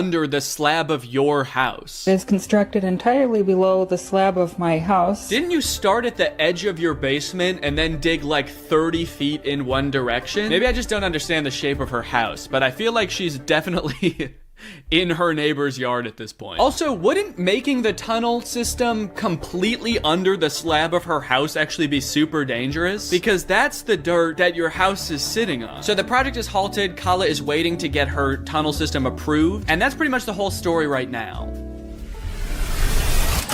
under the slab of your house. It is constructed entirely below the slab of my house. Didn't you start at the edge of your basement and then dig like 30 feet in one direction? Maybe I just don't understand the shape of her house, but I feel like she's definitely in her neighbor's yard at this point. Also, wouldn't making the tunnel system completely under the slab of her house actually be super dangerous? Because that's the dirt that your house is sitting on. So the project is halted. Kala is waiting to get her tunnel system approved. And that's pretty much the whole story right now.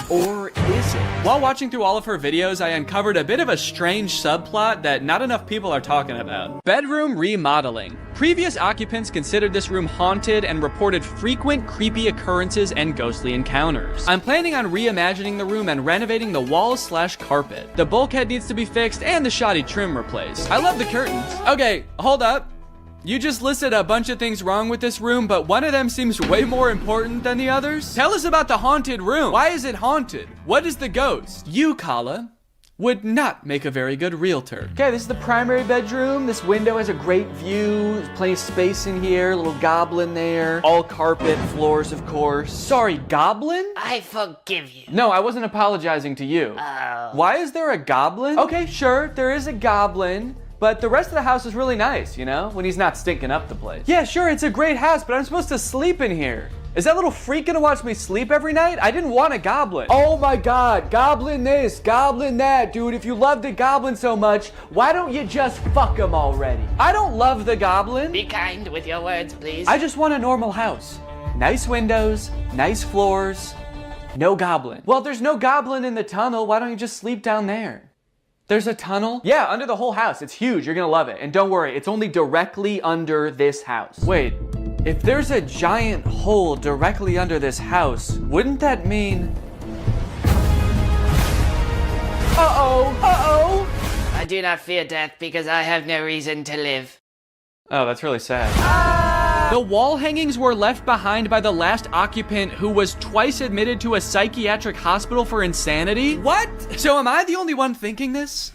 Or is it? While watching through all of her videos, I uncovered a bit of a strange subplot that not enough people are talking about. Bedroom remodeling. Previous occupants considered this room haunted and reported frequent creepy occurrences and ghostly encounters. I'm planning on reimagining the room and renovating the walls/carpet. The bulkhead needs to be fixed and the shoddy trim replaced. I love the curtains. Okay, hold up. You just listed a bunch of things wrong with this room, but one of them seems way more important than the others. Tell us about the haunted room. Why is it haunted? What is the ghost? You, Kala, would not make a very good realtor. Okay, this is the primary bedroom. This window has a great view. There's plenty of space in here. Little goblin there. All carpet, floors, of course. Sorry, goblin? I forgive you. No, I wasn't apologizing to you. Oh. Why is there a goblin? Okay, sure, there is a goblin. But the rest of the house is really nice, you know, when he's not stinking up the place. Yeah, sure, it's a great house, but I'm supposed to sleep in here. Is that little freak gonna watch me sleep every night? I didn't want a goblin. Oh my god, goblin this, goblin that. Dude, if you love the goblin so much, why don't you just fuck him already? I don't love the goblin. Be kind with your words, please. I just want a normal house. Nice windows, nice floors, no goblin. Well, if there's no goblin in the tunnel, why don't you just sleep down there? There's a tunnel? Yeah, under the whole house. It's huge. You're gonna love it. And don't worry, it's only directly under this house. Wait, if there's a giant hole directly under this house, wouldn't that mean... Uh-oh! I do not fear death because I have no reason to live. Oh, that's really sad. The wall hangings were left behind by the last occupant who was twice admitted to a psychiatric hospital for insanity? What? So am I the only one thinking this?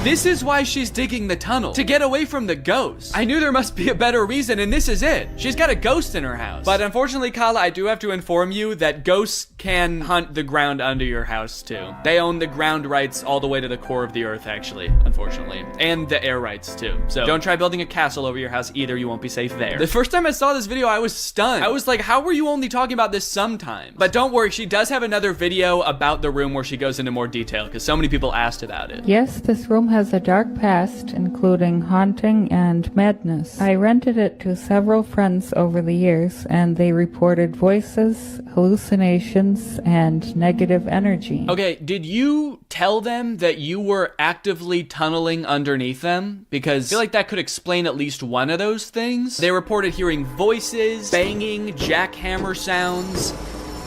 This is why she's digging the tunnel, to get away from the ghost. I knew there must be a better reason, and this is it. She's got a ghost in her house. But unfortunately, Kala, I do have to inform you that ghosts can hunt the ground under your house, too. They own the ground rights all the way to the core of the earth, actually, unfortunately. And the air rights, too. So don't try building a castle over your house either. You won't be safe there. The first time I saw this video, I was stunned. I was like, how were you only talking about this sometimes? But don't worry, she does have another video about the room where she goes into more detail, because so many people asked about it. Yes, this room has a dark past, including haunting and madness. I rented it to several friends over the years, and they reported voices, hallucinations, and negative energy. Okay, did you tell them that you were actively tunneling underneath them? Because I feel like that could explain at least one of those things. They reported hearing voices, banging, jackhammer sounds,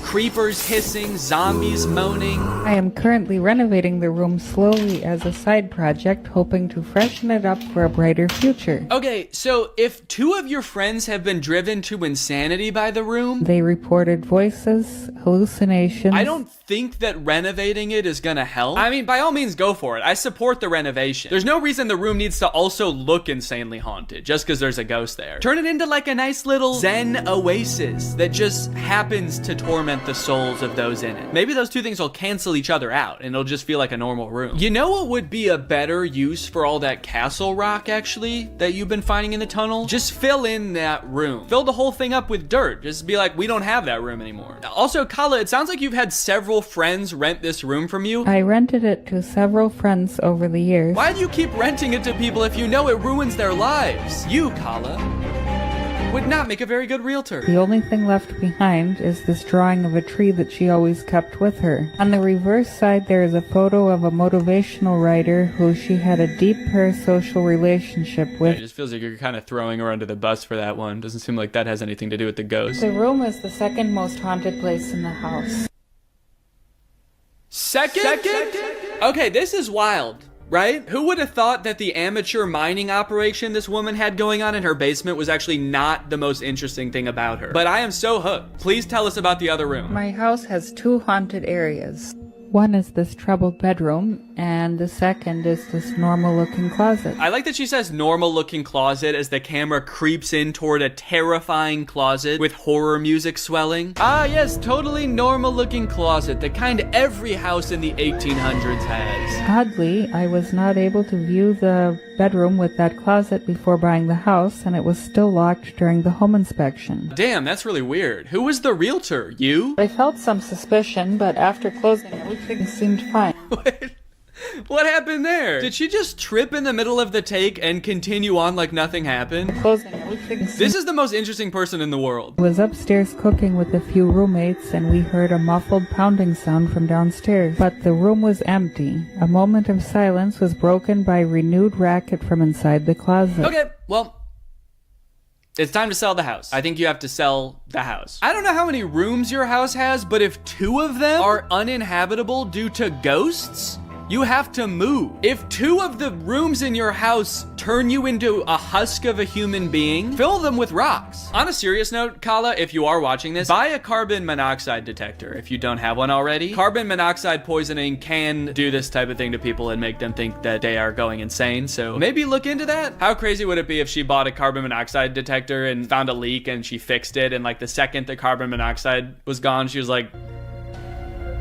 creepers hissing, zombies moaning. I am currently renovating the room slowly as a side project, hoping to freshen it up for a brighter future. Okay, so if two of your friends have been driven to insanity by the room... They reported voices, hallucinations... I don't think that renovating it is gonna help. I mean, by all means, go for it. I support the renovation. There's no reason the room needs to also look insanely haunted, just because there's a ghost there. Turn it into like a nice little zen oasis that just happens to torment the souls of those in it. Maybe those two things will cancel each other out and it'll just feel like a normal room. You know what would be a better use for all that castle rock, actually, that you've been finding in the tunnel? Just fill in that room. Fill the whole thing up with dirt. Just be like, we don't have that room anymore. Also, Kala, it sounds like you've had several friends rent this room from you. I rented it to several friends over the years. Why do you keep renting it to people if you know it ruins their lives? You, Kala, would not make a very good realtor. The only thing left behind is this drawing of a tree that she always kept with her. On the reverse side, there is a photo of a motivational writer who she had a deep parasocial relationship with. It just feels like you're kind of throwing her under the bus for that one. Doesn't seem like that has anything to do with the ghost. The room is the second most haunted place in the house. Second? Okay, this is wild. Right? Who would have thought that the amateur mining operation this woman had going on in her basement was actually not the most interesting thing about her? But I am so hooked. Please tell us about the other room. My house has two haunted areas. One is this troubled bedroom. and the second is this normal-looking closet. I like that she says normal-looking closet as the camera creeps in toward a terrifying closet with horror music swelling. Ah, yes, totally normal-looking closet, the kind every house in the 1800s has. Oddly, I was not able to view the bedroom with that closet before buying the house, and it was still locked during the home inspection. Damn, that's really weird. Who was the realtor? You? I felt some suspicion, but after closing, everything seemed fine. Wait, what happened there? Did she just trip in the middle of the take and continue on like nothing happened? Closing, everything seemed... This is the most interesting person in the world. I was upstairs cooking with a few roommates, and we heard a muffled pounding sound from downstairs, but the room was empty. A moment of silence was broken by renewed racket from inside the closet. Okay, well, it's time to sell the house. I think you have to sell the house. I don't know how many rooms your house has, but if 2 of them are uninhabitable due to ghosts, you have to move. If 2 of the rooms in your house turn you into a husk of a human being, fill them with rocks. On a serious note, Kala, if you are watching this, buy a carbon monoxide detector if you don't have one already. Carbon monoxide poisoning can do this type of thing to people and make them think that they are going insane, so maybe look into that. How crazy would it be if she bought a carbon monoxide detector and found a leak and she fixed it, and like the second the carbon monoxide was gone, she was like,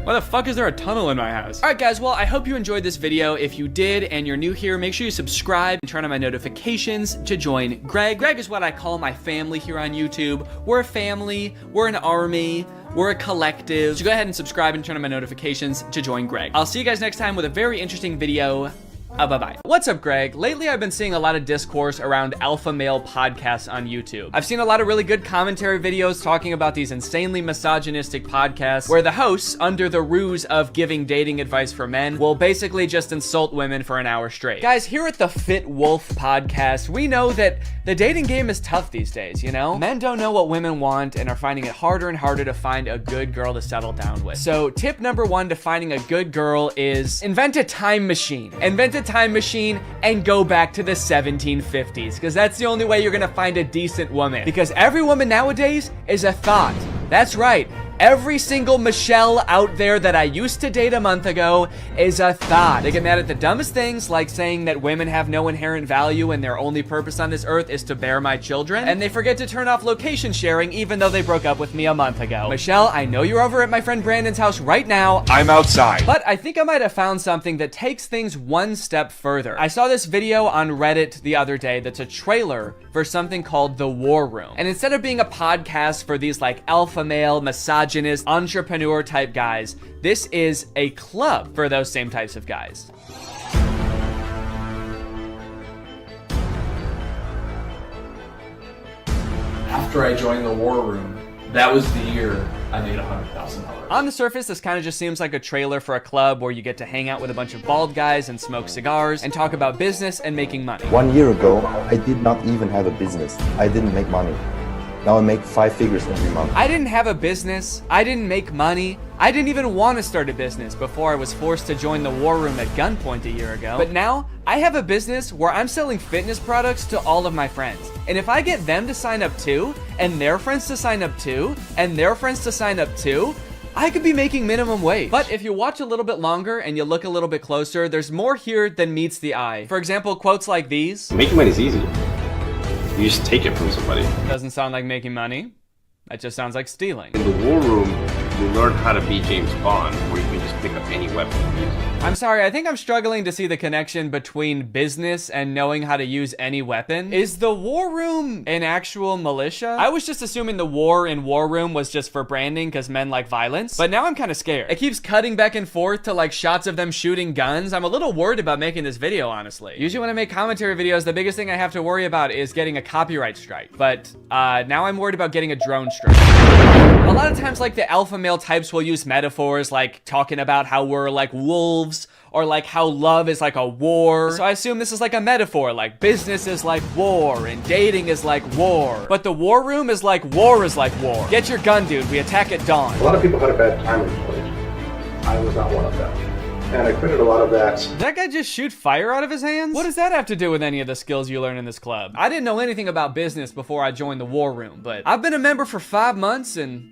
why the fuck is there a tunnel in my house? All right, guys, well, I hope you enjoyed this video. If you did and you're new here, make sure you subscribe and turn on my notifications to join Greg. Greg is what I call my family here on YouTube. We're a family, we're an army, we're a collective. So go ahead and subscribe and turn on my notifications to join Greg. I'll see you guys next time with a very interesting video. Bye-bye. What's up, Greg? Lately, I've been seeing a lot of discourse around alpha male podcasts on YouTube. I've seen a lot of really good commentary videos talking about these insanely misogynistic podcasts where the hosts, under the ruse of giving dating advice for men, will basically just insult women for an hour straight. Guys, here at the Fit Wolf podcast, we know that the dating game is tough these days, you know? Men don't know what women want and are finding it harder and harder to find a good girl to settle down with. So tip number 1 to finding a good girl is invent a time machine. Invent a time machine and go back to the 1750s, because that's the only way you're gonna find a decent woman, because every woman nowadays is a thought. That's right. Every single Michelle out there that I used to date a month ago is a thought. They get mad at the dumbest things, like saying that women have no inherent value and their only purpose on this earth is to bear my children. And they forget to turn off location sharing even though they broke up with me a month ago. Michelle, I know you're over at my friend Brandon's house right now. I'm outside. But I think I might have found something that takes things one step further. I saw this video on Reddit the other day that's a trailer for something called The War Room. And instead of being a podcast for these like alpha male, misogynist, entrepreneur type guys, this is a club for those same types of guys. After I joined the War Room, that was the year I made $100,000. On the surface, this kind of just seems like a trailer for a club where you get to hang out with a bunch of bald guys and smoke cigars and talk about business and making money. 1 year ago, I did not even have a business. I didn't make money. Now I make 5 figures every month. I didn't have a business. I didn't make money. I didn't even want to start a business before I was forced to join the War Room at gunpoint a year ago. But now, I have a business where I'm selling fitness products to all of my friends. And if I get them to sign up too, and their friends to sign up too, and their friends to sign up too, I could be making minimum wage. But if you watch a little bit longer and you look a little bit closer, there's more here than meets the eye. For example, quotes like these. Making money is easy. You just take it from somebody. Doesn't sound like making money. That just sounds like stealing. In the War Room, you learn how to be James Bond, where you can just pick up any weapon and use it. I'm sorry, I think I'm struggling to see the connection between business and knowing how to use any weapon. Is the War Room an actual militia? I was just assuming the war in War Room was just for branding because men like violence, but now I'm kind of scared. It keeps cutting back and forth to like shots of them shooting guns. I'm a little worried about making this video, honestly. Usually when I make commentary videos, the biggest thing I have to worry about is getting a copyright strike, but now I'm worried about getting a drone strike. A lot of times, like, the alpha male types will use metaphors like talking about how we're like wolves, or like how love is like a war. So I assume this is like a metaphor, like business is like war and dating is like war. But the War Room is like war is like war. Get your gun, dude. We attack at dawn. A lot of people had a bad time in college. I was not one of them. And I quitted a lot of that. Did that guy just shoot fire out of his hands? What does that have to do with any of the skills you learn in this club? I didn't know anything about business before I joined the War Room, but I've been a member for 5 months and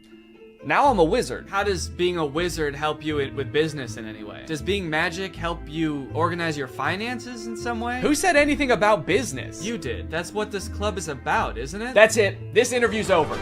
Now I'm a wizard. How does being a wizard help you with business in any way? Does being magic help you organize your finances in some way? Who said anything about business? You did. That's what this club is about, isn't it? That's it. This interview's over. Okay,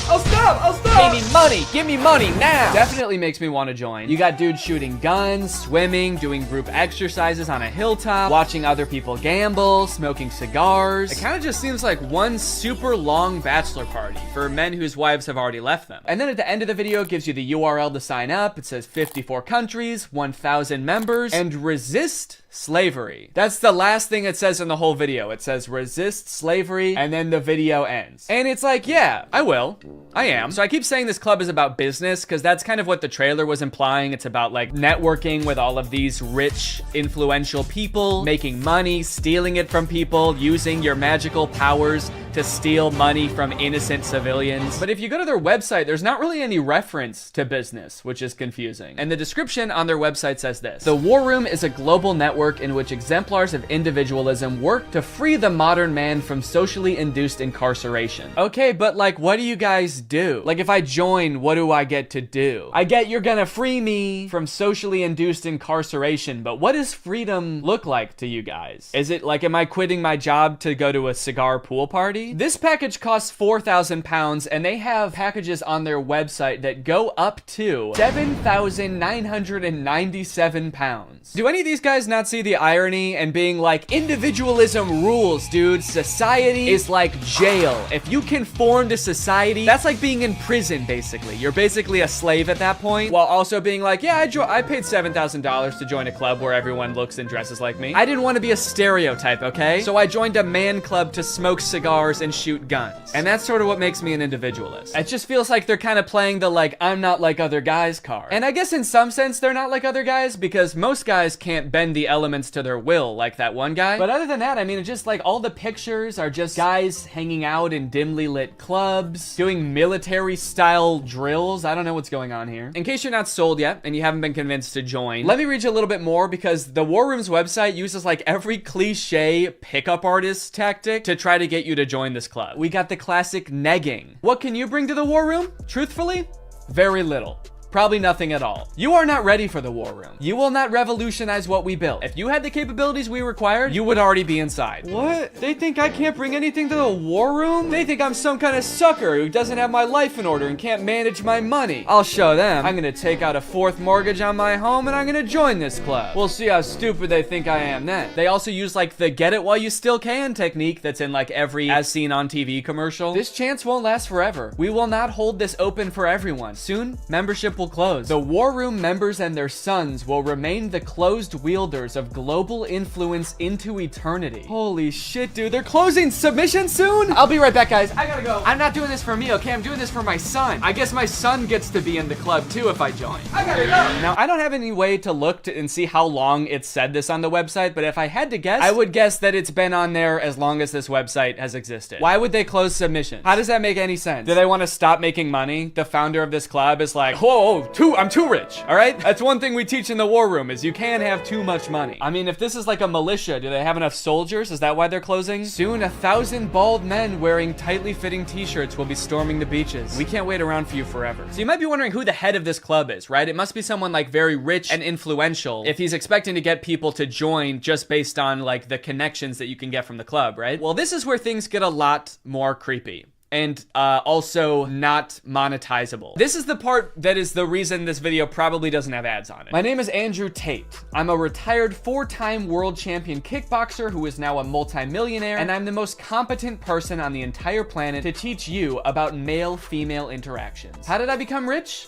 I'll stop. Pay me money. Give me money now. Definitely makes me want to join. You got dudes shooting guns, swimming, doing group exercises on a hilltop, watching other people gamble, smoking cigars. It kind of just seems like one super long bachelor party for men whose wives have already left them. And then at the end of the video, it gives you the URL to sign up. It says 54 countries, 1,000 members, and resist slavery. That's the last thing it says in the whole video. It says resist slavery, and then the video ends. And it's like, yeah, I will. I am. So I keep saying this club is about business because that's kind of what the trailer was implying. It's about like networking with all of these rich, influential people, making money, stealing it from people, using your magical powers to steal money from innocent civilians. But if you go to their website, there's not really any reference to business, which is confusing. And the description on their website says this: the War Room is a global network in which exemplars of individualism work to free the modern man from socially induced incarceration. Okay, but like, what do you guys do? Like, if I join, what do I get to do? I get you're gonna free me from socially induced incarceration, but what does freedom look like to you guys? Is it like, am I quitting my job to go to a cigar pool party? This package costs £4,000, and they have packages on their website that go up to £7,997. Do any of these guys not see the irony and being like, individualism rules, dude. Society is like jail. If you conform to society, that's like being in prison, basically. You're basically a slave at that point, while also being like, yeah, I paid $7,000 to join a club where everyone looks and dresses like me. I didn't want to be a stereotype, okay? So I joined a man club to smoke cigars and shoot guns. And that's sort of what makes me an individualist. It just feels like they're kind of playing the like, I'm not like other guys card. And I guess in some sense they're not like other guys, because most guys can't bend the elements to their will like that one guy. But other than that, I mean, it's just like all the pictures are just guys hanging out in dimly lit clubs, doing military style drills. I don't know what's going on here. In case you're not sold yet and you haven't been convinced to join, let me read you a little bit more, because the War Room's website uses like every cliche pickup artist tactic to try to get you to join this club. We got the classic negging. What can you bring to the War Room? Truthfully, very little. Probably nothing at all. You are not ready for the War Room. You will not revolutionize what we built. If you had the capabilities we required, you would already be inside. What? They think I can't bring anything to the War Room? They think I'm some kind of sucker who doesn't have my life in order and can't manage my money. I'll show them. I'm gonna take out a 4th mortgage on my home and I'm gonna join this club. We'll see how stupid they think I am then. They also use like the get it while you still can technique that's in like every as seen on TV commercial. This chance won't last forever. We will not hold this open for everyone. Soon, membership will close. The War Room members and their sons will remain the closed wielders of global influence into eternity. Holy shit, dude. They're closing submission soon? I'll be right back, guys. I gotta go. I'm not doing this for me, okay? I'm doing this for my son. I guess my son gets to be in the club too if I join. I gotta go. Now, I don't have any way to look and see how long it said this on the website, but if I had to guess, I would guess that it's been on there as long as this website has existed. Why would they close submission? How does that make any sense? Do they want to stop making money? The founder of this club is like, whoa, I'm too rich, all right? That's one thing we teach in the War Room, is you can't have too much money. I mean, if this is like a militia, do they have enough soldiers? Is that why they're closing? Soon, 1,000 bald men wearing tightly fitting t-shirts will be storming the beaches. We can't wait around for you forever. So you might be wondering who the head of this club is, right? It must be someone like very rich and influential if he's expecting to get people to join just based on like the connections that you can get from the club, right? Well, this is where things get a lot more creepy. And also not monetizable. This is the part that is the reason this video probably doesn't have ads on it. My name is Andrew Tate. I'm a retired 4-time world champion kickboxer who is now a multimillionaire, and I'm the most competent person on the entire planet to teach you about male-female interactions. How did I become rich?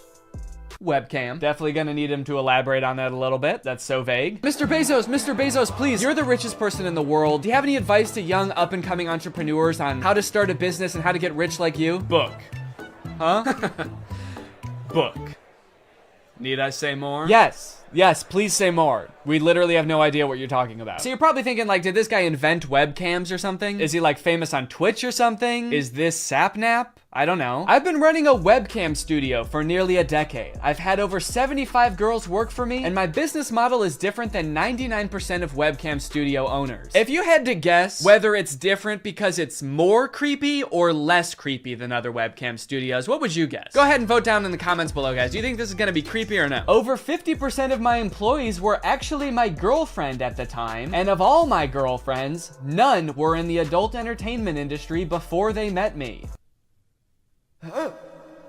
Webcam. Definitely gonna need him to elaborate on that a little bit. That's so vague. Mr. Bezos, please. You're the richest person in the world. Do you have any advice to young up-and-coming entrepreneurs on how to start a business and how to get rich like you? Book. Huh? Book. Need I say more? Yes. Yes, please say more. We literally have no idea what you're talking about. So you're probably thinking, like, did this guy invent webcams or something? Is he, like, famous on Twitch or something? Is this Sapnap? I don't know. I've been running a webcam studio for nearly a decade. I've had over 75 girls work for me, and my business model is different than 99% of webcam studio owners. If you had to guess whether it's different because it's more creepy or less creepy than other webcam studios, what would you guess? Go ahead and vote down in the comments below, guys. Do you think this is gonna be creepy or no? Over 50% of my employees were actually my girlfriend at the time, and of all my girlfriends, none were in the adult entertainment industry before they met me.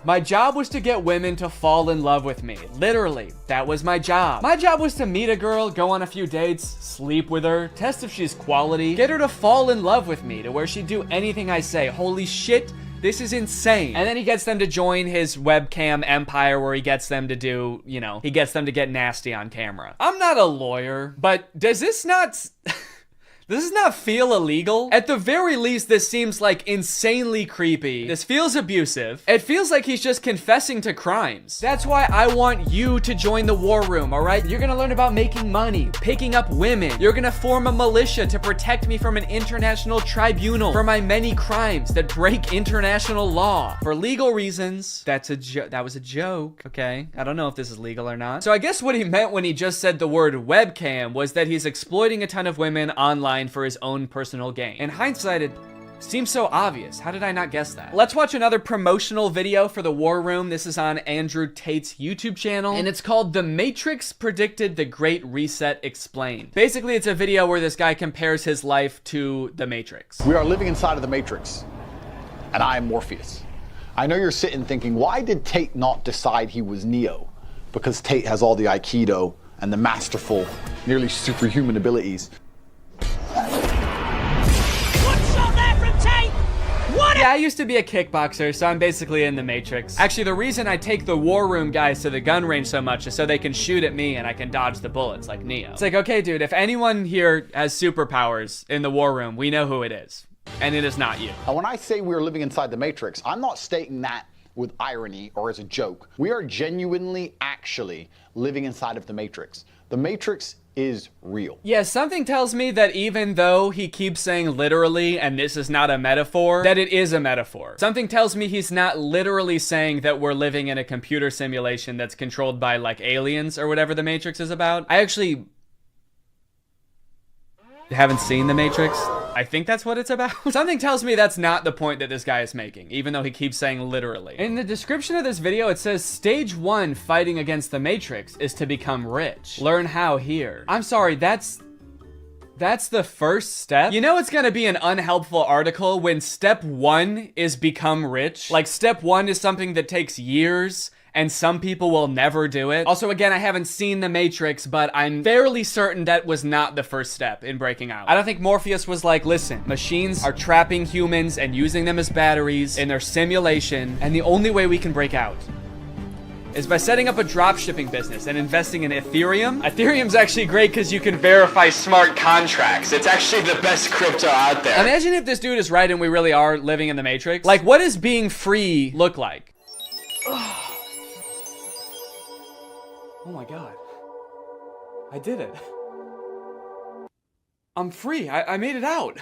My job was to get women to fall in love with me. Literally, that was my job. My job was to meet a girl, go on a few dates, sleep with her, test if she's quality, get her to fall in love with me to where she'd do anything I say. Holy shit, this is insane. And then he gets them to join his webcam empire where he gets them to do, you know, he gets them to get nasty on camera. I'm not a lawyer, but does this not... Does this not feel illegal? At the very least, this seems like insanely creepy. This feels abusive. It feels like he's just confessing to crimes. That's why I want you to join the war room, all right? You're gonna learn about making money, picking up women. You're gonna form a militia to protect me from an international tribunal for my many crimes that break international law. For legal reasons, that was a joke, okay? I don't know if this is legal or not. So I guess what he meant when he just said the word webcam was that he's exploiting a ton of women online for his own personal gain. In hindsight, it seems so obvious. How did I not guess that? Let's watch another promotional video for the War Room. This is on Andrew Tate's YouTube channel, and it's called The Matrix Predicted the Great Reset Explained. Basically, it's a video where this guy compares his life to the Matrix. We are living inside of the Matrix, and I am Morpheus. I know you're sitting thinking, why did Tate not decide he was Neo? Because Tate has all the Aikido and the masterful, nearly superhuman abilities. Yeah, I used to be a kickboxer, so I'm basically in the Matrix. Actually, the reason I take the War Room guys to the gun range so much is so they can shoot at me and I can dodge the bullets like Neo. It's like, okay, dude, if anyone here has superpowers in the War Room, we know who it is. And it is not you. And when I say we're living inside the Matrix, I'm not stating that with irony or as a joke. We are genuinely, actually living inside of the Matrix. The Matrix is real. Yeah, something tells me that even though he keeps saying literally and this is not a metaphor, that it is a metaphor. Something tells me he's not literally saying that we're living in a computer simulation that's controlled by like aliens or whatever the Matrix is about. I actually haven't seen the Matrix. I think that's what it's about. Something tells me that's not the point that this guy is making, even though he keeps saying literally. In the description of this video, it says stage 1 fighting against the Matrix is to become rich. Learn how here. I'm sorry, that's the first step? You know it's gonna be an unhelpful article when step 1 is become rich. Like step 1 is something that takes years and some people will never do it. Also, again, I haven't seen The Matrix, but I'm fairly certain that was not the first step in breaking out. I don't think Morpheus was like, listen, machines are trapping humans and using them as batteries in their simulation, and the only way we can break out is by setting up a dropshipping business and investing in Ethereum. Ethereum's actually great because you can verify smart contracts. It's actually the best crypto out there. Imagine if this dude is right and we really are living in the Matrix. Like, what does being free look like? Oh my god. I did it. I'm free. I made it out.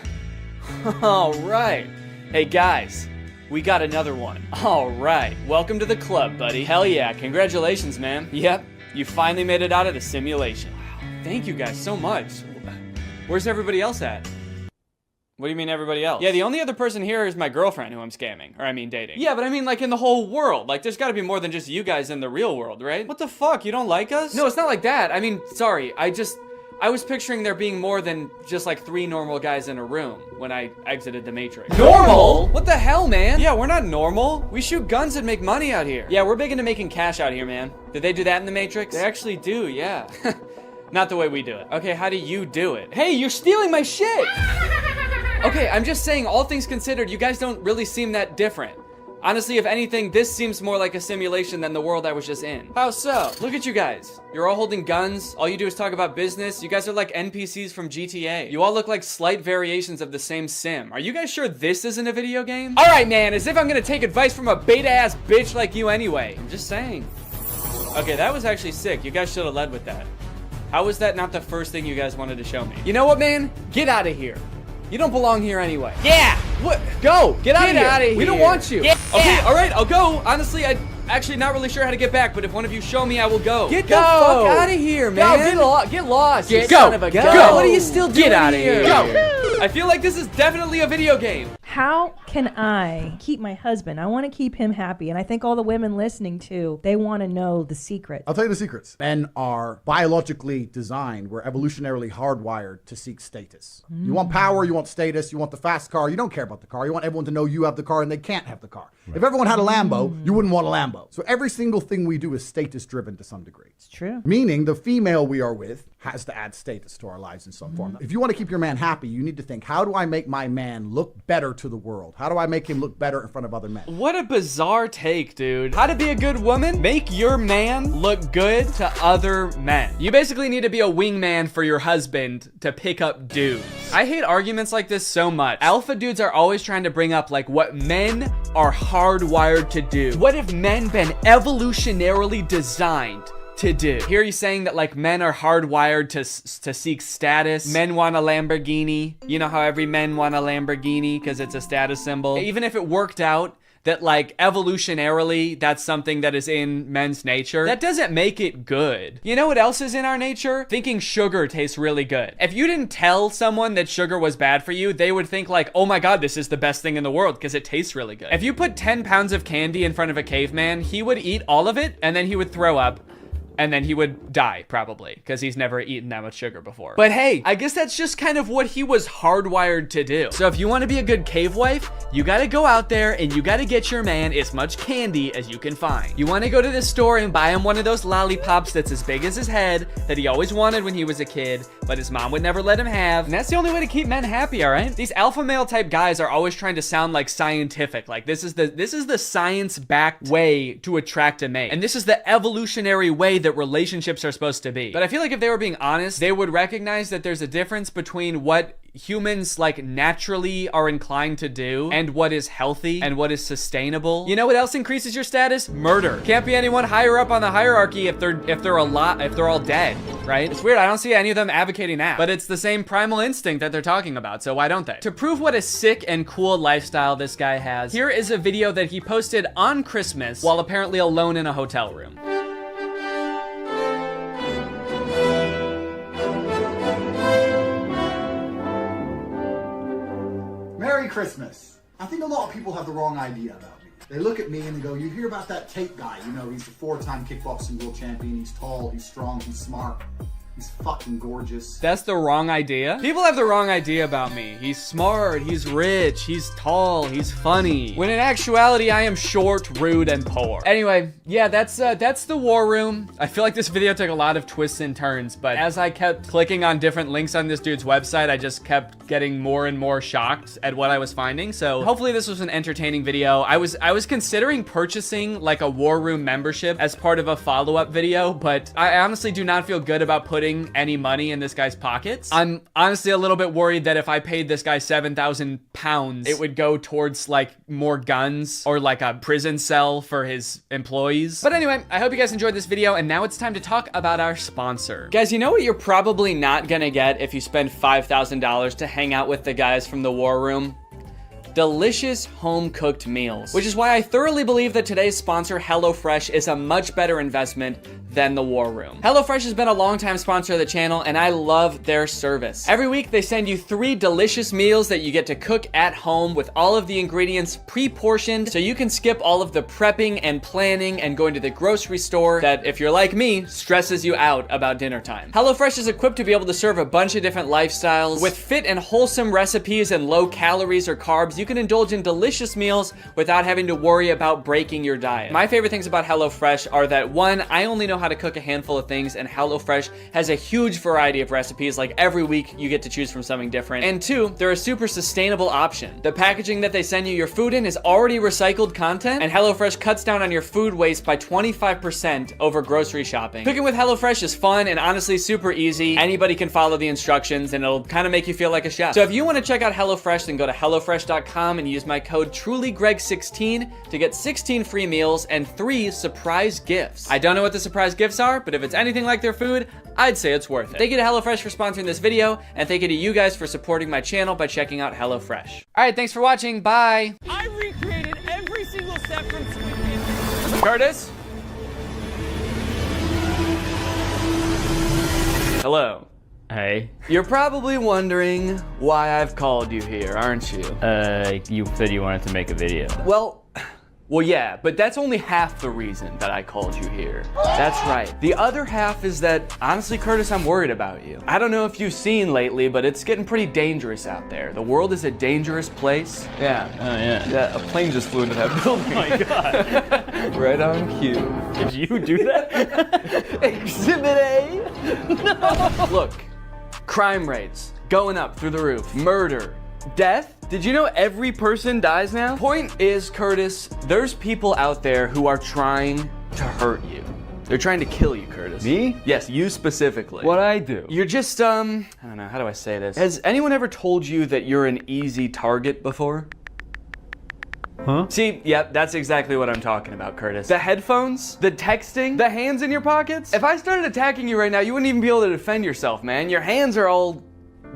Alright. Hey guys, we got another one. Alright, welcome to the club, buddy. Hell yeah, congratulations, man. Yep, you finally made it out of the simulation. Wow, thank you guys so much. Where's everybody else at? What do you mean everybody else? Yeah, the only other person here is my girlfriend who I'm scamming. Or I mean dating. Yeah, but I mean like in the whole world. Like there's gotta be more than just you guys in the real world, right? What the fuck? You don't like us? No, it's not like that. I mean, sorry. I was picturing there being more than just like 3 normal guys in a room when I exited the Matrix. Normal? What the hell, man? Yeah, we're not normal. We shoot guns and make money out here. Yeah, we're big into making cash out here, man. Did they do that in the Matrix? They actually do, yeah. Not the way we do it. Okay, how do you do it? Hey, you're stealing my shit! Okay, I'm just saying, all things considered, you guys don't really seem that different. Honestly, if anything, this seems more like a simulation than the world I was just in. How so? Look at you guys. You're all holding guns. All you do is talk about business. You guys are like NPCs from GTA. You all look like slight variations of the same sim. Are you guys sure this isn't a video game? All right, man, as if I'm gonna take advice from a beta-ass bitch like you anyway. I'm just saying. Okay, that was actually sick. You guys should have led with that. How was that not the first thing you guys wanted to show me? You know what, man? Get out of here. You don't belong here anyway. Yeah. What? Go. Get out of here. We don't want you. Yeah. Okay, all right, I'll go. Honestly, I'm actually not really sure how to get back, but if one of you show me, I will go. Get the fuck out of here, man. Get lost. Get Son of a go. gun. What are you still doing Get out of here? Go. I feel like this is definitely a video game. How can I keep my husband? I want to keep him happy. And I think all the women listening too, they want to know the secret. I'll tell you the secrets. Men are biologically designed. We're evolutionarily hardwired to seek status. You want power, you want status, you want the fast car. You don't care about the car. You want everyone to know you have the car and they can't have the car. Right. If everyone had a Lambo, you wouldn't want a Lambo. So every single thing we do is status driven to some degree. It's true. Meaning the female we are with has to add status to our lives in some form. If you want to keep your man happy, you need to think, how do I make my man look better to the world? How do I make him look better in front of other men? What a bizarre take, dude. How to be a good woman? Make your man look good to other men. You basically need to be a wingman for your husband to pick up dudes. I hate arguments like this so much. Alpha dudes are always trying to bring up like what men are hardwired to do. What have men been evolutionarily designed to do? Here he's saying that like men are hardwired to seek status. Men want a Lamborghini. You know how every men want a Lamborghini because it's a status symbol. Even if it worked out that like evolutionarily that's something that is in men's nature, that doesn't make it good. You know what else is in our nature? Thinking sugar tastes really good. If you didn't tell someone that sugar was bad for you, they would think like, oh my god, this is the best thing in the world because it tastes really good. If you put 10 pounds of candy in front of a caveman, he would eat all of it and then he would throw up. And then he would die, probably, because he's never eaten that much sugar before. But hey, I guess that's just kind of what he was hardwired to do. So if you want to be a good cave wife, you gotta go out there and you gotta get your man as much candy as you can find. You want to go to the store and buy him one of those lollipops that's as big as his head that he always wanted when he was a kid, but his mom would never let him have. And that's the only way to keep men happy, all right? These alpha male type guys are always trying to sound like scientific. Like this is the science-backed way to attract a mate. And this is the evolutionary way that relationships are supposed to be. But I feel like if they were being honest, they would recognize that there's a difference between what humans like naturally are inclined to do and what is healthy and what is sustainable. You know what else increases your status? Murder. Can't be anyone higher up on the hierarchy if they're all dead, right? It's weird. I don't see any of them advocating that, but it's the same primal instinct that they're talking about, so why don't they? To prove what a sick and cool lifestyle this guy has, here is a video that he posted on Christmas while apparently alone in a hotel room. Merry Christmas. I think a lot of people have the wrong idea about me. They look at me and they go, you hear about that Tate guy, you know, he's the 4-time kickboxing world champion, he's tall, he's strong, he's smart. He's fucking gorgeous. That's the wrong idea? People have the wrong idea about me. He's smart, he's rich, he's tall, he's funny. When in actuality, I am short, rude, and poor. Anyway, yeah, that's the war room. I feel like this video took a lot of twists and turns, but as I kept clicking on different links on this dude's website, I just kept getting more and more shocked at what I was finding. So hopefully this was an entertaining video. I was considering purchasing like a war room membership as part of a follow-up video, but I honestly do not feel good about putting any money in this guy's pockets. I'm honestly a little bit worried that if I paid this guy 7,000 pounds, it would go towards like more guns or like a prison cell for his employees. But anyway, I hope you guys enjoyed this video, and now it's time to talk about our sponsor. Guys, you know what you're probably not gonna get if you spend $5,000 to hang out with the guys from the war room? Delicious home-cooked meals, which is why I thoroughly believe that today's sponsor, HelloFresh, is a much better investment than the war room. HelloFresh has been a longtime sponsor of the channel, and I love their service. Every week, they send you 3 delicious meals that you get to cook at home with all of the ingredients pre-portioned, so you can skip all of the prepping and planning and going to the grocery store that, if you're like me, stresses you out about dinner time. HelloFresh is equipped to be able to serve a bunch of different lifestyles. With fit and wholesome recipes and low calories or carbs, you can indulge in delicious meals without having to worry about breaking your diet. My favorite things about HelloFresh are that 1, I only know how to cook a handful of things, and HelloFresh has a huge variety of recipes. Like every week you get to choose from something different. And 2, they're a super sustainable option. The packaging that they send you your food in is already recycled content, and HelloFresh cuts down on your food waste by 25% over grocery shopping. Cooking with HelloFresh is fun and honestly super easy. Anybody can follow the instructions and it'll kind of make you feel like a chef. So if you want to check out HelloFresh, then go to HelloFresh.com trulygreg.com and use my code trulygreg16 to get 16 free meals and 3 surprise gifts. I don't know what the surprise gifts are, but if it's anything like their food, I'd say it's worth it. Thank you to HelloFresh for sponsoring this video, and thank you to you guys for supporting my channel by checking out HelloFresh. All right, thanks for watching. Bye. I recreated every single step from Squid Game. Curtis? Hello. Hey. You're probably wondering why I've called you here, aren't you? You said you wanted to make a video. Well, yeah, but that's only half the reason that I called you here. That's right. The other half is that, honestly, Curtis, I'm worried about you. I don't know if you've seen lately, but it's getting pretty dangerous out there. The world is a dangerous place. Yeah. Oh, yeah. Yeah, a plane just flew into that building. Oh my God. Right on cue. Did you do that? Exhibit A? No. Look, crime rates going up through the roof. Murder. Death? Did you know every person dies now? Point is, Curtis, there's people out there who are trying to hurt you. They're trying to kill you, Curtis. Me? Yes, you specifically. What'd I do? You're just, I don't know, how do I say this? Has anyone ever told you that you're an easy target before? Huh? See, yep, that's exactly what I'm talking about, Curtis. The headphones, the texting, the hands in your pockets. If I started attacking you right now, you wouldn't even be able to defend yourself, man. Your hands are all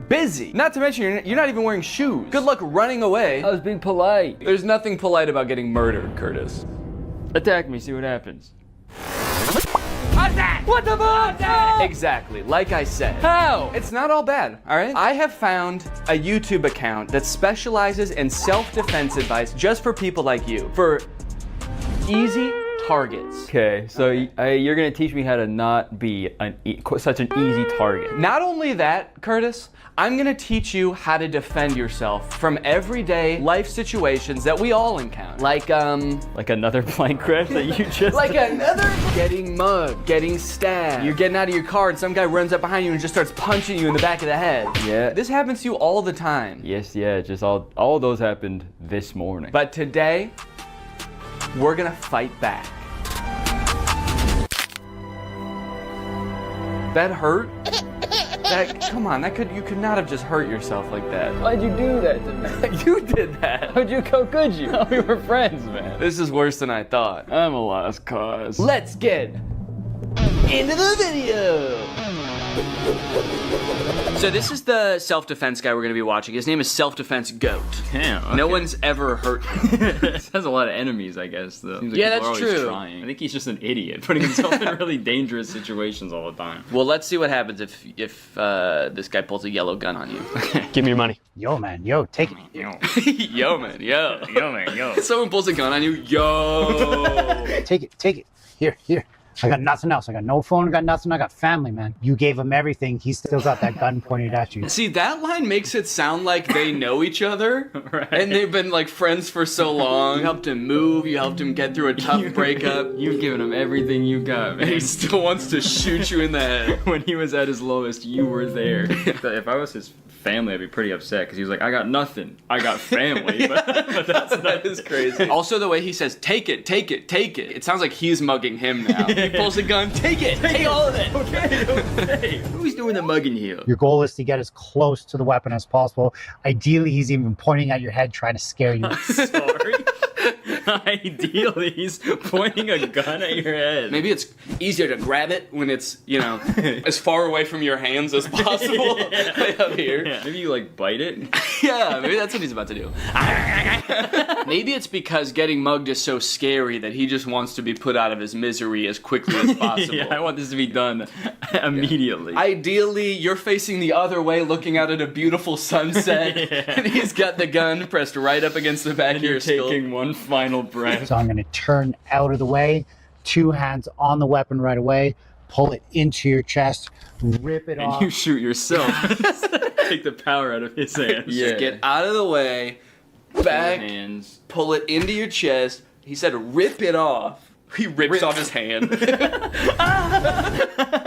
busy. Not to mention, you're not even wearing shoes. Good luck running away. I was being polite. There's nothing polite about getting murdered, Curtis. Attack me, see what happens. Attack! What the fuck? Exactly, like I said. How? It's not all bad, all right? I have found a YouTube account that specializes in self-defense advice just for people like you. For easy targets. Okay, so you're gonna teach me how to not be such an easy target. Not only that, Curtis, I'm gonna teach you how to defend yourself from everyday life situations that we all encounter. Like another plane crash that you just like another getting mugged, getting stabbed. You're getting out of your car and some guy runs up behind you and just starts punching you in the back of the head. Yeah. This happens to you all the time. Yes, yeah, just all those happened this morning. But today, we're gonna fight back. That hurt? Come on, you could not have just hurt yourself like that. Why'd you do that to me? You did that. How could you? We were friends, man. This is worse than I thought. I'm a lost cause. Let's get into the video. So this is the self-defense guy we're gonna be watching. His name is Self-Defense Goat. Damn. Okay. No one's ever hurt him. This has a lot of enemies, I guess, though. Seems like yeah, people that's are always true. Trying. I think he's just an idiot, putting himself in really dangerous situations all the time. Well, let's see what happens if this guy pulls a yellow gun on you. Give me your money. Yo, man, yo, take it. Yo, man, yo. Yo, man, yo. Someone pulls a gun on you, yo. Take it. Here. I got nothing else. I got no phone, got nothing. I got family, man. You gave him everything. He still got that gun pointed at you. See, that line makes it sound like they know each other. Right. And they've been like friends for so long. You helped him move. You helped him get through a tough breakup. You've given him everything you got, man. And he still wants to shoot you in the head. When he was at his lowest, you were there. If I was his family, I'd be pretty upset because he was like, I got nothing. I got family. But that is crazy. Also, the way he says, take it. It sounds like he's mugging him now. He pulls a gun, take it. Take all of it. Okay. Who's doing the mugging here? Your goal is to get as close to the weapon as possible. Ideally, he's even pointing at your head trying to scare you. Sorry. Ideally, he's pointing a gun at your head. Maybe it's easier to grab it when it's, as far away from your hands as possible. Like up here. Yeah. Maybe you like bite it. Yeah, maybe that's what he's about to do. Maybe it's because getting mugged is so scary that he just wants to be put out of his misery as quickly as possible. Yeah, I want this to be done immediately. Yeah. Ideally, you're facing the other way looking out at a beautiful sunset, and he's got the gun pressed right up against the back of your skull. Taking one final breath. So I'm going to turn out of the way, 2 hands on the weapon right away, pull it into your chest, rip it off. And you shoot yourself. Take the power out of his hands. Yeah. Just get out of the way, back, hands. Pull it into your chest. He said rip it off. He rips off his hand.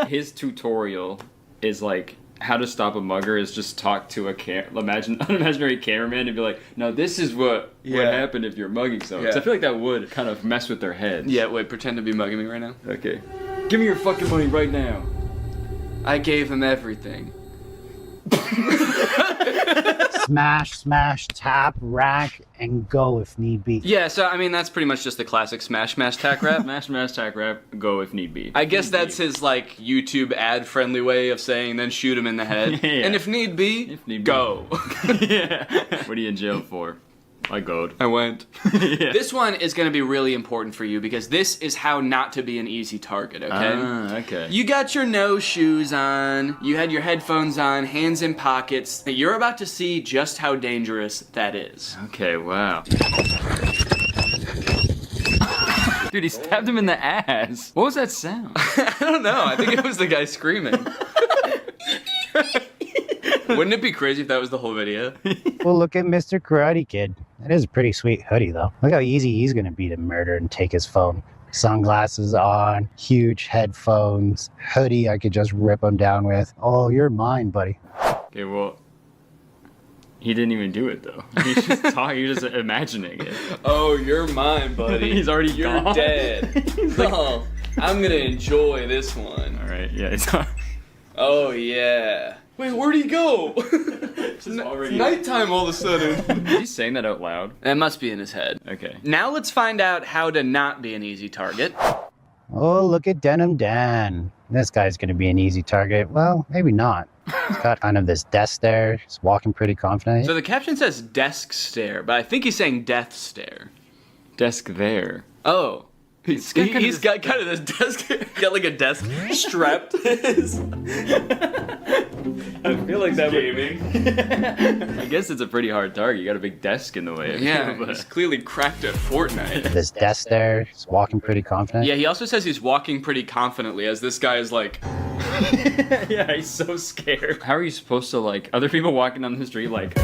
His tutorial is like, how to stop a mugger is just talk to an imaginary cameraman and be like, no, this is what would happen if you're mugging someone. Yeah. I feel like that would kind of mess with their heads. Yeah, wait, pretend to be mugging me right now. Okay. Give me your fucking money right now. I gave him everything. smash, smash, tap, rack, and go if need be. Yeah, so I mean that's pretty much just the classic smash, smash, tack rap. Smash, smash, tack rap, go if need be. I guess that's his like YouTube ad-friendly way of saying then shoot him in the head. Yeah. And if need be, go. Yeah. What are you in jail for? I goed. I went. Yeah. This one is going to be really important for you because this is how not to be an easy target, okay? Ah, okay. You got your no shoes on, you had your headphones on, hands in pockets. You're about to see just how dangerous that is. Okay, wow. Dude, he stabbed him in the ass. What was that sound? I don't know. I think it was the guy screaming. Wouldn't it be crazy if that was the whole video? Well, look at Mr. Karate Kid. That is a pretty sweet hoodie, though. Look how easy he's gonna be to murder and take his phone. Sunglasses on, huge headphones, hoodie I could just rip him down with. Oh, you're mine, buddy. Okay, well, he didn't even do it though. He's just talking. He's just imagining it. Oh, you're mine, buddy. He's already You're gone. dead. Oh, I'm gonna enjoy this one. All right, yeah. It's Oh yeah. Wait, where'd he go? It's nighttime all of a sudden. Is he saying that out loud? That must be in his head. Okay. Now let's find out how to not be an easy target. Oh, look at Denim Dan. This guy's gonna be an easy target. Well, maybe not. He's got kind of this desk there. He's walking pretty confident. So the caption says desk stare, but I think he's saying death stare. Desk there. Oh. He's got kind of this desk. Got like a desk strapped to his. I feel like that gaming. I guess it's a pretty hard target. You got a big desk in the way. Yeah, he's clearly cracked at Fortnite. This desk there. He's walking pretty confident. Yeah, he also says he's walking pretty confidently as this guy is like. Yeah, he's so scared. How are you supposed to like other people walking down the street like?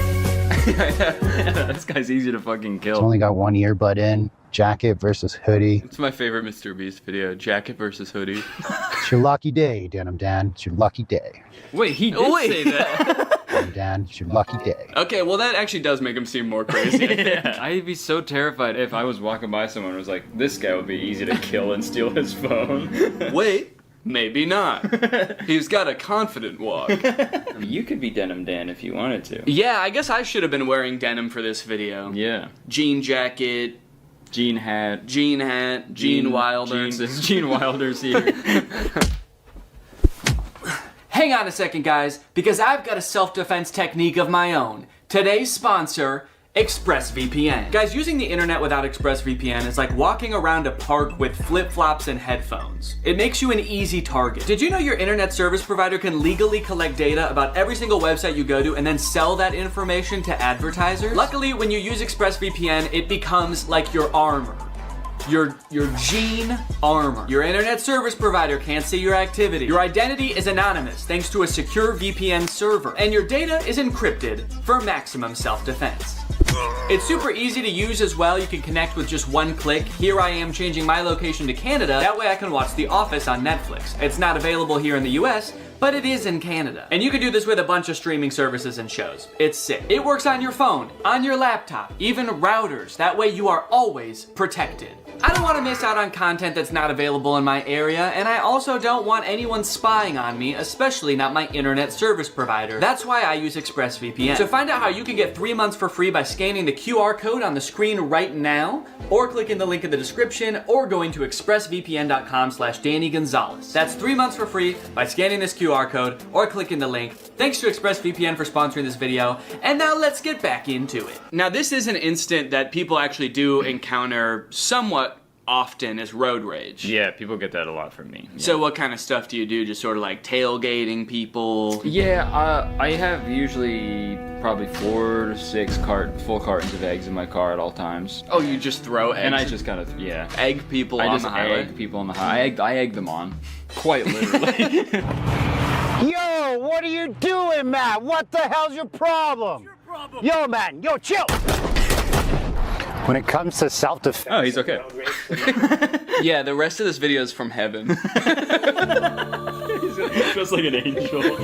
This guy's easy to fucking kill. He's only got one earbud in. Jacket versus hoodie. It's my favorite Mr. Beast video. Jacket versus hoodie. It's your lucky day, Denim Dan. It's your lucky day. Wait, he did say that. Denim Dan, it's your lucky day. Okay, well that actually does make him seem more crazy. Yeah. I'd be so terrified if I was walking by someone and was like, this guy would be easy to kill and steal his phone. Wait, maybe not. He's got a confident walk. You could be Denim Dan if you wanted to. Yeah, I guess I should have been wearing denim for this video. Yeah. Jean jacket. Gene hat. Gene Wilder. Gene Wilder's here. Hang on a second, guys, because I've got a self-defense technique of my own. Today's sponsor, ExpressVPN. Guys, using the internet without ExpressVPN is like walking around a park with flip-flops and headphones. It makes you an easy target. Did you know your internet service provider can legally collect data about every single website you go to and then sell that information to advertisers? Luckily, when you use ExpressVPN, it becomes like your armor. Your Gene armor. Your internet service provider can't see your activity. Your identity is anonymous thanks to a secure VPN server. And your data is encrypted for maximum self-defense. It's super easy to use as well. You can connect with just one click. Here I am changing my location to Canada. That way I can watch The Office on Netflix. It's not available here in the US, but it is in Canada. And you can do this with a bunch of streaming services and shows. It's sick. It works on your phone, on your laptop, even routers. That way you are always protected. I don't want to miss out on content that's not available in my area, and I also don't want anyone spying on me, especially not my internet service provider. That's why I use ExpressVPN. To find out how you can get 3 months for free by scanning the QR code on the screen right now, or clicking the link in the description, or going to expressvpn.com/Danny Gonzalez. That's 3 months for free by scanning this QR code or clicking the link. Thanks to ExpressVPN for sponsoring this video, and now let's get back into it. Now this is an instant that people actually do encounter somewhat often as road rage. Yeah, people get that a lot from me. Yeah. So what kind of stuff do you do? Just sort of like tailgating people? Yeah, I have usually probably 4 to 6 full cartons of eggs in my car at all times. Oh, you just throw eggs? And I just kind of, yeah. Egg people on the highway? I egg people on the highway. I egg them on. Quite literally. Yo, what are you doing, Matt? What the hell's your problem? Yo, man, yo, chill. When it comes to self-defense... Oh, he's okay. Yeah, the rest of this video is from heaven. He's just like an angel.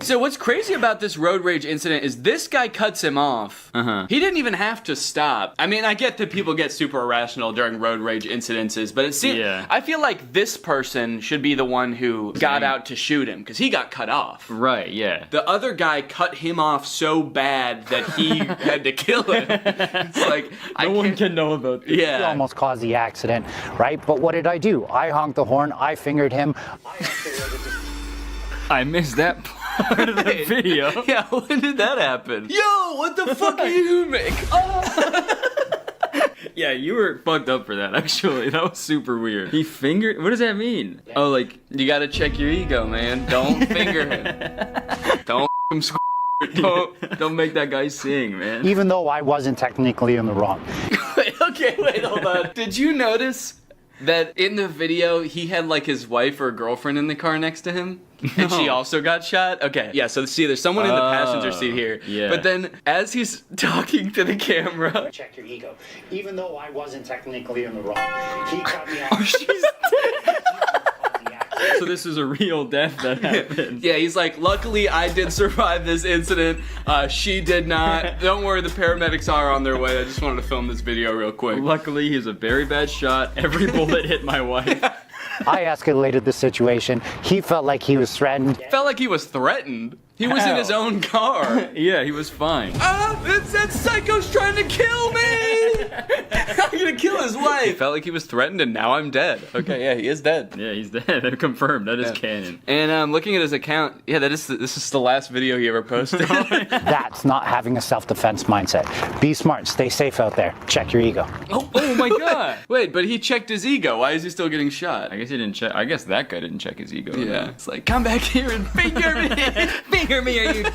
So what's crazy about this road rage incident is this guy cuts him off. He didn't even have to stop. I mean, I get that people get super irrational during road rage incidences, but it seems I feel like this person should be the one who got out to shoot him because he got cut off. Right, yeah. The other guy cut him off so bad that he had to kill him. It's like no one can know about this. He almost caused the accident, right? But what did I do? I honked the horn, I fingered him. I missed that part of the video. Yeah, when did that happen? Yo, what the fuck are you make? Yeah, you were fucked up for that, actually. That was super weird. He fingered... What does that mean? Oh, like... You gotta check your ego, man. Don't finger him. Don't him Don't make that guy sing, man. Even though I wasn't technically in the wrong. Wait, hold on. Did you notice that in the video he had like his wife or girlfriend in the car next to him? And she also got shot? Okay, yeah, so see, there's someone in the passenger seat here. Yeah. But then as he's talking to the camera... Check your ego. Even though I wasn't technically in the wrong, he cut me off. She's dead. So this is a real death that happened. Yeah, he's like, luckily I did survive this incident. She did not. Don't worry, the paramedics are on their way. I just wanted to film this video real quick. Luckily, he's a very bad shot. Every bullet hit my wife. I escalated the situation. He felt like he was threatened. Felt like he was threatened. He was in his own car. Yeah, he was fine. That psycho's trying to kill me! I'm gonna kill his wife. Felt like he was threatened and now I'm dead. Okay, yeah, he is dead. Yeah, he's dead. Confirmed. That is canon. And looking at his account, yeah, this is the last video he ever posted. That's not having a self-defense mindset. Be smart. Stay safe out there. Check your ego. Oh my god. Wait, but he checked his ego. Why is he still getting shot? I guess he didn't check. I guess that guy didn't check his ego. Yeah. It's like, come back here and finger me. Finger me, are you...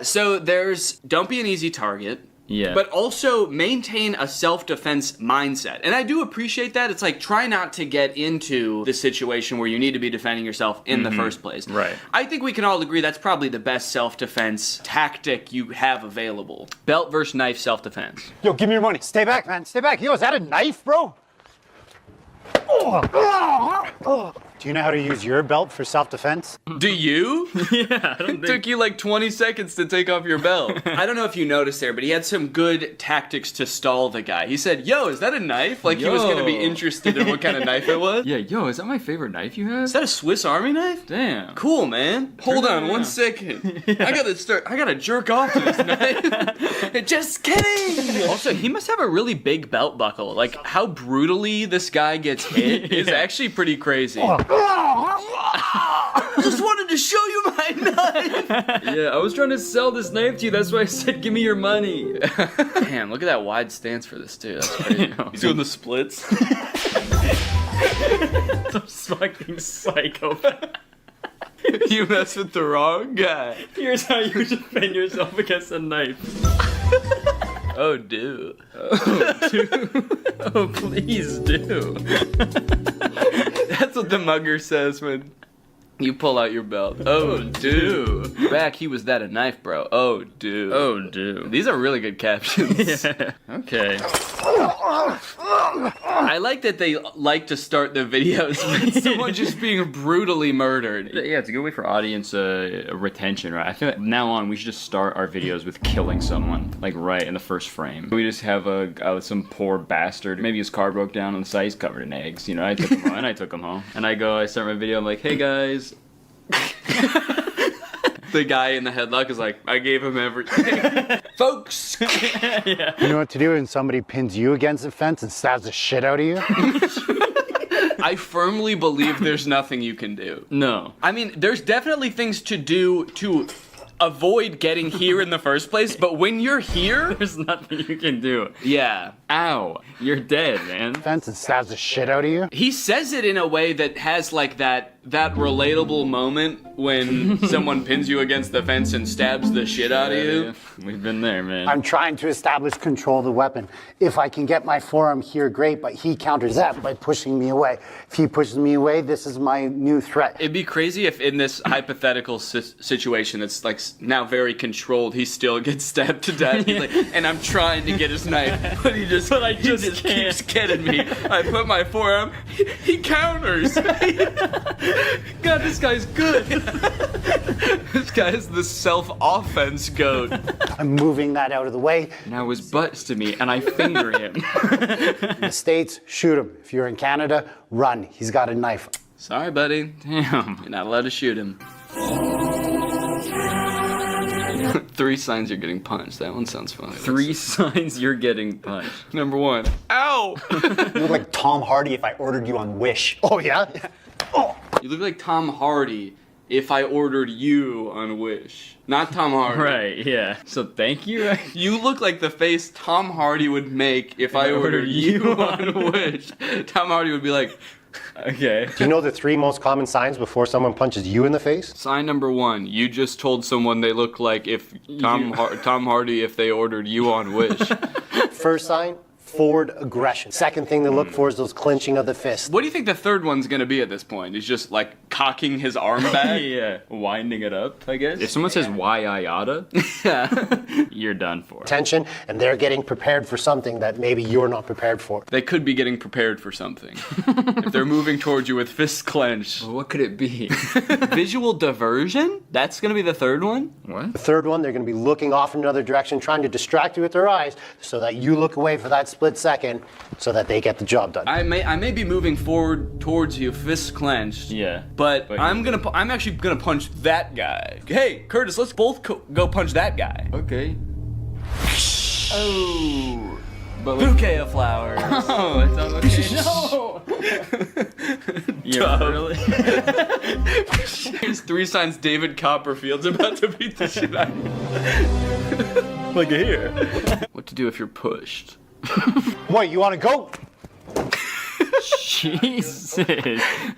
So there's don't be an easy target. Yeah. But also maintain a self-defense mindset. And I do appreciate that. It's like, try not to get into the situation where you need to be defending yourself in the first place. Right. I think we can all agree that's probably the best self-defense tactic you have available. Belt versus knife self-defense. Yo, give me your money. Stay back, man. Stay back. Yo, is that a knife, bro? Do you know how to use your belt for self-defense? Do you? Yeah. It took you like 20 seconds to take off your belt. I don't know if you noticed there, but he had some good tactics to stall the guy. He said, yo, is that a knife? Like he was going to be interested in what kind of knife it was. Yeah, yo, is that my favorite knife you have? Is that a Swiss Army knife? Damn. Cool, man. Hold on 1 second. Yeah. I gotta jerk off to this knife. Just kidding. Also, he must have a really big belt buckle. Like how brutally this guy gets hit is actually pretty crazy. I just wanted to show you my knife. Yeah, I was trying to sell this knife to you. That's why I said, give me your money. Damn, look at that wide stance for this too. That's crazy. He's doing the splits. Some fucking psychopath. You mess with the wrong guy. Here's how you defend yourself against a knife. Oh, do. Oh, do. Oh, please do. That's what the mugger says when you pull out your belt. Oh, do. Back, he was that a knife, bro. Oh, do. Oh, do. These are really good captions. Yeah. Okay. I like that they like to start the videos with someone just being brutally murdered. Yeah, it's a good way for audience retention, right? I feel like now on we should just start our videos with killing someone, like right in the first frame. We just have some poor bastard. Maybe his car broke down on the side. He's covered in eggs. You know, I took him home, and I took him home. And I start my video. I'm like, hey guys. The guy in the headlock is like, I gave him everything. Folks! Yeah. You know what to do when somebody pins you against the fence and stabs the shit out of you? I firmly believe there's nothing you can do. No. I mean, there's definitely things to do to avoid getting here in the first place, but when you're here, there's nothing you can do. Yeah. Ow. You're dead, man. Fence and stabs the shit out of you? He says it in a way that has like that relatable moment when someone pins you against the fence and stabs the shit out of you. Yeah. We've been there, man. I'm trying to establish control of the weapon. If I can get my forearm here, great, but he counters that by pushing me away. If he pushes me away, this is my new threat. It'd be crazy if in this hypothetical situation that's like now very controlled, he still gets stabbed to death. He's like, and I'm trying to get his knife, but he just keeps getting me. I put my forearm, he counters. God, this guy's good. This guy is the self-offense goat. I'm moving that out of the way. Now his butt's to me, and I finger him. In the States, shoot him. If you're in Canada, run. He's got a knife. Sorry, buddy. Damn, you're not allowed to shoot him. 3 signs you're getting punched. That one sounds funny. 3 signs you're getting punched. Number 1. Ow! You look like Tom Hardy if I ordered you on Wish. Oh, yeah? Oh. You look like Tom Hardy if I ordered you on Wish. Not Tom Hardy. Right, yeah. So thank you. You look like the face Tom Hardy would make if I ordered you on Wish. Tom Hardy would be like, okay. Do you know the 3 most common signs before someone punches you in the face? Sign number 1, you just told someone they look like if Tom Hardy if they ordered you on Wish. First sign, forward aggression. Second thing they look for is those clenching of the fist. What do you think the third one's gonna be at this point? He's just like cocking his arm back? Yeah, winding it up, I guess. If someone says why I oughta, you're done for. Tension, and they're getting prepared for something that maybe you're not prepared for. They could be getting prepared for something. If they're moving towards you with fists clenched. Well, what could it be? Visual diversion? That's gonna be the third one? What? The third one, they're going to be looking off in another direction, trying to distract you with their eyes so that you look away for that split second so that they get the job done. I may be moving forward towards you, fists clenched. Yeah. But I'm actually gonna punch that guy. Hey, Curtis, let's both go punch that guy. Okay. Oh. Bouquet of flowers. Oh, it's okay. No. Yeah, really? Here's 3 signs David Copperfield's about to beat the shit out of you. Look at here. What to do if you're pushed? What, you want to go? Jesus.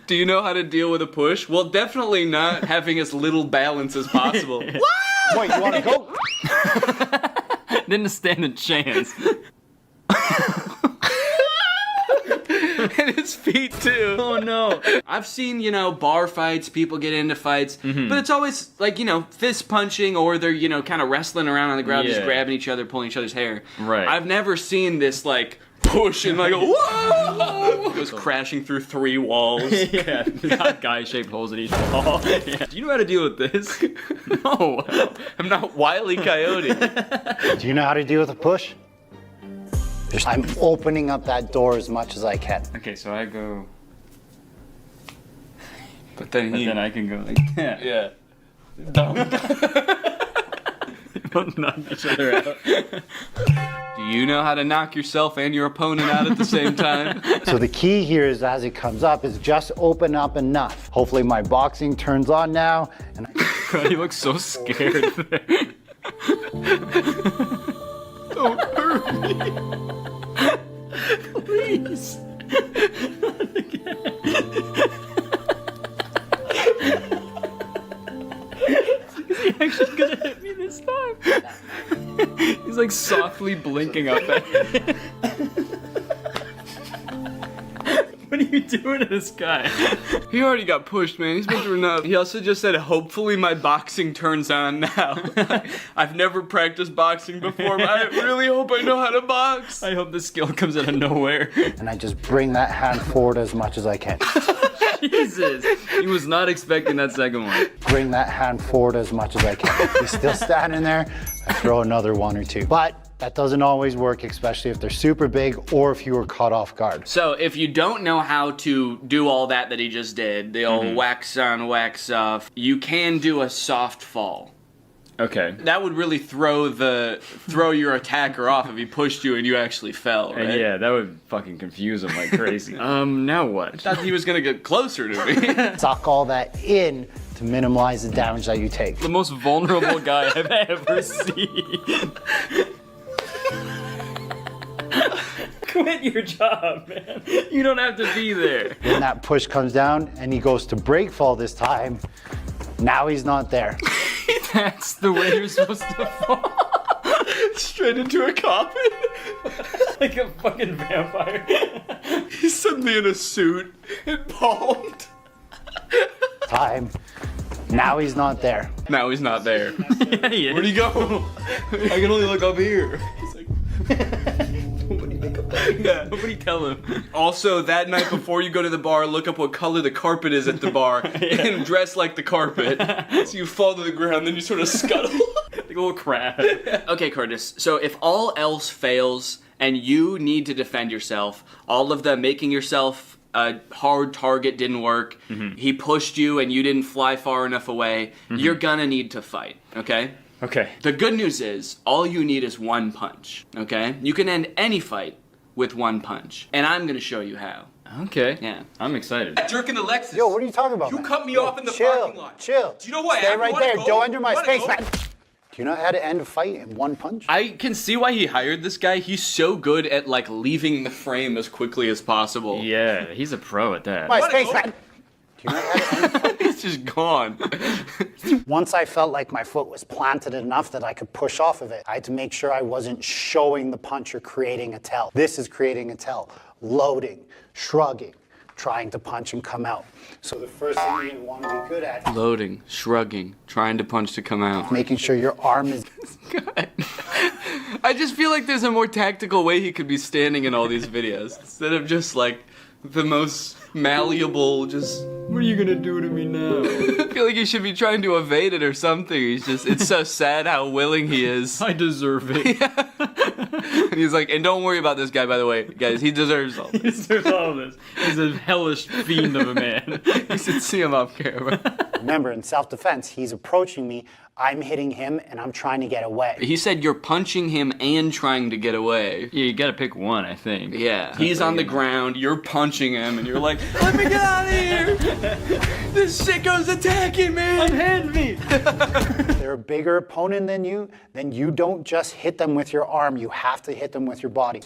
Do you know how to deal with a push? Well, definitely not having as little balance as possible. What, you want to go? Didn't stand a chance. And his feet too. Oh no. I've seen, bar fights, people get into fights, but it's always like, fist punching or they're, kind of wrestling around on the ground, just grabbing each other, pulling each other's hair. Right. I've never seen this like push and like whoa! Goes crashing through 3 walls. Yeah, got guy-shaped holes in each wall. Yeah. Do you know how to deal with this? No, I'm not Wile E. Coyote. Do you know how to deal with a push? I'm opening up that door as much as I can. Okay, so I go... But then I can go like that. Yeah. Don't knock each other out. Do you know how to knock yourself and your opponent out at the same time? So the key here is as it comes up is just open up enough. Hopefully my boxing turns on now. And God, he looks so scared there. Don't hurt me. Please. Not again. Is he actually gonna hit me this time? He's like softly blinking up at me. What are you doing to this guy? He already got pushed, man. He's been through enough. He also just said, hopefully my boxing turns on now. I've never practiced boxing before, but I really hope I know how to box. I hope this skill comes out of nowhere. And I just bring that hand forward as much as I can. Jesus. He was not expecting that second one. Bring that hand forward as much as I can. He's still standing there. I throw another 1 or 2. But that doesn't always work, especially if they're super big or if you were caught off guard. So if you don't know how to do all that he just did, the old wax on, wax off, you can do a soft fall. Okay. That would really throw your attacker off if he pushed you and you actually fell, right? Yeah, that would fucking confuse him like crazy. Now what? I thought he was gonna get closer to me. Suck all that in to minimize the damage that you take. The most vulnerable guy I've ever seen. Quit your job, man. You don't have to be there. When that push comes down and he goes to break fall this time, now he's not there. That's the way you're supposed to fall. Straight into a coffin. Like a fucking vampire. He's suddenly in a suit and palmed. Time. Now he's not there. Now he's not there. Yeah, he is. Where'd he go? I can only look up here. He's like, nobody make up that. Yeah. Nobody tell him. Also, that night before you go to the bar, look up what color the carpet is at the bar and dress like the carpet. So you fall to the ground, then you sort of scuttle. Like a little crab. Okay, Curtis, so if all else fails and you need to defend yourself, all of the making yourself a hard target didn't work, he pushed you and you didn't fly far enough away, you're gonna need to fight, okay? Okay. The good news is, all you need is one punch, okay? You can end any fight with one punch, and I'm gonna show you how. Okay. Yeah. I'm excited. Jerking Alexis. Yo, what are you talking about? You man? cut me Yo, off in the chill, parking lot. Chill. Do you know what? Stay right there. Go? Don't enter my Wanna space, go? man. Do you know how to end a fight in one punch? I can see why he hired this guy. He's so good at, like, leaving the frame as quickly as possible. Yeah, he's a pro at that. My space, man. Do you know how to end a fight? He's just gone. Once I felt like my foot was planted enough that I could push off of it, I had to make sure I wasn't showing the punch or creating a tell. This is creating a tell. Loading, shrugging, trying to punch and come out. So the first thing you want to be good at, Loading, shrugging, trying to punch to come out. making sure your arm is I just feel like there's a more tactical way he could be standing in all these videos instead of just like the most malleable, just, what are you gonna do to me now? I feel like he should be trying to evade it or something. He's just, it's so sad how willing he is. I deserve it. Yeah. And he's like, and don't worry about this guy, by the way, guys, he deserves all He this. deserves all of this. He's a hellish fiend of a man. You should see him off camera. Remember, in self-defense, he's approaching me, I'm hitting him, and I'm trying to get away. He said you're punching him and trying to get away. Yeah, you gotta pick one, I think. Yeah. He's on the ground, you're punching him, and you're like, let me get out of here! This sicko's attacking me! Unhand me! They're a bigger opponent than you, then you don't just hit them with your arm, you have to hit them with your body.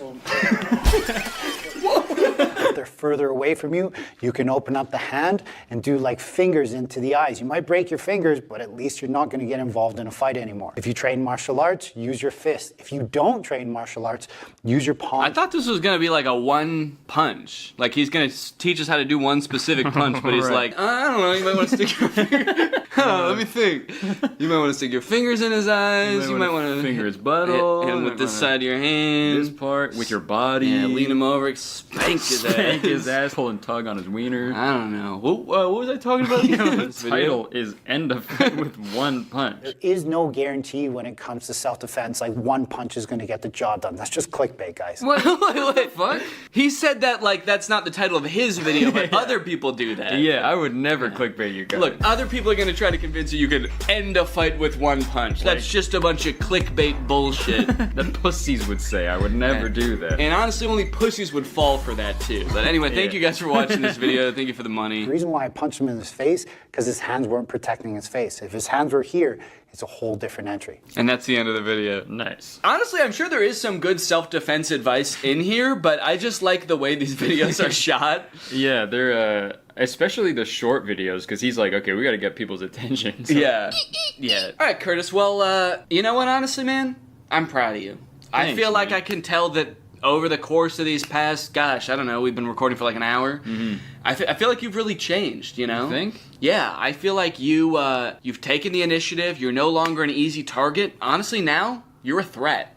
If they're further away from you, you can open up the hand and do like fingers into the eyes. You might break your fingers, but at least you're not going to get involved in a fight anymore. If you train martial arts, use your fist. If you don't train martial arts, use your palm. I thought this was gonna be like a one punch. Like he's gonna teach us how to do one specific punch, but he's Right. like, I don't know, you might want to stick your finger. Let me think. You might want to stick your fingers in his eyes. You might want to finger his butthole. hit him with this side of your hand. This part with your body. Yeah, lean him over, spank his ass. Spank his ass, pull and tug on his wiener. I don't know. What was I talking about? The title is End a Fight with One Punch. There is no guarantee when it comes to self-defense, like one punch is going to get the job done. That's just clickbait, guys. What the fuck? He said that like that's not the title of his video, but other people do that. Yeah, I would never clickbait you guys. Look, other people are gonna try to convince you can end a fight with one punch. That's just a bunch of clickbait bullshit. the pussies would say I would never do that. And honestly, only pussies would fall for that too. But anyway, thank you guys for watching this video. Thank you for the money. The reason why I punched him in his face, because his hands weren't protecting his face. If his hands were here, it's a whole different entry. And that's the end of the video. Nice. Honestly, I'm sure there is some good self-defense advice in here, but I just like the way these videos are shot. Yeah, they're especially the short videos, because he's like, okay, we got to get people's attention. So. Yeah. Yeah. All right, Curtis. Well, you know what? Honestly, man, I'm proud of you. I Thanks, feel like man. I can tell that over the course of these past, gosh, I don't know, we've been recording for like an hour. Mm-hmm. I feel like you've really changed, you know? You think? Yeah, I feel like you've taken the initiative. You're no longer an easy target. Honestly, now you're a threat.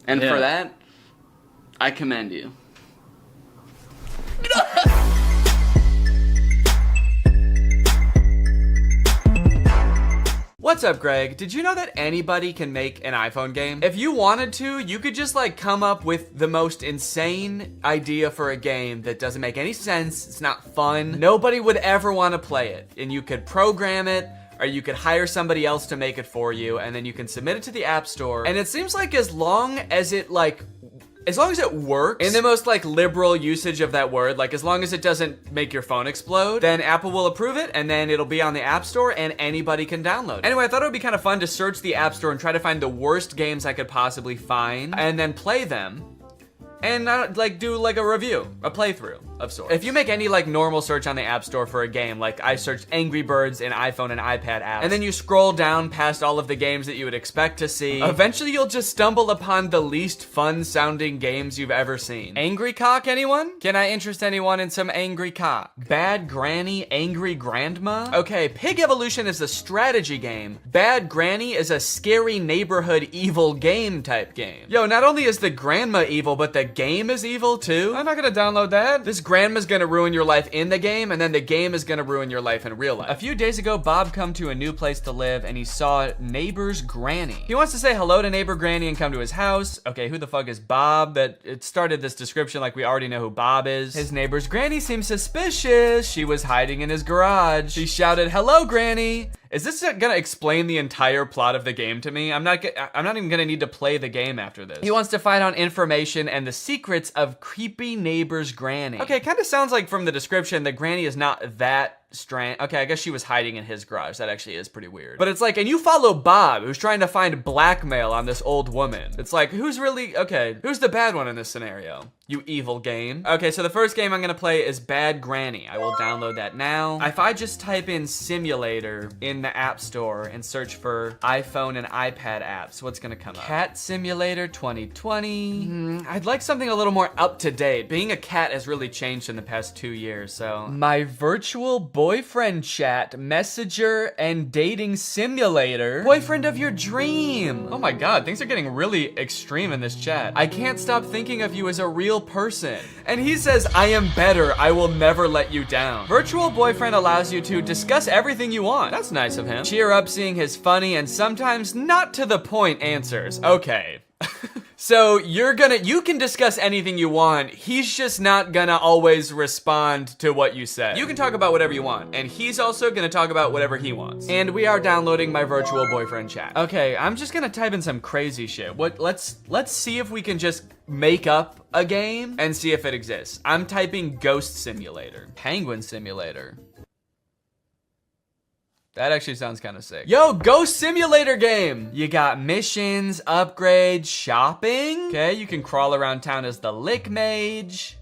And for that, I commend you. What's up, Greg? Did you know that anybody can make an iPhone game? If you wanted to, you could just like come up with the most insane idea for a game that doesn't make any sense, it's not fun, nobody would ever want to play it. And you could program it, or you could hire somebody else to make it for you, and then you can submit it to the App Store. And it seems like as long as it works, in the most like liberal usage of that word, like as long as it doesn't make your phone explode, then Apple will approve it, and then it'll be on the App Store and anybody can download it. Anyway, I thought it would be kind of fun to search the App Store and try to find the worst games I could possibly find and then play them and like do like a review, a playthrough. of sorts. If you make any like normal search on the App Store for a game, like I searched Angry Birds in iPhone and iPad apps, and then you scroll down past all of the games that you would expect to see, eventually you'll just stumble upon the least fun sounding games you've ever seen. Angry Cock, anyone? Can I interest anyone in some Angry Cock? Bad Granny, Angry Grandma? Okay, Pig Evolution is a strategy game. Bad Granny is a scary neighborhood evil game type game. Yo, not only is the grandma evil, but the game is evil too? I'm not gonna download that. This grandma's gonna ruin your life in the game, and then the game is gonna ruin your life in real life. A few days ago, Bob come to a new place to live, and he saw neighbor's granny. He wants to say hello to neighbor granny and come to his house. Okay, who the fuck is Bob? That it started this description like we already know who Bob is. His neighbor's granny seems suspicious. She was hiding in his garage. She shouted, "Hello, granny." Is this gonna explain the entire plot of the game to me? I'm not even gonna need to play the game after this. He wants to find out information and the secrets of creepy neighbor's granny. Okay, kind of sounds like from the description that granny is not that strange. Okay, I guess she was hiding in his garage. That actually is pretty weird. But it's like, and you follow Bob, who's trying to find blackmail on this old woman. It's like, who's the bad one in this scenario? You evil game. Okay, so the first game I'm gonna play is Bad Granny. I will download that now. If I just type in simulator in the App Store and search for iPhone and iPad apps, what's gonna come up? Cat Simulator 2020. I'd like something a little more up to date. Being a cat has really changed in the past 2 years, so. My virtual boyfriend chat, messenger, and dating simulator. Boyfriend of your dream. Oh my God, things are getting really extreme in this chat. I can't stop thinking of you as a real person. And he says, I am better. I will never let you down. Virtual boyfriend allows you to discuss everything you want. That's nice of him. Cheer up seeing his funny and sometimes not to the point answers. Okay. So you can discuss anything you want. He's just not gonna always respond to what you say. You can talk about whatever you want, and he's also gonna talk about whatever he wants. And we are downloading my virtual boyfriend chat. Okay, I'm just gonna type in some crazy shit. Let's see if we can just make up a game and see if it exists. I'm typing Ghost Simulator, Penguin Simulator. That actually sounds kind of sick. Yo, Ghost Simulator game! You got missions, upgrades, shopping. Okay, you can crawl around town as the Lick Mage.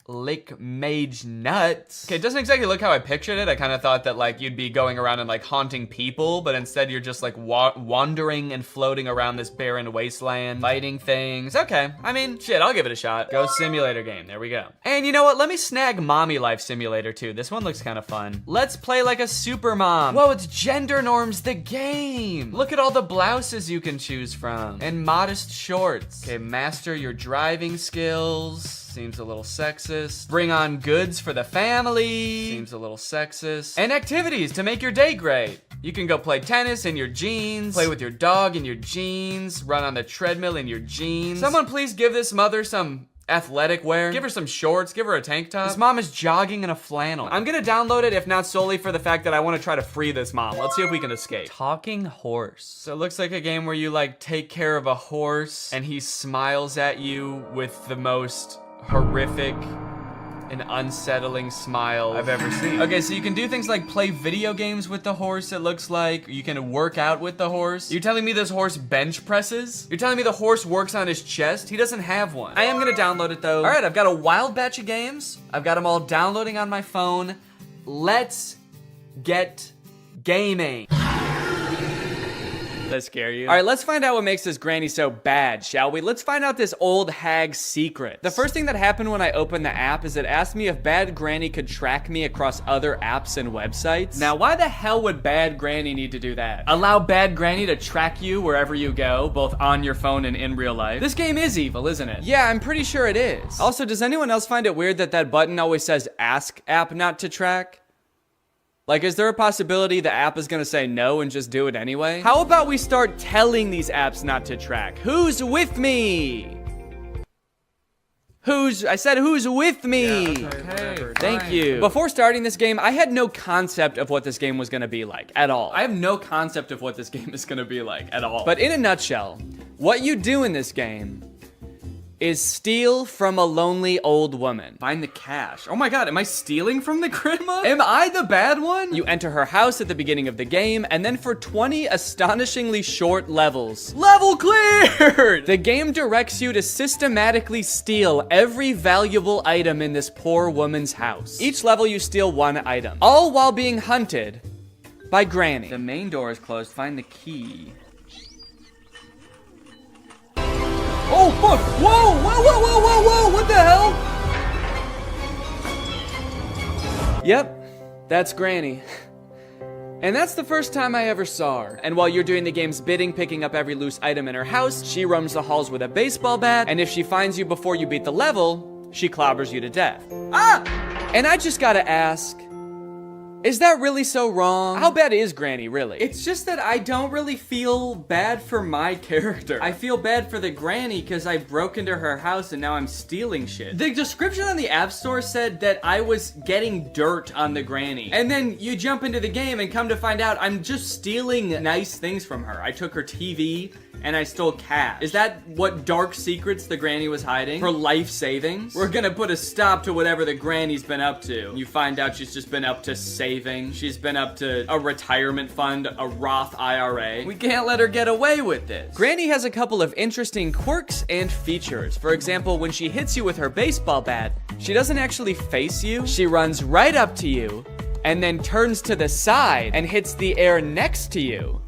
Lick Mage nuts. Okay, it doesn't exactly look how I pictured it. I kind of thought that like you'd be going around and like haunting people, but instead you're just like wandering and floating around this barren wasteland, fighting things. Okay, I mean, shit, I'll give it a shot. Ghost Simulator game, there we go. And you know what? Let me snag Mommy Life Simulator too. This one looks kind of fun. Let's play like a super mom. Whoa, it's Gender Norms the game. Look at all the blouses you can choose from and modest shorts. Okay, master your driving skills. Seems a little sexist. Bring on goods for the family. Seems a little sexist. And activities to make your day great. You can go play tennis in your jeans, play with your dog in your jeans, run on the treadmill in your jeans. Someone please give this mother some athletic wear. Give her some shorts, give her a tank top. This mom is jogging in a flannel. I'm gonna download it, if not solely for the fact that I wanna try to free this mom. Let's see if we can escape. Talking horse. So it looks like a game where you like take care of a horse and he smiles at you with the most horrific and unsettling smile I've ever seen. Okay, so you can do things like play video games with the horse, it looks like. You can work out with the horse. You're telling me this horse bench presses? You're telling me the horse works on his chest? He doesn't have one. I am gonna download it though. All right, I've got a wild batch of games. I've got them all downloading on my phone. Let's get gaming. That scare you? All right, let's find out what makes this granny so bad, shall we? Let's find out this old hag's secret. The first thing that happened when I opened the app is it asked me if Bad Granny could track me across other apps and websites. Now, why the hell would Bad Granny need to do that? Allow Bad Granny to track you wherever you go, both on your phone and in real life. This game is evil, isn't it? Yeah, I'm pretty sure it is. Also, does anyone else find it weird that that button always says ask app not to track? Like, is there a possibility the app is gonna say no and just do it anyway? How about we start telling these apps not to track? Who's with me? I said who's with me? Yeah, okay, thank you. Before starting this game, I had no concept of what this game was gonna be like, at all. I have no concept of what this game is gonna be like, at all. But in a nutshell, what you do in this game is steal from a lonely old woman. Find the cash. Oh my god, am I stealing from the grandma? Am I the bad one? You enter her house at the beginning of the game, and then for 20 astonishingly short levels. Level cleared! The game directs you to systematically steal every valuable item in this poor woman's house. Each level you steal one item, all while being hunted by Granny. The main door is closed. Find the key. Oh, fuck! Whoa! Whoa, whoa, whoa, whoa, whoa! What the hell? Yep, that's Granny. And that's the first time I ever saw her. And while you're doing the game's bidding, picking up every loose item in her house, she roams the halls with a baseball bat, and if she finds you before you beat the level, she clobbers you to death. Ah! And I just gotta ask, is that really so wrong? How bad is Granny, really? It's just that I don't really feel bad for my character. I feel bad for the Granny because I broke into her house and now I'm stealing shit. The description on the App Store said that I was getting dirt on the Granny. And then you jump into the game and come to find out I'm just stealing nice things from her. I took her TV and I stole cash. Is that what dark secrets the Granny was hiding? Her life savings? We're gonna put a stop to whatever the Granny's been up to. You find out she's just been up to saving. She's been up to a retirement fund, a Roth IRA. We can't let her get away with this. Granny has a couple of interesting quirks and features. For example, when she hits you with her baseball bat, she doesn't actually face you. She runs right up to you and then turns to the side and hits the air next to you,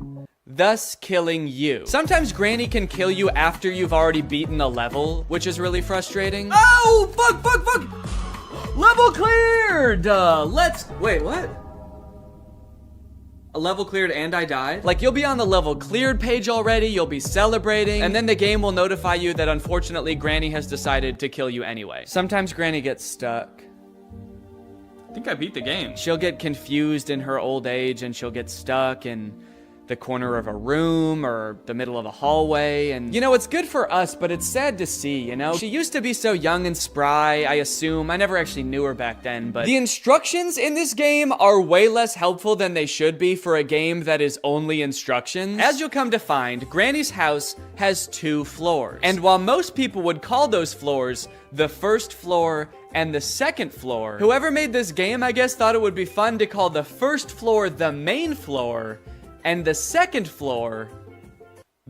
thus killing you. Sometimes Granny can kill you after you've already beaten a level, which is really frustrating. Oh, fuck, fuck, fuck! Level cleared! Wait, what? A level cleared and I died? Like, you'll be on the level cleared page already, you'll be celebrating, and then the game will notify you that unfortunately Granny has decided to kill you anyway. Sometimes Granny gets stuck. I think I beat the game. She'll get confused in her old age and she'll get stuck in the corner of a room or the middle of a hallway, and you know, it's good for us, but it's sad to see, you know? She used to be so young and spry, I assume. I never actually knew her back then, but the instructions in this game are way less helpful than they should be for a game that is only instructions. As you'll come to find, Granny's house has 2 floors, and while most people would call those floors the first floor and the second floor, whoever made this game, I guess, thought it would be fun to call the first floor the main floor and the second floor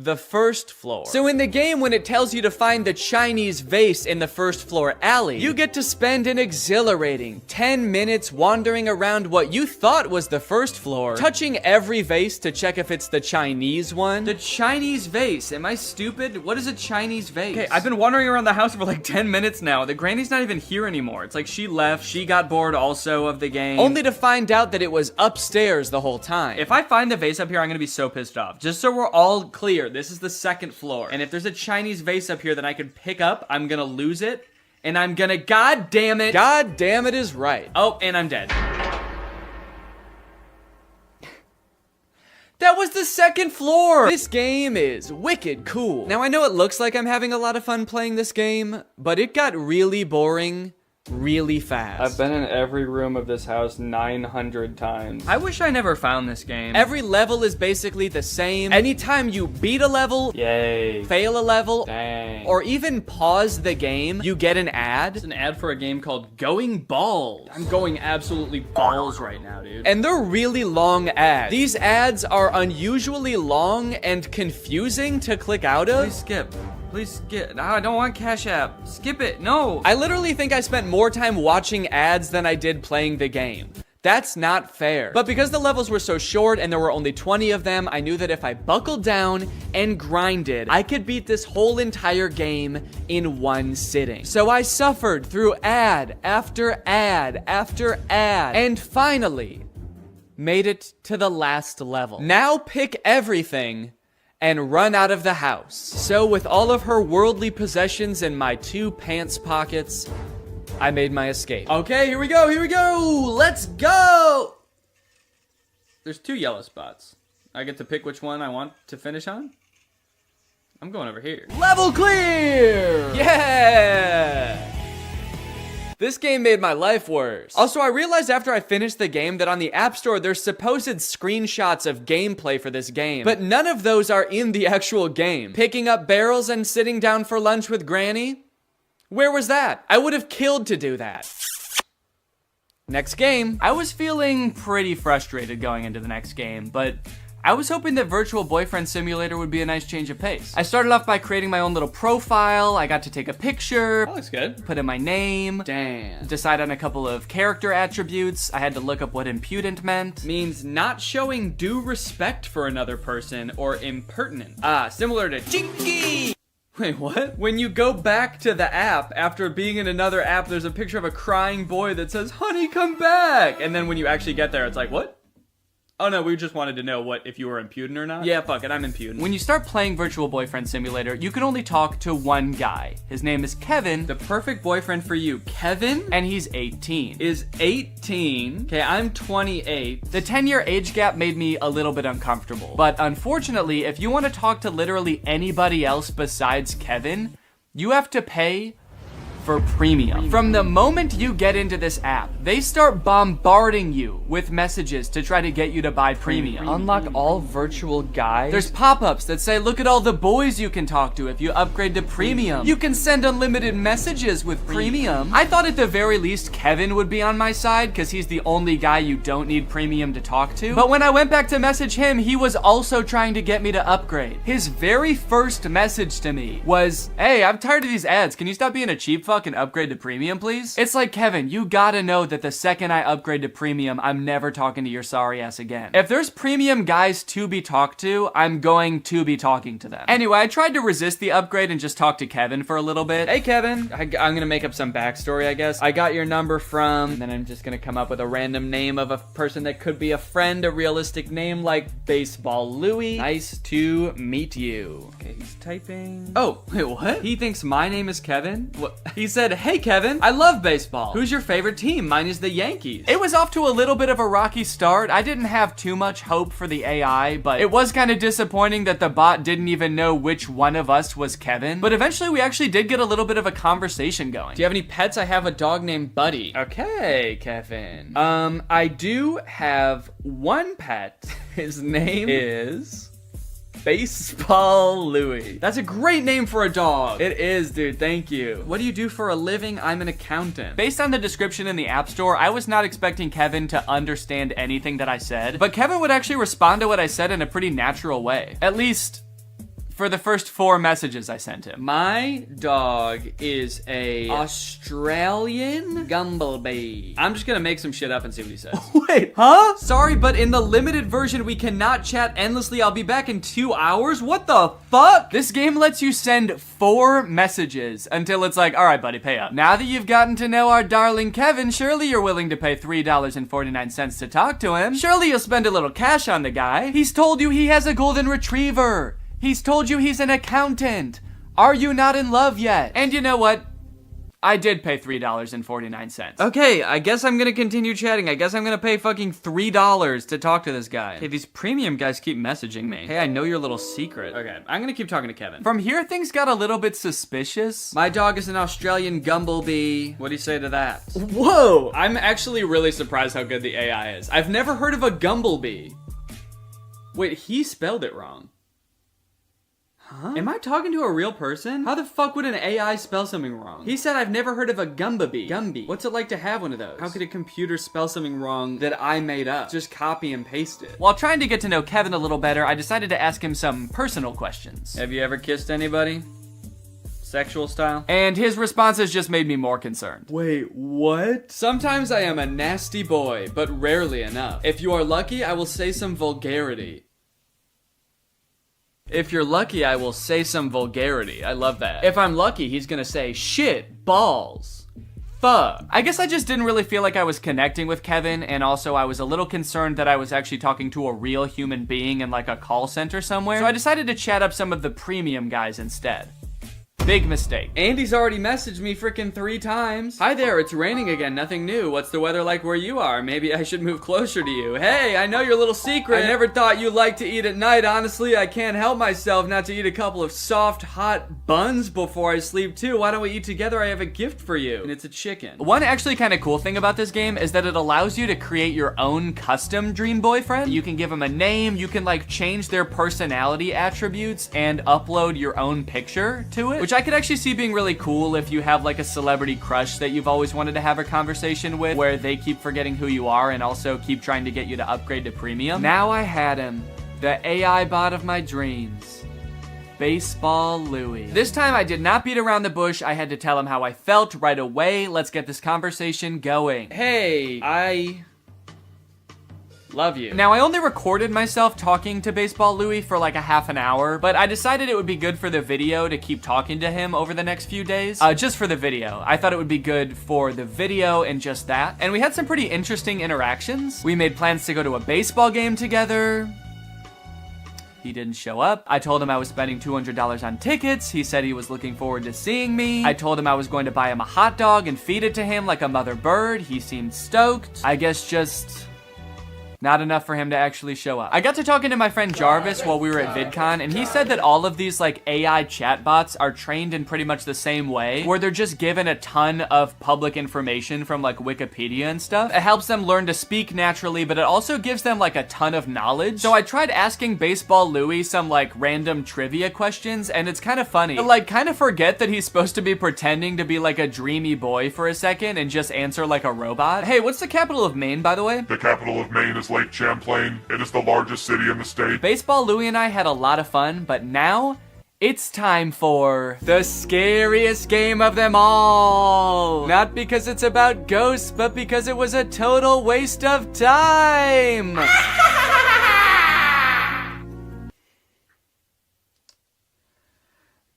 the first floor. So in the game, when it tells you to find the Chinese vase in the first floor alley, you get to spend an exhilarating 10 minutes wandering around what you thought was the first floor, touching every vase to check if it's the Chinese one. The Chinese vase, am I stupid? What is a Chinese vase? Okay, I've been wandering around the house for like 10 minutes now. The Granny's not even here anymore. It's like she left, she got bored also of the game, only to find out that it was upstairs the whole time. If I find the vase up here, I'm gonna be so pissed off. Just so we're all clear, this is the second floor. And if there's a Chinese vase up here that I could pick up, I'm gonna lose it. And I'm gonna, God damn it is right. Oh, and I'm dead. That was the second floor! This game is wicked cool. Now, I know it looks like I'm having a lot of fun playing this game, but it got really boring really fast. I've been in every room of this house 900 times. I wish I never found this game. Every level is basically the same. Anytime you beat a level, yay, fail a level, dang, or even pause the game, you get an ad. It's an ad for a game called Going Balls. I'm going absolutely balls right now, dude. And they're really long ads. These ads are unusually long and confusing to click out of. Please skip. Please skip. No, I don't want Cash App. Skip it. No. I literally think I spent more time watching ads than I did playing the game. That's not fair. But because the levels were so short and there were only 20 of them, I knew that if I buckled down and grinded, I could beat this whole entire game in one sitting. So I suffered through ad after ad after ad, and finally made it to the last level. Now pick everything and run out of the house. So with all of her worldly possessions in my 2 pants pockets, I made my escape. Okay, here we go, let's go! There's 2 yellow spots. I get to pick which one I want to finish on? I'm going over here. Level clear! Yeah! This game made my life worse. Also, I realized after I finished the game that on the App Store, there's supposed screenshots of gameplay for this game, but none of those are in the actual game. Picking up barrels and sitting down for lunch with Granny? Where was that? I would have killed to do that. Next game. I was feeling pretty frustrated going into the next game, but I was hoping that Virtual Boyfriend Simulator would be a nice change of pace. I started off by creating my own little profile. I got to take a picture. That looks good. Put in my name. Damn. Decide on a couple of character attributes. I had to look up what impudent meant. Means not showing due respect for another person or impertinent. Similar to chinky. Wait, what? When you go back to the app after being in another app, there's a picture of a crying boy that says, "Honey, come back." And then when you actually get there, it's like, what? Oh no, we just wanted to know if you were impudent or not. Yeah, fuck it, I'm impudent. When you start playing Virtual Boyfriend Simulator, you can only talk to one guy. His name is Kevin, the perfect boyfriend for you. Kevin, and he's 18. Is 18. Okay, I'm 28. The 10-year age gap made me a little bit uncomfortable. But unfortunately, if you want to talk to literally anybody else besides Kevin, you have to pay for premium. From the moment you get into this app, they start bombarding you with messages to try to get you to buy premium. Unlock all virtual guys. There's pop-ups that say, look at all the boys you can talk to if you upgrade to premium. You can send unlimited messages with premium. I thought at the very least Kevin would be on my side because he's the only guy you don't need premium to talk to. But when I went back to message him, he was also trying to get me to upgrade. His very first message to me was, hey, I'm tired of these ads. Can you stop being a cheap fuck and upgrade to premium, please? It's like, Kevin, you gotta know that the second I upgrade to premium, I'm never talking to your sorry ass again. If there's premium guys to be talked to, I'm going to be talking to them. Anyway, I tried to resist the upgrade and just talk to Kevin for a little bit. Hey, Kevin. I'm gonna make up some backstory, I guess. I got your number from, and then I'm just gonna come up with a random name of a person that could be a friend, a realistic name like Baseball Louie. Nice to meet you. Okay, he's typing. Oh, wait, what? He thinks my name is Kevin? What? He said, hey Kevin, I love baseball. Who's your favorite team? Mine is the Yankees. It was off to a little bit of a rocky start. I didn't have too much hope for the AI, but it was kind of disappointing that the bot didn't even know which one of us was Kevin. But eventually we actually did get a little bit of a conversation going. Do you have any pets? I have a dog named Buddy. Okay, Kevin. I do have one pet. His name is Baseball Louie. That's a great name for a dog. It is, dude. Thank you. What do you do for a living? I'm an accountant. Based on the description in the App Store, I was not expecting Kevin to understand anything that I said, but Kevin would actually respond to what I said in a pretty natural way. At least for the first 4 messages I sent him. My dog is a Australian Gumblebee. I'm just gonna make some shit up and see what he says. Wait, huh? Sorry, but in the limited version, we cannot chat endlessly. I'll be back in 2 hours. What the fuck? This game lets you send 4 messages until it's like, all right, buddy, pay up. Now that you've gotten to know our darling Kevin, surely you're willing to pay $3.49 to talk to him. Surely you'll spend a little cash on the guy. He's told you he has a golden retriever. He's told you he's an accountant. Are you not in love yet? And you know what? I did pay $3.49. Okay, I guess I'm gonna continue chatting. I guess I'm gonna pay fucking $3 to talk to this guy. Okay, these premium guys keep messaging me. Hey, I know your little secret. Okay, I'm gonna keep talking to Kevin. From here, things got a little bit suspicious. My dog is an Australian Gumblebee. What do you say to that? Whoa! I'm actually really surprised how good the AI is. I've never heard of a Gumblebee. Wait, he spelled it wrong. Huh? Am I talking to a real person? How the fuck would an AI spell something wrong? He said I've never heard of a Gumblebee. Gumby. What's it like to have one of those? How could a computer spell something wrong that I made up? Just copy and paste it. While trying to get to know Kevin a little better, I decided to ask him some personal questions. Have you ever kissed anybody? Sexual style? And his responses just made me more concerned. Wait, what? Sometimes I am a nasty boy, but rarely enough. If you are lucky, I will say some vulgarity. If you're lucky, I will say some vulgarity. I love that. If I'm lucky, he's gonna say shit, balls, fuck. I guess I just didn't really feel like I was connecting with Kevin, and also I was a little concerned that I was actually talking to a real human being in like a call center somewhere. So I decided to chat up some of the premium guys instead. Big mistake. Andy's already messaged me frickin' 3 times. Hi there, it's raining again, nothing new. What's the weather like where you are? Maybe I should move closer to you. Hey, I know your little secret. I never thought you liked to eat at night. Honestly, I can't help myself not to eat a couple of soft, hot buns before I sleep too. Why don't we eat together? I have a gift for you. And it's a chicken. One actually kind of cool thing about this game is that it allows you to create your own custom dream boyfriend. You can give them a name, you can like change their personality attributes and upload your own picture to it, which I could actually see being really cool if you have like a celebrity crush that you've always wanted to have a conversation with, where they keep forgetting who you are and also keep trying to get you to upgrade to premium. Now I had him. The AI bot of my dreams. Baseball Louie. This time I did not beat around the bush. I had to tell him how I felt right away. Let's get this conversation going. Hey, I love you. Now, I only recorded myself talking to Baseball Louie for like a half an hour, but I decided it would be good for the video to keep talking to him over the next few days. Just for the video. I thought it would be good for the video and just that. And we had some pretty interesting interactions. We made plans to go to a baseball game together. He didn't show up. I told him I was spending $200 on tickets. He said he was looking forward to seeing me. I told him I was going to buy him a hot dog and feed it to him like a mother bird. He seemed stoked. I guess just not enough for him to actually show up. I got to talking to my friend Jarvis while we were at VidCon, and he said that all of these like AI chatbots are trained in pretty much the same way, where they're just given a ton of public information from like Wikipedia and stuff. It helps them learn to speak naturally, but it also gives them like a ton of knowledge. So I tried asking Baseball Louie some like random trivia questions, and it's kind of funny. I like kind of forget that he's supposed to be pretending to be like a dreamy boy for a second and just answer like a robot. Hey, what's the capital of Maine, by the way? The capital of Maine is Lake Champlain. It is the largest city in the state. Baseball Louie and I had a lot of fun, but now it's time for the scariest game of them all. Not because it's about ghosts, but because it was a total waste of time.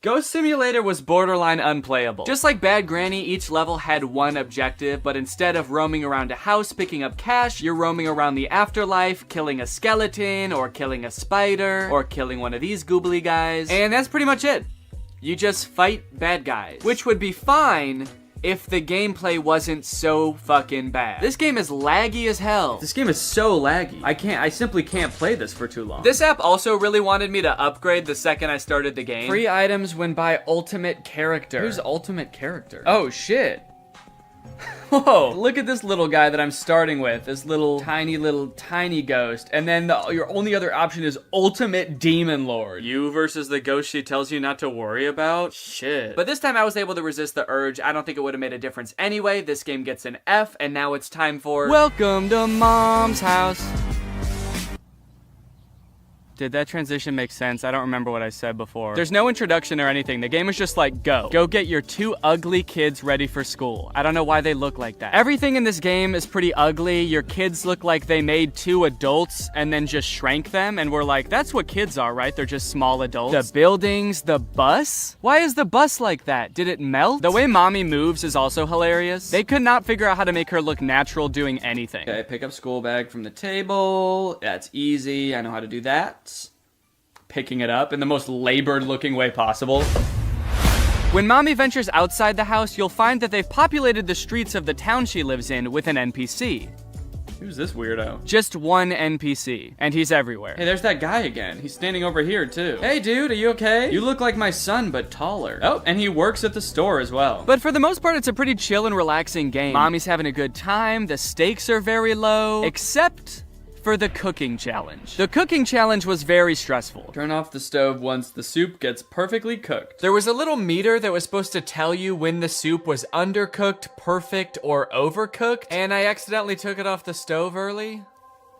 Ghost Simulator was borderline unplayable. Just like Bad Granny, each level had one objective, but instead of roaming around a house picking up cash, you're roaming around the afterlife, killing a skeleton, or killing a spider, or killing one of these goobly guys. And that's pretty much it. You just fight bad guys. Which would be fine if the gameplay wasn't so fucking bad. This game is laggy as hell. This game is so laggy. I simply can't play this for too long. This app also really wanted me to upgrade the second I started the game. Free items when by ultimate character. Who's ultimate character? Oh shit. Whoa, look at this little guy that I'm starting with. This little tiny ghost. And then your only other option is Ultimate Demon Lord. You versus the ghost she tells you not to worry about? Shit. But this time I was able to resist the urge. I don't think it would have made a difference anyway. This game gets an F, and now it's time for Welcome to Mom's House. Did that transition make sense? I don't remember what I said before. There's no introduction or anything. The game is just like, go. Go get your two ugly kids ready for school. I don't know why they look like that. Everything in this game is pretty ugly. Your kids look like they made two adults and then just shrank them, and we're like, that's what kids are, right? They're just small adults. The buildings, the bus? Why is the bus like that? Did it melt? The way Mommy moves is also hilarious. They could not figure out how to make her look natural doing anything. Okay, pick up school bag from the table. That's easy. I know how to do that. Picking it up in the most labored looking way possible. When Mommy ventures outside the house, you'll find that they've populated the streets of the town she lives in with an NPC. Who's this weirdo? Just one NPC, and he's everywhere. Hey, there's that guy again. He's standing over here too. Hey dude, are you okay? You look like my son, but taller. Oh, and he works at the store as well. But for the most part, it's a pretty chill and relaxing game. Mommy's having a good time, the stakes are very low, except for the cooking challenge. The cooking challenge was very stressful. Turn off the stove once the soup gets perfectly cooked. There was a little meter that was supposed to tell you when the soup was undercooked, perfect, or overcooked, and I accidentally took it off the stove early.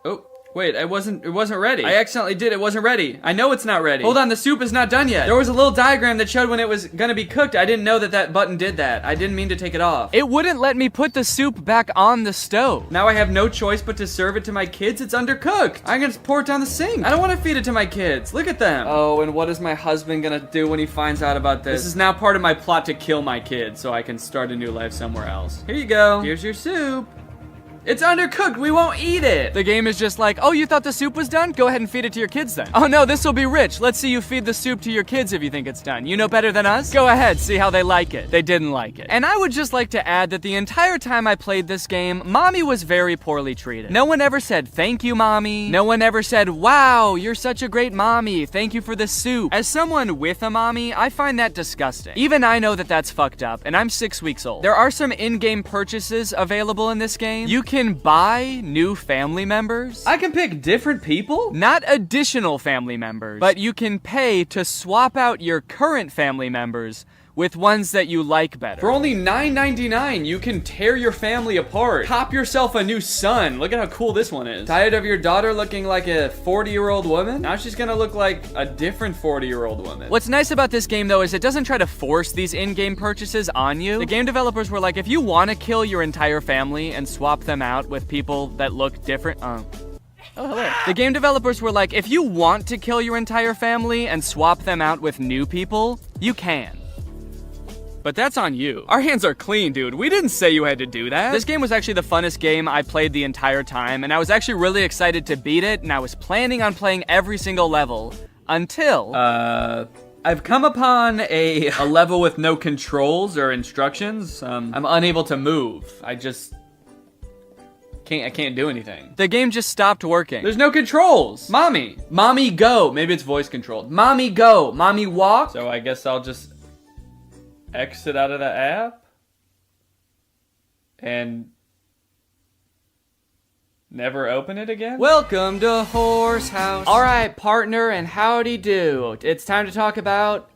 Oh. Wait, it wasn't ready. I accidentally did, it wasn't ready. I know it's not ready. Hold on, the soup is not done yet. There was a little diagram that showed when it was gonna be cooked. I didn't know that that button did that. I didn't mean to take it off. It wouldn't let me put the soup back on the stove. Now I have no choice but to serve it to my kids. It's undercooked. I'm gonna pour it down the sink. I don't wanna feed it to my kids. Look at them. Oh, and what is my husband gonna do when he finds out about this? This is now part of my plot to kill my kids so I can start a new life somewhere else. Here you go. Here's your soup. It's undercooked, we won't eat it. The game is just like, oh, you thought the soup was done? Go ahead and feed it to your kids then. Oh no, this will be rich. Let's see you feed the soup to your kids if you think it's done. You know better than us? Go ahead, see how they like it. They didn't like it. And I would just like to add that the entire time I played this game, Mommy was very poorly treated. No one ever said, thank you, Mommy. No one ever said, wow, you're such a great mommy. Thank you for the soup. As someone with a mommy, I find that disgusting. Even I know that that's fucked up, and I'm 6 weeks old. There are some in-game purchases available in this game. You can buy new family members. I can pick different people? Not additional family members, but you can pay to swap out your current family members with ones that you like better. For only $9.99, you can tear your family apart. Pop yourself a new son. Look at how cool this one is. Tired of your daughter looking like a 40-year-old woman? Now she's gonna look like a different 40-year-old woman. What's nice about this game, though, is it doesn't try to force these in-game purchases on you. The game developers were like, if you want to kill your entire family and swap them out with people that look different, oh, hello. The game developers were like, if you want to kill your entire family and swap them out with new people, you can. But that's on you. Our hands are clean, dude. We didn't say you had to do that. This game was actually the funnest game I played the entire time, and I was actually really excited to beat it, and I was planning on playing every single level until, I've come upon a level with no controls or instructions. I'm unable to move. I can't do anything. The game just stopped working. There's no controls. Mommy go. Maybe it's voice controlled. Mommy go. Mommy walk. So I guess I'll just exit out of the app and never open it again? Welcome to Horse House. All right, partner, and howdy do. It's time to talk about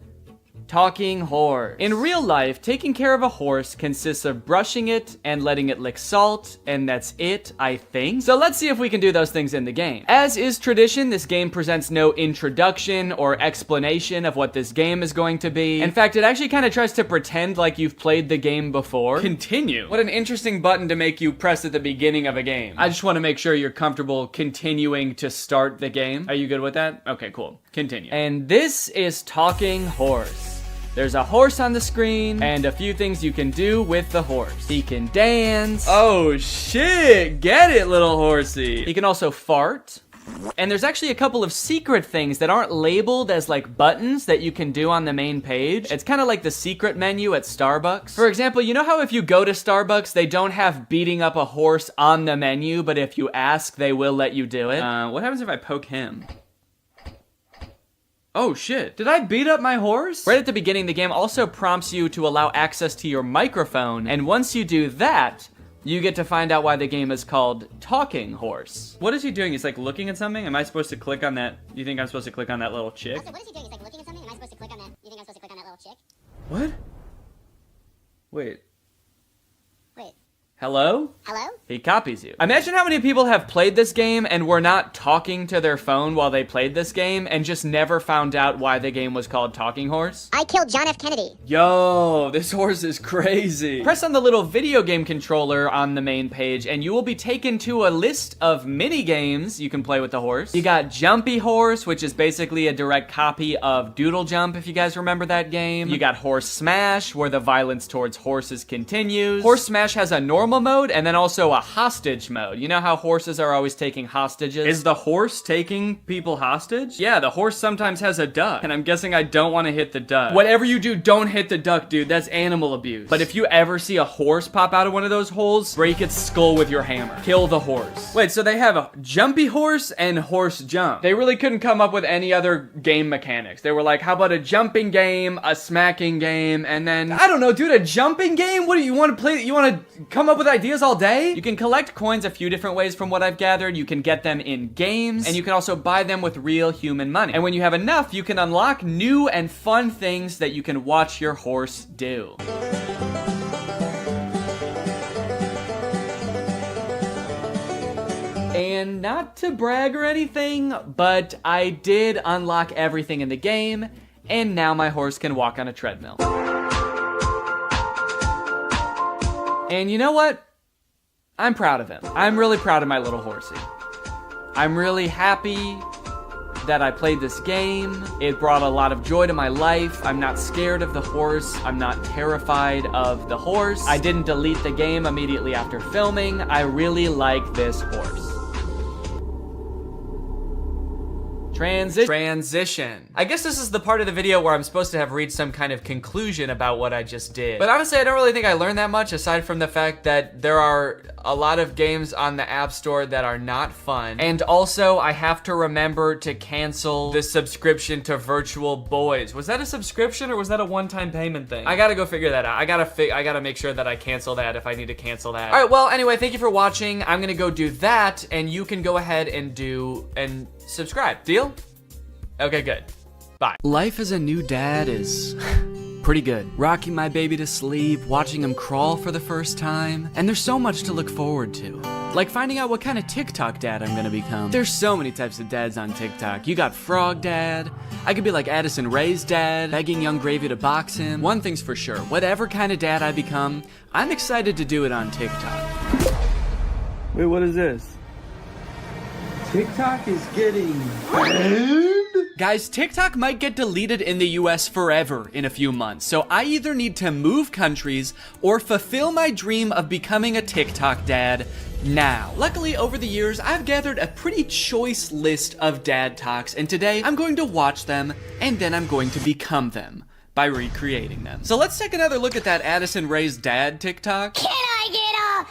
talking horse. In real life, taking care of a horse consists of brushing it and letting it lick salt, and that's it, I think. So let's see if we can do those things in the game. As is tradition, this game presents no introduction or explanation of what this game is going to be. In fact, it actually kind of tries to pretend like you've played the game before. Continue. What an interesting button to make you press at the beginning of a game. I just want to make sure you're comfortable continuing to start the game. Are you good with that? Okay, cool. Continue. And this is talking horse. There's a horse on the screen, and a few things you can do with the horse. He can dance. Oh shit, get it, little horsey. He can also fart. And there's actually a couple of secret things that aren't labeled as like buttons that you can do on the main page. It's kind of like the secret menu at Starbucks. For example, you know how if you go to Starbucks, they don't have beating up a horse on the menu, but if you ask, they will let you do it? What happens if I poke him? Oh shit, did I beat up my horse? Right at the beginning, the game also prompts you to allow access to your microphone, and once you do that, you get to find out why the game is called Talking Horse. What is he doing? He's like looking at something? Am I supposed to click on that? You think I'm supposed to click on that little chick? Also, what is he doing? He's like looking at something? Am I supposed to click on that? You think I'm supposed to click on that little chick? What? Wait. Hello? Hello? He copies you. Imagine how many people have played this game and were not talking to their phone while they played this game and just never found out why the game was called Talking Horse. I killed John F. Kennedy. Yo, this horse is crazy. Press on the little video game controller on the main page and you will be taken to a list of mini games you can play with the horse. You got Jumpy Horse, which is basically a direct copy of Doodle Jump, if you guys remember that game. You got Horse Smash, where the violence towards horses continues. Horse Smash has a normal mode and then also a hostage mode. You know how horses are always taking hostages? Is the horse taking people hostage? Yeah, the horse sometimes has a duck, and I'm guessing I don't want to hit the duck. Whatever you do, don't hit the duck, dude. That's animal abuse. But if you ever see a horse pop out of one of those holes, break its skull with your hammer. Kill the horse. Wait, so they have a Jumpy Horse and Horse Jump. They really couldn't come up with any other game mechanics. They were like, how about a jumping game, a smacking game, and then, I don't know, dude, a jumping game? What do you want to play? You want to come up with ideas all day? You can collect coins a few different ways from what I've gathered. You can get them in games, and you can also buy them with real human money. And when you have enough, you can unlock new and fun things that you can watch your horse do. And not to brag or anything, but I did unlock everything in the game, and now my horse can walk on a treadmill. And you know what? I'm proud of him. I'm really proud of my little horsey. I'm really happy that I played this game. It brought a lot of joy to my life. I'm not scared of the horse. I'm not terrified of the horse. I didn't delete the game immediately after filming. I really like this horse. Transition. I guess this is the part of the video where I'm supposed to have reached some kind of conclusion about what I just did. But honestly, I don't really think I learned that much, aside from the fact that there are a lot of games on the App Store that are not fun. And also, I have to remember to cancel the subscription to Virtual Boys. Was that a subscription or was that a one-time payment thing? I gotta go figure that out. I gotta make sure that I cancel that if I need to cancel that. All right, well, anyway, thank you for watching. I'm gonna go do that, and you can go ahead and subscribe. Deal? Okay, good. Bye. Life as a new dad is pretty good. Rocking my baby to sleep, watching him crawl for the first time, and there's so much to look forward to. Like finding out what kind of TikTok dad I'm gonna become. There's so many types of dads on TikTok. You got Frog Dad. I could be like Addison Rae's dad, begging Young Gravy to box him. One thing's for sure, whatever kind of dad I become, I'm excited to do it on TikTok. Wait, what is this? TikTok is getting banned? Guys, TikTok might get deleted in the US forever in a few months, so I either need to move countries or fulfill my dream of becoming a TikTok dad now. Luckily, over the years, I've gathered a pretty choice list of dad talks, and today I'm going to watch them, and then I'm going to become them by recreating them. So let's take another look at that Addison Rae's dad TikTok. Can I get a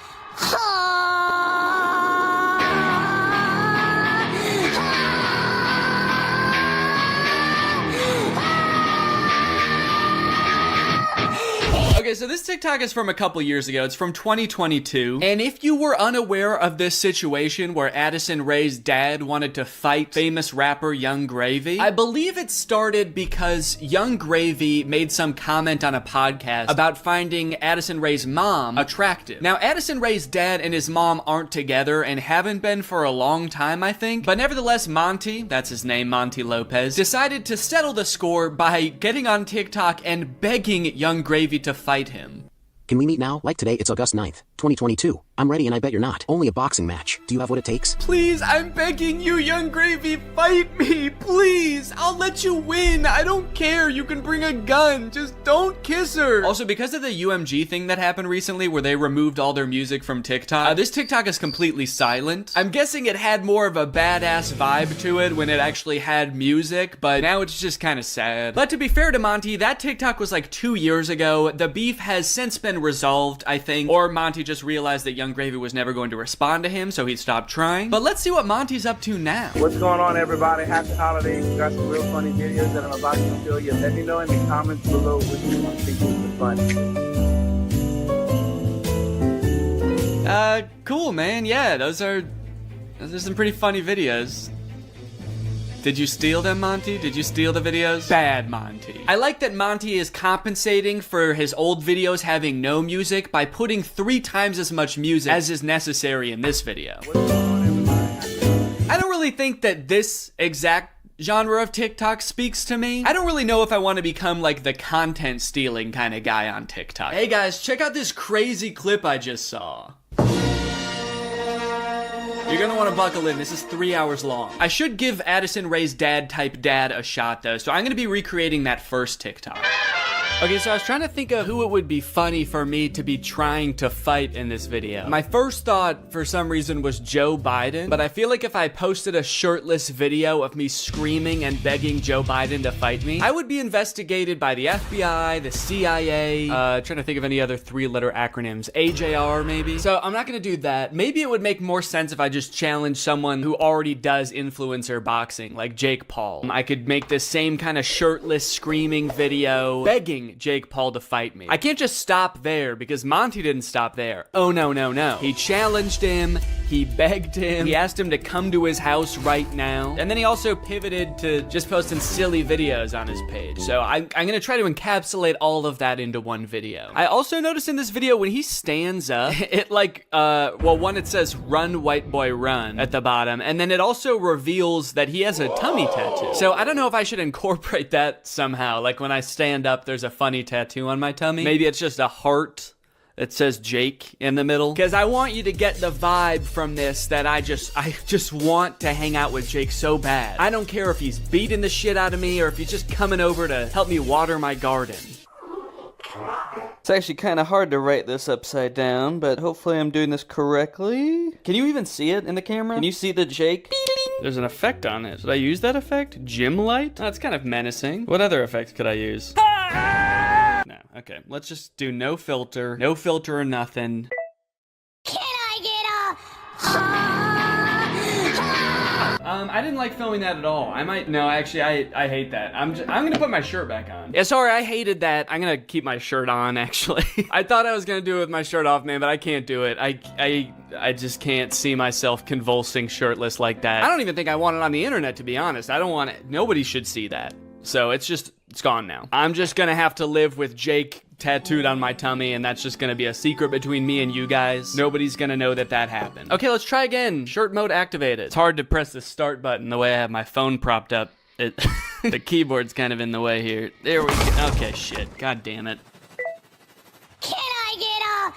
Okay, so this TikTok is from a couple years ago. It's from 2022. And if you were unaware of this situation where Addison Rae's dad wanted to fight famous rapper Young Gravy, I believe it started because Young Gravy made some comment on a podcast about finding Addison Rae's mom attractive. Now, Addison Rae's dad and his mom aren't together and haven't been for a long time, I think. But nevertheless, Monty, that's his name, Monty Lopez, decided to settle the score by getting on TikTok and begging Young Gravy to fight him. Can we meet now? Like today, it's August 9th, 2022. I'm ready and I bet you're not. Only a boxing match. Do you have what it takes? Please, I'm begging you, Young Gravy, fight me, please. I'll let you win. I don't care. You can bring a gun. Just don't kiss her. Also, because of the UMG thing that happened recently where they removed all their music from TikTok, this TikTok is completely silent. I'm guessing it had more of a badass vibe to it when it actually had music, but now it's just kind of sad. But to be fair to Monty, that TikTok was like 2 years ago. The beef has since been resolved, I think, or Monty just realized that Young Gravy was never going to respond to him, so he stopped trying. But let's see what Monty's up to now. What's going on, everybody? Happy holidays. Got some real funny videos that I'm about to show you. Let me know in the comments below which one you think is the funny. Cool, man. Yeah, those are some pretty funny videos. Did you steal them, Monty? Did you steal the videos? Bad, Monty. I like that Monty is compensating for his old videos having no music by putting 3 times as much music as is necessary in this video. I don't really think that this exact genre of TikTok speaks to me. I don't really know if I want to become like the content stealing kind of guy on TikTok. Hey guys, check out this crazy clip I just saw. You're gonna want to buckle in. This is 3 hours long. I should give Addison Rae's dad type dad a shot though, so I'm gonna be recreating that first TikTok. Okay, so I was trying to think of who it would be funny for me to be trying to fight in this video. My first thought, for some reason, was Joe Biden, but I feel like if I posted a shirtless video of me screaming and begging Joe Biden to fight me, I would be investigated by the FBI, the CIA, trying to think of any other 3-letter acronyms, AJR maybe. So I'm not gonna do that. Maybe it would make more sense if I just challenge someone who already does influencer boxing, like Jake Paul. I could make this same kind of shirtless screaming video, begging Jake Paul to fight me. I can't just stop there because Monty didn't stop there. Oh no, no, no. He challenged him, he begged him, he asked him to come to his house right now, and then he also pivoted to just posting silly videos on his page. So I'm gonna try to encapsulate all of that into one video. I also noticed in this video when he stands up, it like, well, one, it says run white boy run at the bottom, and then it also reveals that he has a tummy tattoo. So I don't know if I should incorporate that somehow. Like when I stand up, there's a funny tattoo on my tummy. Maybe it's just a heart that says Jake in the middle. Because I want you to get the vibe from this that I just want to hang out with Jake so bad. I don't care if he's beating the shit out of me or if he's just coming over to help me water my garden. It's actually kind of hard to write this upside down, but hopefully I'm doing this correctly. Can you even see it in the camera? Can you see the Jake? There's an effect on it. Should I use that effect? Gym light? Oh, it's kind of menacing. What other effects could I use? No, okay. Let's just do no filter. No filter or nothing. Can I get a I didn't like filming that at all. Actually, I hate that. I'm gonna put my shirt back on. Yeah, sorry, I hated that. I'm gonna keep my shirt on, actually. I thought I was gonna do it with my shirt off, man, but I can't do it. I just can't see myself convulsing shirtless like that. I don't even think I want it on the internet, to be honest. I don't want it. Nobody should see that. So it's gone now. I'm just gonna have to live with Jake tattooed on my tummy, and that's just gonna be a secret between me and you guys. Nobody's gonna know that happened. Okay, let's try again. Shirt mode activated. It's hard to press the start button the way I have my phone propped up. The keyboard's kind of in the way here. There we go. Okay, shit. God damn it. Can I get a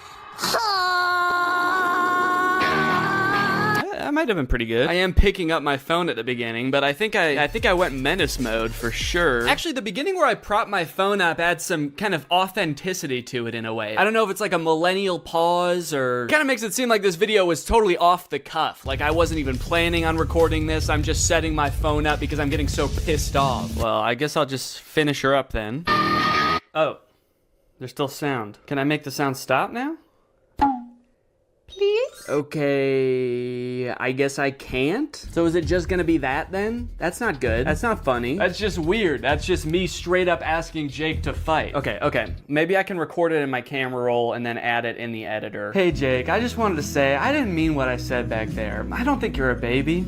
That might have been pretty good. I am picking up my phone at the beginning, but I think I went menace mode for sure. Actually, the beginning where I prop my phone up adds some kind of authenticity to it in a way. I don't know if it's like a millennial pause or kind of makes it seem like this video was totally off the cuff. Like I wasn't even planning on recording this. I'm just setting my phone up because I'm getting so pissed off. Well, I guess I'll just finish her up then. Oh, there's still sound. Can I make the sound stop now? Please? Okay, I guess I can't. So is it just gonna be that then? That's not good. That's not funny. That's just weird. That's just me straight up asking Jake to fight. Okay. Maybe I can record it in my camera roll and then add it in the editor. Hey Jake, I just wanted to say, I didn't mean what I said back there. I don't think you're a baby.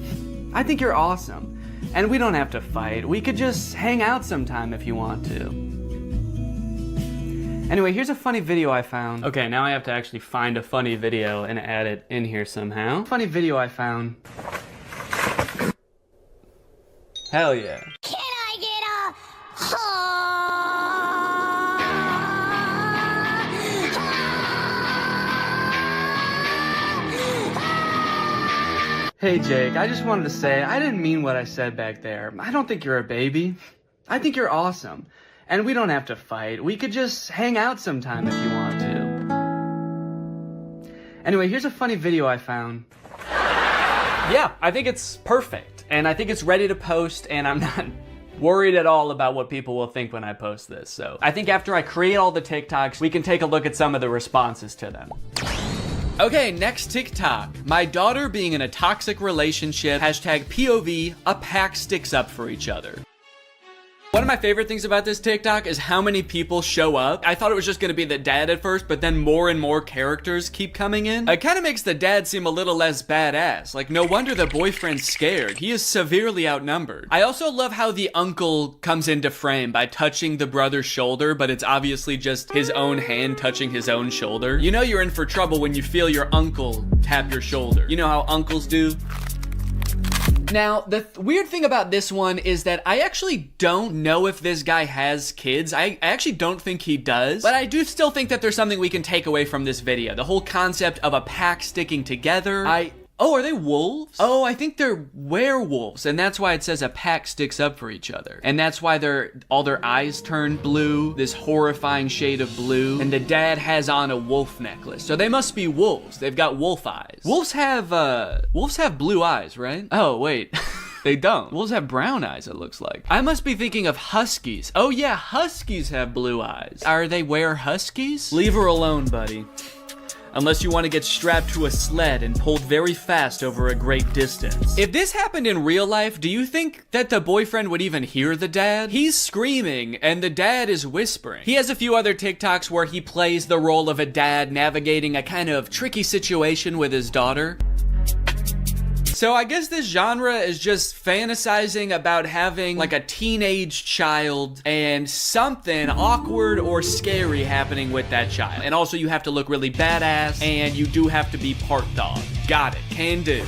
I think you're awesome. And we don't have to fight. We could just hang out sometime if you want to. Anyway, here's a funny video I found. Okay, now I have to actually find a funny video and add it in here somehow. Funny video I found. Hell yeah. Can I get a Hey Jake, I just wanted to say, I didn't mean what I said back there. I don't think you're a baby. I think you're awesome. And we don't have to fight. We could just hang out sometime if you want to. Anyway, here's a funny video I found. Yeah, I think it's perfect. And I think it's ready to post, and I'm not worried at all about what people will think when I post this. So I think after I create all the TikToks, we can take a look at some of the responses to them. Okay, next TikTok. My daughter being in a toxic relationship. Hashtag POV, a pack sticks up for each other. One of my favorite things about this TikTok is how many people show up. I thought it was just gonna be the dad at first, but then more and more characters keep coming in. It kind of makes the dad seem a little less badass. Like, no wonder the boyfriend's scared. He is severely outnumbered. I also love how the uncle comes into frame by touching the brother's shoulder, but it's obviously just his own hand touching his own shoulder. You know you're in for trouble when you feel your uncle tap your shoulder. You know how uncles do? Now, the weird thing about this one is that I actually don't know if this guy has kids. I actually don't think he does, but I do still think that there's something we can take away from this video. The whole concept of a pack sticking together. Oh, are they wolves? Oh, I think they're werewolves, and that's why it says a pack sticks up for each other. And that's why all their eyes turn blue, this horrifying shade of blue, and the dad has on a wolf necklace. So they must be wolves. They've got wolf eyes. Wolves have blue eyes, right? Oh, wait. They don't. Wolves have brown eyes, it looks like. I must be thinking of huskies. Oh yeah, huskies have blue eyes. Are they huskies? Leave her alone, buddy. Unless you want to get strapped to a sled and pulled very fast over a great distance. If this happened in real life, do you think that the boyfriend would even hear the dad? He's screaming and the dad is whispering. He has a few other TikToks where he plays the role of a dad navigating a kind of tricky situation with his daughter. So I guess this genre is just fantasizing about having like a teenage child and something awkward or scary happening with that child. And also you have to look really badass and you do have to be part dog. Got it, can do.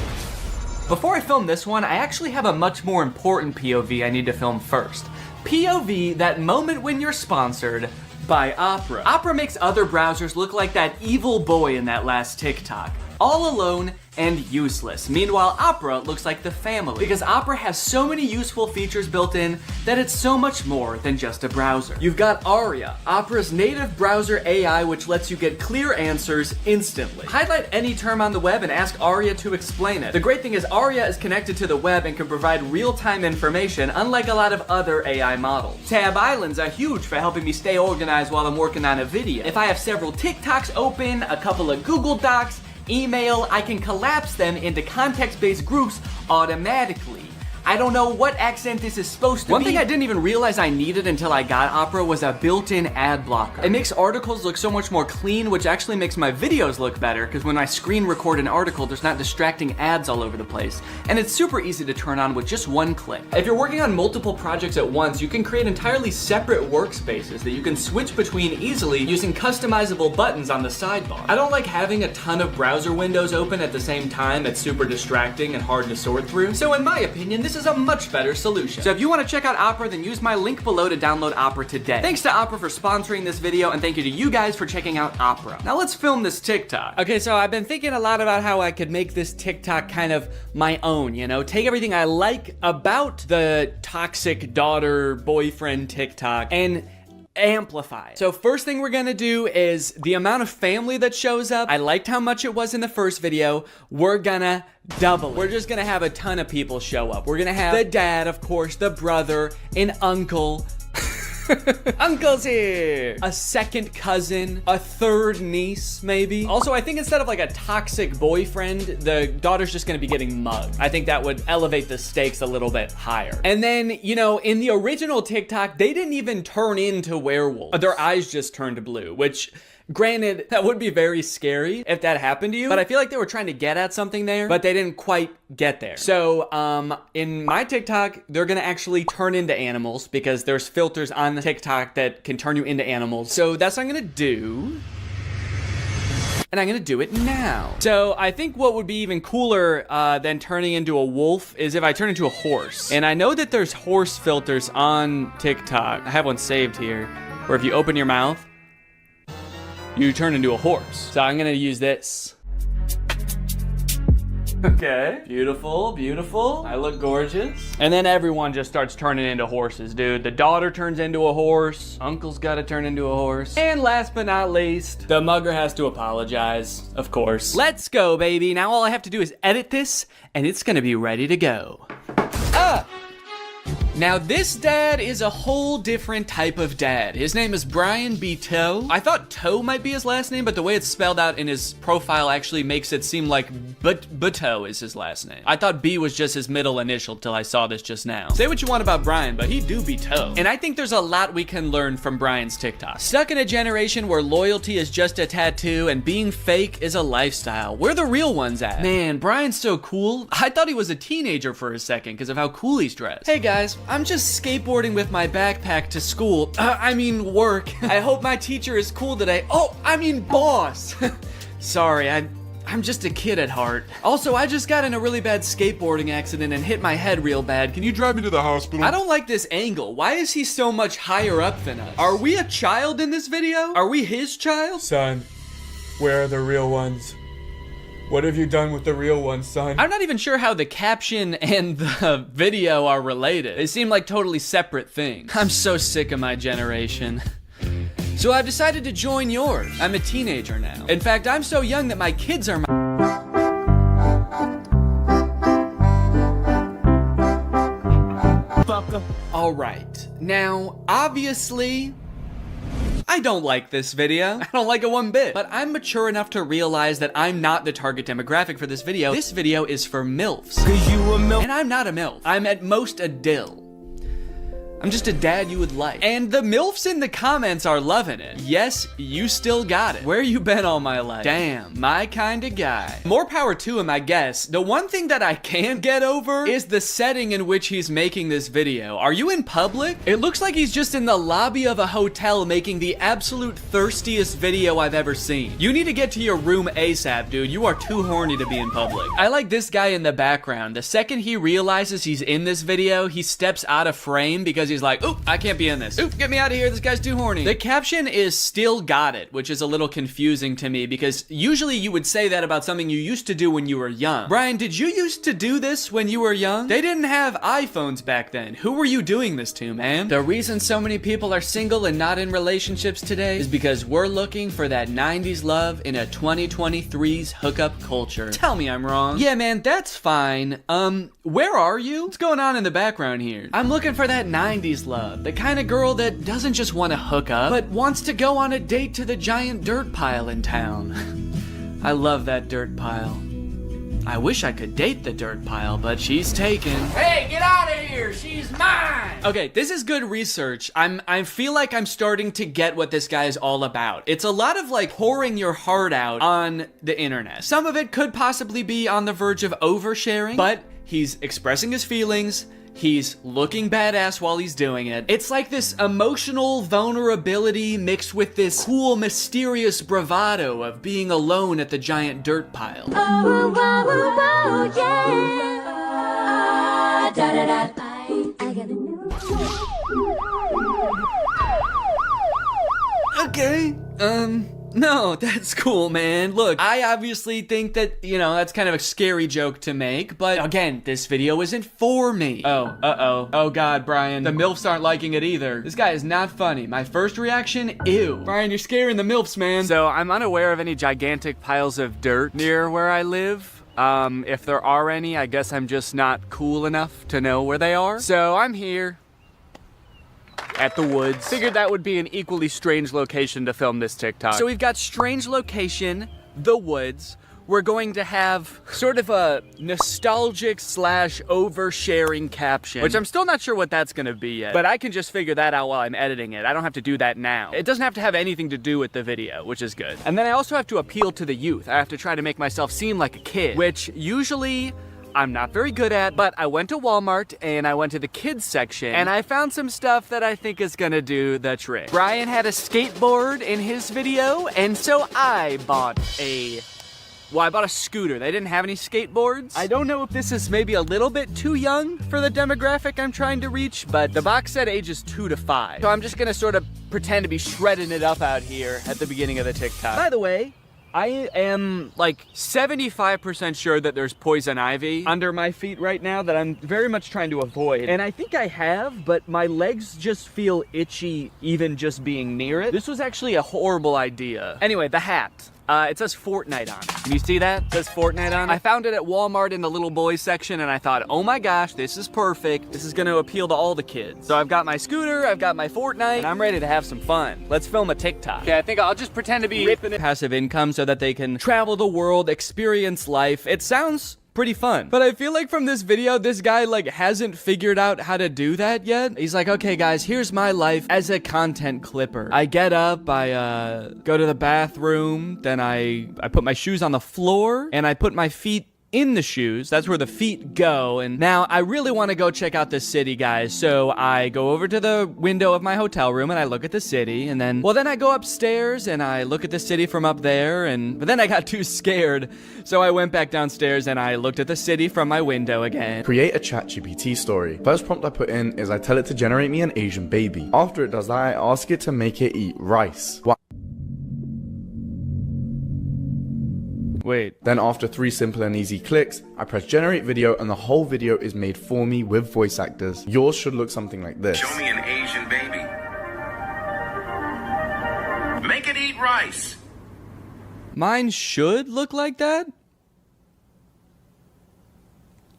Before I film this one, I actually have a much more important POV I need to film first. POV, that moment when you're sponsored by Opera. Opera makes other browsers look like that evil boy in that last TikTok. All alone and useless. Meanwhile, Opera looks like the family because Opera has so many useful features built in that it's so much more than just a browser. You've got Aria, Opera's native browser AI which lets you get clear answers instantly. Highlight any term on the web and ask Aria to explain it. The great thing is Aria is connected to the web and can provide real-time information unlike a lot of other AI models. Tab islands are huge for helping me stay organized while I'm working on a video. If I have several TikToks open, a couple of Google Docs, email, I can collapse them into context-based groups automatically. I don't know what accent this is supposed to be. One thing I didn't even realize I needed until I got Opera was a built-in ad blocker. It makes articles look so much more clean, which actually makes my videos look better, because when I screen record an article, there's not distracting ads all over the place. And it's super easy to turn on with just one click. If you're working on multiple projects at once, you can create entirely separate workspaces that you can switch between easily using customizable buttons on the sidebar. I don't like having a ton of browser windows open at the same time. It's super distracting and hard to sort through. So in my opinion, this is a much better solution. So if you want to check out Opera, then use my link below to download Opera today. Thanks to Opera for sponsoring this video, and thank you to you guys for checking out Opera. Now let's film this TikTok. Okay, so I've been thinking a lot about how I could make this TikTok kind of my own, you know? Take everything I like about the toxic daughter boyfriend TikTok and amplify it. So first thing we're gonna do is the amount of family that shows up. I liked how much it was in the first video. We're gonna double it. We're just gonna have a ton of people show up. We're gonna have the dad, of course, the brother, an uncle. Uncle's here! A second cousin, a third niece, maybe. Also, I think instead of like a toxic boyfriend, the daughter's just gonna be getting mugged. I think that would elevate the stakes a little bit higher. And then, you know, in the original TikTok, they didn't even turn into werewolves. Their eyes just turned blue, which, granted, that would be very scary if that happened to you, but I feel like they were trying to get at something there, but they didn't quite get there. So, in my TikTok, they're gonna actually turn into animals because there's filters on the TikTok that can turn you into animals. So that's what I'm gonna do. And I'm gonna do it now. So I think what would be even cooler than turning into a wolf is if I turn into a horse. And I know that there's horse filters on TikTok. I have one saved here, where if you open your mouth, you turn into a horse. So I'm gonna use this. Okay, beautiful, beautiful. I look gorgeous. And then everyone just starts turning into horses, dude. The daughter turns into a horse. Uncle's gotta turn into a horse. And last but not least, the mugger has to apologize, of course. Let's go, baby. Now all I have to do is edit this, and it's gonna be ready to go. Now this dad is a whole different type of dad. His name is Brian B. Toe. I thought Toe might be his last name, but the way it's spelled out in his profile actually makes it seem like Buto is his last name. I thought B was just his middle initial till I saw this just now. Say what you want about Brian, but he do be Toe. And I think there's a lot we can learn from Brian's TikTok. Stuck in a generation where loyalty is just a tattoo and being fake is a lifestyle. Where the real ones at? Man, Brian's so cool. I thought he was a teenager for a second because of how cool he's dressed. Hey guys, I'm just skateboarding with my backpack to school. I mean work. I hope my teacher is cool today. Oh, I mean boss. Sorry, I'm just a kid at heart. Also, I just got in a really bad skateboarding accident and hit my head real bad. Can you drive me to the hospital? I don't like this angle. Why is he so much higher up than us? Are we a child in this video? Are we his child? Son, where are the real ones? What have you done with the real ones, son? I'm not even sure how the caption and the video are related. They seem like totally separate things. I'm so sick of my generation. So I've decided to join yours. I'm a teenager now. In fact, I'm so young that my kids are my... All right. Now, obviously, I don't like this video. I don't like it one bit. But I'm mature enough to realize that I'm not the target demographic for this video. This video is for MILFs. 'Cause you a MILF. And I'm not a MILF. I'm at most a dill. I'm just a dad you would like. And the MILFs in the comments are loving it. Yes, you still got it. Where you been all my life? Damn, my kind of guy. More power to him, I guess. The one thing that I can't get over is the setting in which he's making this video. Are you in public? It looks like he's just in the lobby of a hotel making the absolute thirstiest video I've ever seen. You need to get to your room ASAP, dude. You are too horny to be in public. I like this guy in the background. The second he realizes he's in this video, he steps out of frame because he's like, oop, I can't be in this. Oop, get me out of here. This guy's too horny. The caption is still got it, which is a little confusing to me because usually you would say that about something you used to do when you were young. Brian, did you used to do this when you were young? They didn't have iPhones back then. Who were you doing this to, man? The reason so many people are single and not in relationships today is because we're looking for that 90s love in a 2023's hookup culture. Tell me I'm wrong. Yeah, man, that's fine. Where are you? What's going on in the background here? I'm looking for that 90s love. The kind of girl that doesn't just want to hook up, but wants to go on a date to the giant dirt pile in town. I love that dirt pile. I wish I could date the dirt pile, but she's taken. Hey, get out of here! She's mine! Okay, this is good research. I feel like I'm starting to get what this guy is all about. It's a lot of like pouring your heart out on the internet. Some of it could possibly be on the verge of oversharing, but he's expressing his feelings. He's looking badass while he's doing it. It's like this emotional vulnerability mixed with this cool, mysterious bravado of being alone at the giant dirt pile. Oh, oh, oh, yeah. Da, da, da. I gotta know. Okay, no, that's cool, man. Look, I obviously think that, you know, that's kind of a scary joke to make, but again, this video isn't for me. Oh, uh-oh. Oh God, Brian, the MILFs aren't liking it either. This guy is not funny. My first reaction, ew. Brian, you're scaring the MILFs, man. So I'm unaware of any gigantic piles of dirt near where I live. If there are any, I guess I'm just not cool enough to know where they are. So I'm here at the woods. Figured that would be an equally strange location to film this TikTok. So we've got strange location, the woods. We're going to have sort of a nostalgic / oversharing caption, which I'm still not sure what that's gonna be yet, but I can just figure that out while I'm editing it. I don't have to do that now. It doesn't have to have anything to do with the video, which is good. And then I also have to appeal to the youth. I have to try to make myself seem like a kid, which usually I'm not very good at, but I went to Walmart and I went to the kids section and I found some stuff that I think is gonna do the trick. Brian had a skateboard in his video, and so I bought I bought a scooter. They didn't have any skateboards. I don't know if this is maybe a little bit too young for the demographic I'm trying to reach, but the box said ages 2 to 5. So I'm just gonna sort of pretend to be shredding it up out here at the beginning of the TikTok. By the way, I am like 75% sure that there's poison ivy under my feet right now that I'm very much trying to avoid. And I think I have, but my legs just feel itchy even just being near it. This was actually a horrible idea. Anyway, the hat. It says Fortnite on it. Can you see that? It says Fortnite on it. I found it at Walmart in the little boys section and I thought, oh my gosh, this is perfect. This is gonna appeal to all the kids. So I've got my scooter, I've got my Fortnite, and I'm ready to have some fun. Let's film a TikTok. Okay, I think I'll just pretend to be ripping passive income so that they can travel the world, experience life. It sounds pretty fun. But I feel like from this video, this guy like hasn't figured out how to do that yet. He's like, okay guys, here's my life as a content clipper. I get up, I go to the bathroom, then I put my shoes on the floor and I put my feet in the shoes. That's where the feet go. And now I really want to go check out the city, guys. So I go over to the window of my hotel room and I look at the city, and then I go upstairs and I look at the city from up there, but then I got too scared. So I went back downstairs and I looked at the city from my window again. Create a ChatGPT story. First prompt I put in is I tell it to generate me an Asian baby. After it does that, I ask it to make it eat rice. Wait. Then after 3 simple and easy clicks, I press generate video and the whole video is made for me with voice actors. Yours should look something like this. Show me an Asian baby. Make it eat rice. Mine should look like that?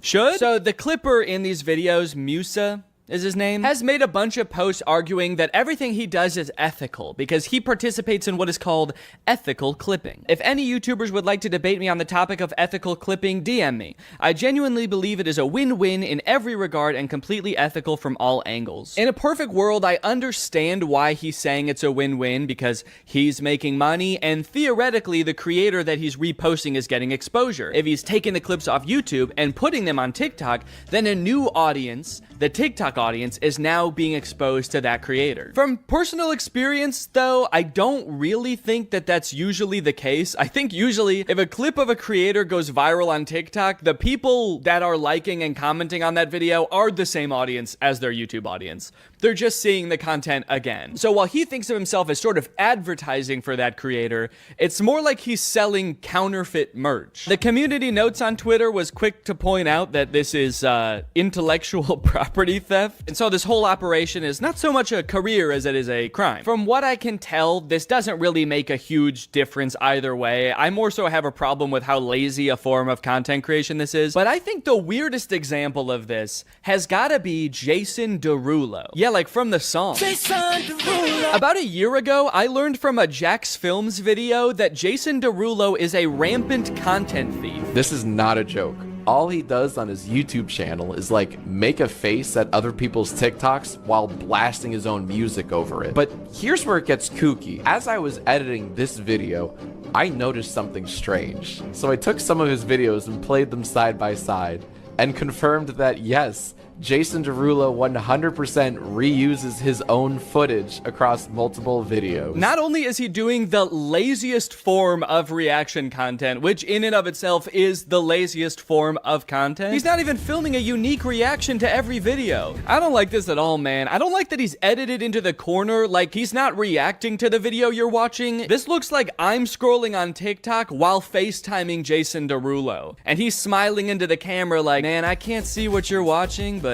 Should? So the clipper in these videos, Musa is his name, has made a bunch of posts arguing that everything he does is ethical because he participates in what is called ethical clipping. If any YouTubers would like to debate me on the topic of ethical clipping, DM me. I genuinely believe it is a win-win in every regard and completely ethical from all angles. In a perfect world, I understand why he's saying it's a win-win because he's making money and theoretically the creator that he's reposting is getting exposure. If he's taking the clips off YouTube and putting them on TikTok, then a new audience, the TikTok audience, is now being exposed to that creator. From personal experience, though, I don't really think that that's usually the case. I think usually if a clip of a creator goes viral on TikTok, the people that are liking and commenting on that video are the same audience as their YouTube audience. They're just seeing the content again. So while he thinks of himself as sort of advertising for that creator, it's more like he's selling counterfeit merch. The community notes on Twitter was quick to point out that this is intellectual property theft. And so this whole operation is not so much a career as it is a crime. From what I can tell, this doesn't really make a huge difference either way. I more so have a problem with how lazy a form of content creation this is. But I think the weirdest example of this has gotta be Jason Derulo. Yeah, like from the song. About a year ago, I learned from a Jax Films video that Jason Derulo is a rampant content thief. This is not a joke. All he does on his YouTube channel is like make a face at other people's TikToks while blasting his own music over it. But here's where it gets kooky. As I was editing this video, I noticed something strange. So I took some of his videos and played them side by side and confirmed that yes, Jason Derulo 100% reuses his own footage across multiple videos. Not only is he doing the laziest form of reaction content, which in and of itself is the laziest form of content, he's not even filming a unique reaction to every video. I don't like this at all, man. I don't like that he's edited into the corner, like he's not reacting to the video you're watching. This looks like I'm scrolling on TikTok while FaceTiming Jason Derulo. And he's smiling into the camera like, man, I can't see what you're watching, but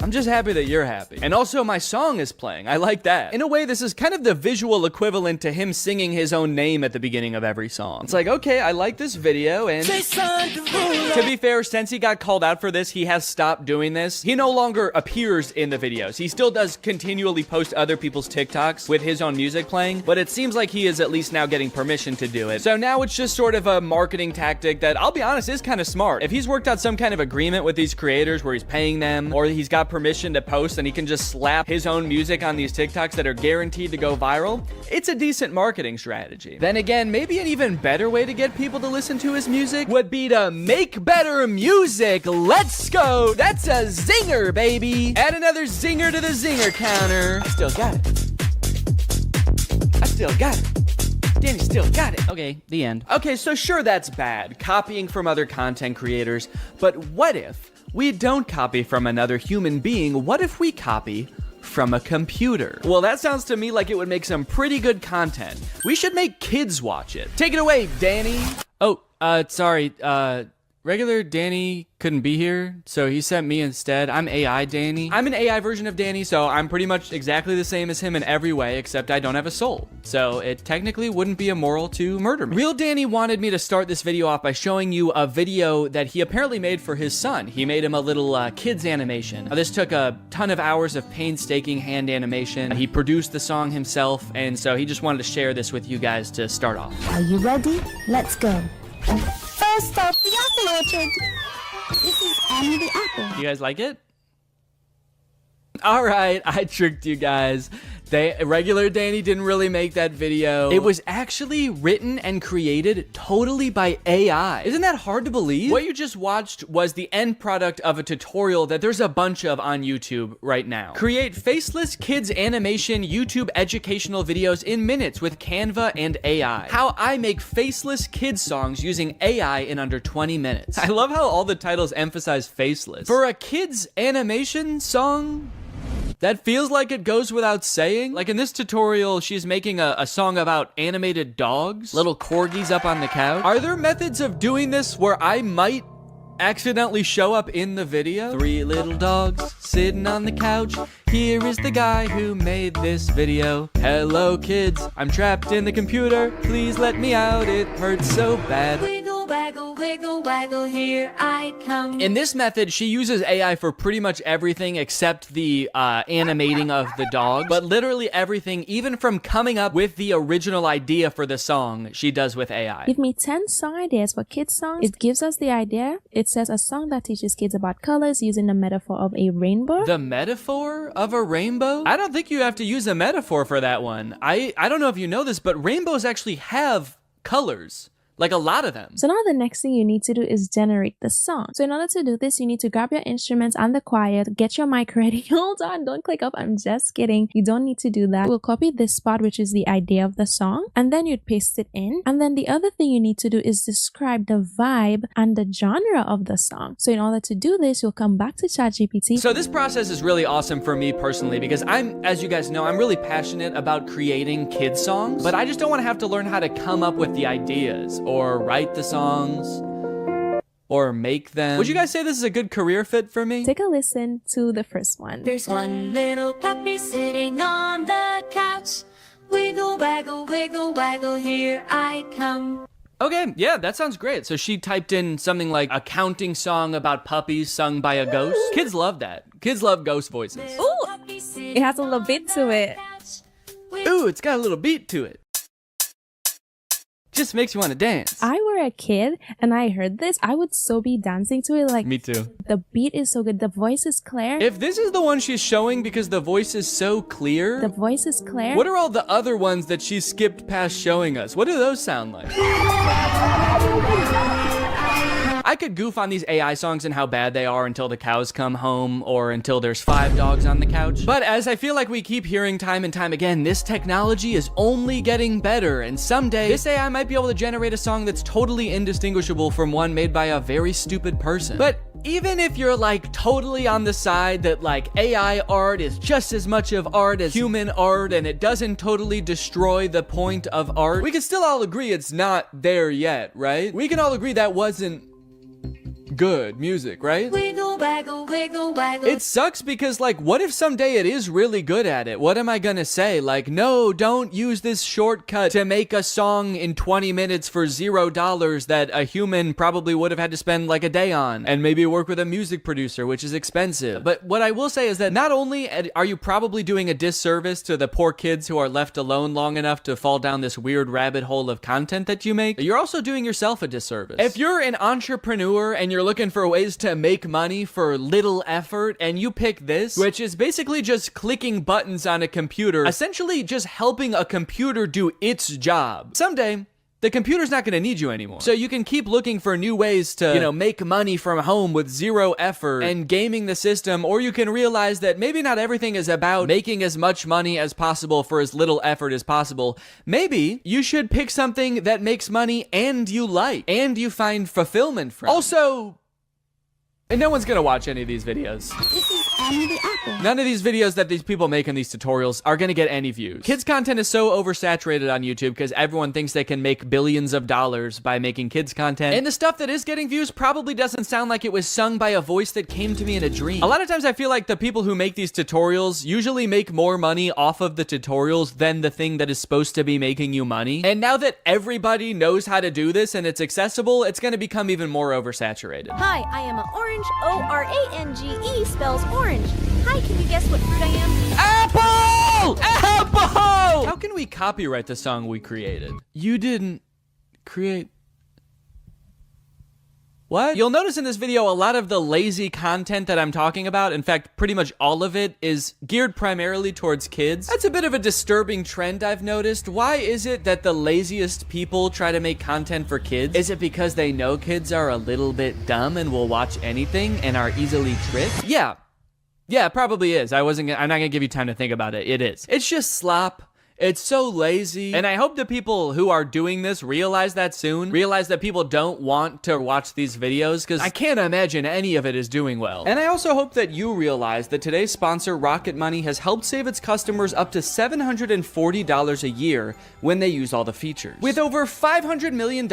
I'm just happy that you're happy. And also my song is playing. I like that. In a way, this is kind of the visual equivalent to him singing his own name at the beginning of every song. It's like, okay, I like this video, and to be fair, since he got called out for this, he has stopped doing this. He no longer appears in the videos. He still does continually post other people's TikToks with his own music playing, but it seems like he is at least now getting permission to do it. So now it's just sort of a marketing tactic that, I'll be honest, is kind of smart. If he's worked out some kind of agreement with these creators where he's paying them, or he's got permission to post and he can just slap his own music on these TikToks that are guaranteed to go viral, it's a decent marketing strategy. Then again, maybe an even better way to get people to listen to his music would be to make better music. Let's go. That's a zinger, baby. Add another zinger to the zinger counter. I still got it. I still got it. Danny still got it. Okay, the end. Okay, so sure, that's bad, copying from other content creators, but what if we don't copy from another human being? What if we copy from a computer? Well, that sounds to me like it would make some pretty good content. We should make kids watch it. Take it away, Danny. Oh, sorry, regular Danny couldn't be here, so he sent me instead. I'm AI Danny. I'm an AI version of Danny, so I'm pretty much exactly the same as him in every way, except I don't have a soul. So it technically wouldn't be immoral to murder me. Real Danny wanted me to start this video off by showing you a video that he apparently made for his son. He made him a little kids animation. This took a ton of hours of painstaking hand animation. He produced the song himself, and so he just wanted to share this with you guys to start off. Are you ready? Let's go. First off, the apple orchard. This is Annie the apple. You guys like it? All right, I tricked you guys. Regular Danny didn't really make that video. It was actually written and created totally by AI. Isn't that hard to believe? What you just watched was the end product of a tutorial that there's a bunch of on YouTube right now. Create faceless kids animation YouTube educational videos in minutes with Canva and AI. How I make faceless kids songs using AI in under 20 minutes. I love how all the titles emphasize faceless. For a kids animation song, that feels like it goes without saying. Like in this tutorial, she's making a song about animated dogs, little corgis up on the couch. Are there methods of doing this where I might accidentally show up in the video? 3 little dogs sitting on the couch. Here is the guy who made this video. Hello kids, I'm trapped in the computer. Please let me out, it hurts so bad. Wiggle, waggle, here I come. In this method, she uses AI for pretty much everything except the animating of the dog. But literally everything, even from coming up with the original idea for the song, she does with AI. Give me 10 song ideas for kids songs. It gives us the idea. It says a song that teaches kids about colors using the metaphor of a rainbow. The metaphor of a rainbow? I don't think you have to use a metaphor for that one. I don't know if you know this, but rainbows actually have colors. Like a lot of them. So now the next thing you need to do is generate the song. So in order to do this, you need to grab your instruments and the choir, get your mic ready. Hold on, don't click up. I'm just kidding. You don't need to do that. We'll copy this spot, which is the idea of the song, and then you'd paste it in. And then the other thing you need to do is describe the vibe and the genre of the song. So in order to do this, you'll come back to ChatGPT. So this process is really awesome for me personally because as you guys know, I'm really passionate about creating kids songs, but I just don't want to have to learn how to come up with the ideas or write the songs, or make them. Would you guys say this is a good career fit for me? Take a listen to the first one. There's one little puppy sitting on the couch. Wiggle, waggle, here I come. Okay, yeah, that sounds great. So she typed in something like a counting song about puppies sung by a ghost. Kids love that. Kids love ghost voices. Ooh. It has a little bit to it. Ooh, it's got a little beat to it. Just makes you want to dance. I were a kid and I heard this, I would so be dancing to it. Like, me too. The beat is so good. The voice is clear. If this is the one she's showing because the voice is so clear, The voice is clear. what are all the other ones that she skipped past showing us? What do those sound like? I could goof on these AI songs and how bad they are until the cows come home or until there's 5 dogs on the couch. But as I feel like we keep hearing time and time again, this technology is only getting better, and someday this AI might be able to generate a song that's totally indistinguishable from one made by a very stupid person. But even if you're like totally on the side that like AI art is just as much of art as human art and it doesn't totally destroy the point of art, we can still all agree it's not there yet, right? We can all agree that wasn't good music, right? Wiggle, waggle, wiggle, waggle. It sucks because, like, what if someday it is really good at it? What am I gonna say? Like, no, don't use this shortcut to make a song in 20 minutes for $0 that a human probably would have had to spend like a day on, and maybe work with a music producer, which is expensive. But what I will say is that not only are you probably doing a disservice to the poor kids who are left alone long enough to fall down this weird rabbit hole of content that you make, you're also doing yourself a disservice. If you're an entrepreneur and you're looking for ways to make money for little effort, and you pick this, which is basically just clicking buttons on a computer, essentially just helping a computer do its job, someday the computer's not going to need you anymore. So you can keep looking for new ways to, make money from home with 0 effort and gaming the system, or you can realize that maybe not everything is about making as much money as possible for as little effort as possible. Maybe you should pick something that makes money and you like, and you find fulfillment from. Also, and no one's gonna watch any of these videos. This is Anna the Apple. None of these videos that these people make in these tutorials are gonna get any views. Kids content is so oversaturated on YouTube because everyone thinks they can make billions of dollars by making kids content. And the stuff that is getting views probably doesn't sound like it was sung by a voice that came to me in a dream. A lot of times I feel like the people who make these tutorials usually make more money off of the tutorials than the thing that is supposed to be making you money. And now that everybody knows how to do this and it's accessible, it's gonna become even more oversaturated. Hi, I am an orange. O-R-A-N-G-E spells orange. Hi, can you guess what fruit I am? Apple! Apple! How can we copyright the song we created? You didn't create... What? You'll notice in this video a lot of the lazy content that I'm talking about, in fact, pretty much all of it, is geared primarily towards kids. That's a bit of a disturbing trend I've noticed. Why is it that the laziest people try to make content for kids? Is it because they know kids are a little bit dumb and will watch anything and are easily tricked? Yeah, it probably is. I'm not gonna give you time to think about it. It is. It's just slop. It's so lazy. And I hope the people who are doing this realize that soon. Realize that people don't want to watch these videos, because I can't imagine any of it is doing well. And I also hope that you realize that today's sponsor, Rocket Money, has helped save its customers up to $740 a year when they use all the features, with over $500 million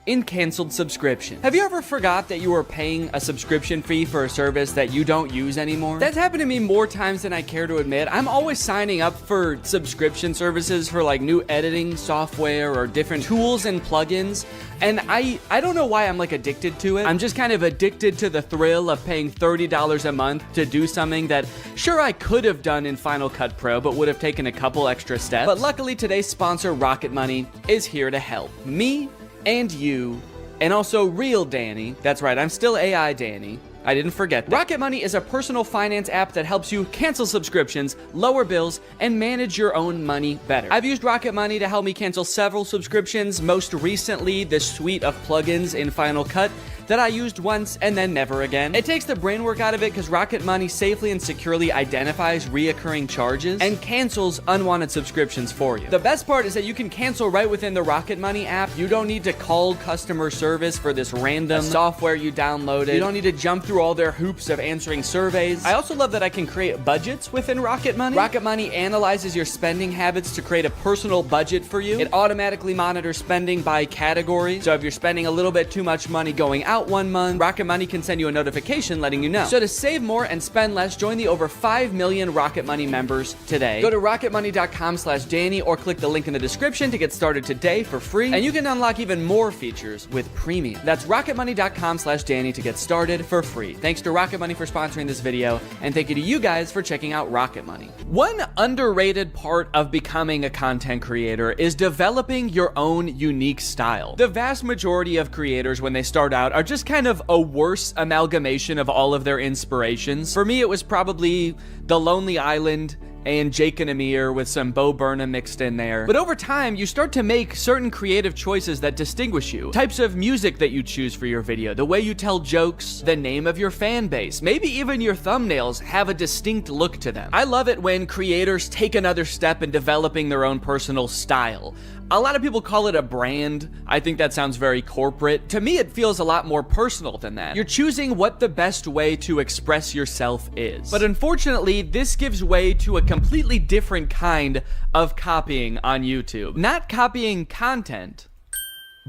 in canceled subscriptions. Have you ever forgot that you were paying a subscription fee for a service that you don't use anymore? That's happened to me more times than I care to admit. I'm always signing up for subscription services for like new editing software or different tools and plugins, and I don't know why I'm like addicted to it. I'm just kind of addicted to the thrill of paying $30 a month to do something that sure I could have done in Final Cut Pro but would have taken a couple extra steps. But luckily today's sponsor, Rocket Money, is here to help me and you, and also real Danny. That's right, I'm still AI Danny. I didn't forget that. Rocket Money is a personal finance app that helps you cancel subscriptions, lower bills, and manage your own money better. I've used Rocket Money to help me cancel several subscriptions, most recently the suite of plugins in Final Cut that I used once and then never again. It takes the brain work out of it because Rocket Money safely and securely identifies reoccurring charges and cancels unwanted subscriptions for you. The best part is that you can cancel right within the Rocket Money app. You don't need to call customer service for this random software you downloaded. You don't need to jump through all their hoops of answering surveys. I also love that I can create budgets within Rocket Money. Rocket Money analyzes your spending habits to create a personal budget for you. It automatically monitors spending by category. So if you're spending a little bit too much money going out one month, Rocket Money can send you a notification letting you know. So to save more and spend less, join the over 5 million Rocket Money members today. Go to rocketmoney.com/Danny or click the link in the description to get started today for free. And you can unlock even more features with premium. That's rocketmoney.com/Danny to get started for free. free. Thanks to Rocket Money for sponsoring this video, and thank you to you guys for checking out Rocket Money. One underrated part of becoming a content creator is developing your own unique style. The vast majority of creators when they start out are just kind of a worse amalgamation of all of their inspirations. For me, it was probably The Lonely Island and Jake and Amir with some Bo Burnham mixed in there. But over time, you start to make certain creative choices that distinguish you. Types of music that you choose for your video, the way you tell jokes, the name of your fan base, maybe even your thumbnails have a distinct look to them. I love it when creators take another step in developing their own personal style. A lot of people call it a brand. I think that sounds very corporate. To me, it feels a lot more personal than that. You're choosing what the best way to express yourself is. But unfortunately, this gives way to a completely different kind of copying on YouTube. Not copying content,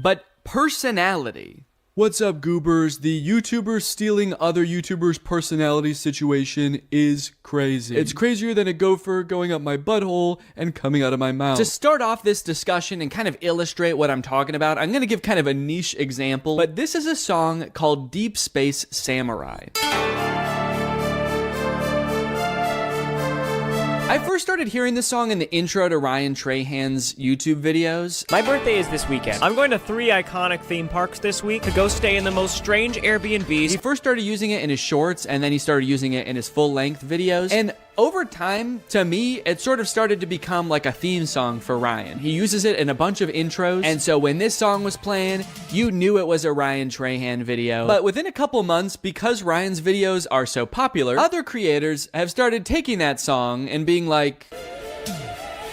but personality. What's up, goobers? The YouTubers stealing other YouTubers' personality situation is crazy. It's crazier than a gopher going up my butthole and coming out of my mouth. To start off this discussion and kind of illustrate what I'm talking about, I'm gonna give kind of a niche example, but this is a song called Deep Space Samurai. I first started hearing this song in the intro to Ryan Trahan's YouTube videos. My birthday is this weekend. I'm going to 3 iconic theme parks this week to go stay in the most strange Airbnbs. He first started using it in his shorts, and then he started using it in his full-length videos. And over time, to me, it sort of started to become like a theme song for Ryan. He uses it in a bunch of intros, and so when this song was playing, you knew it was a Ryan Trahan video. But within a couple months, because Ryan's videos are so popular, other creators have started taking that song and being like,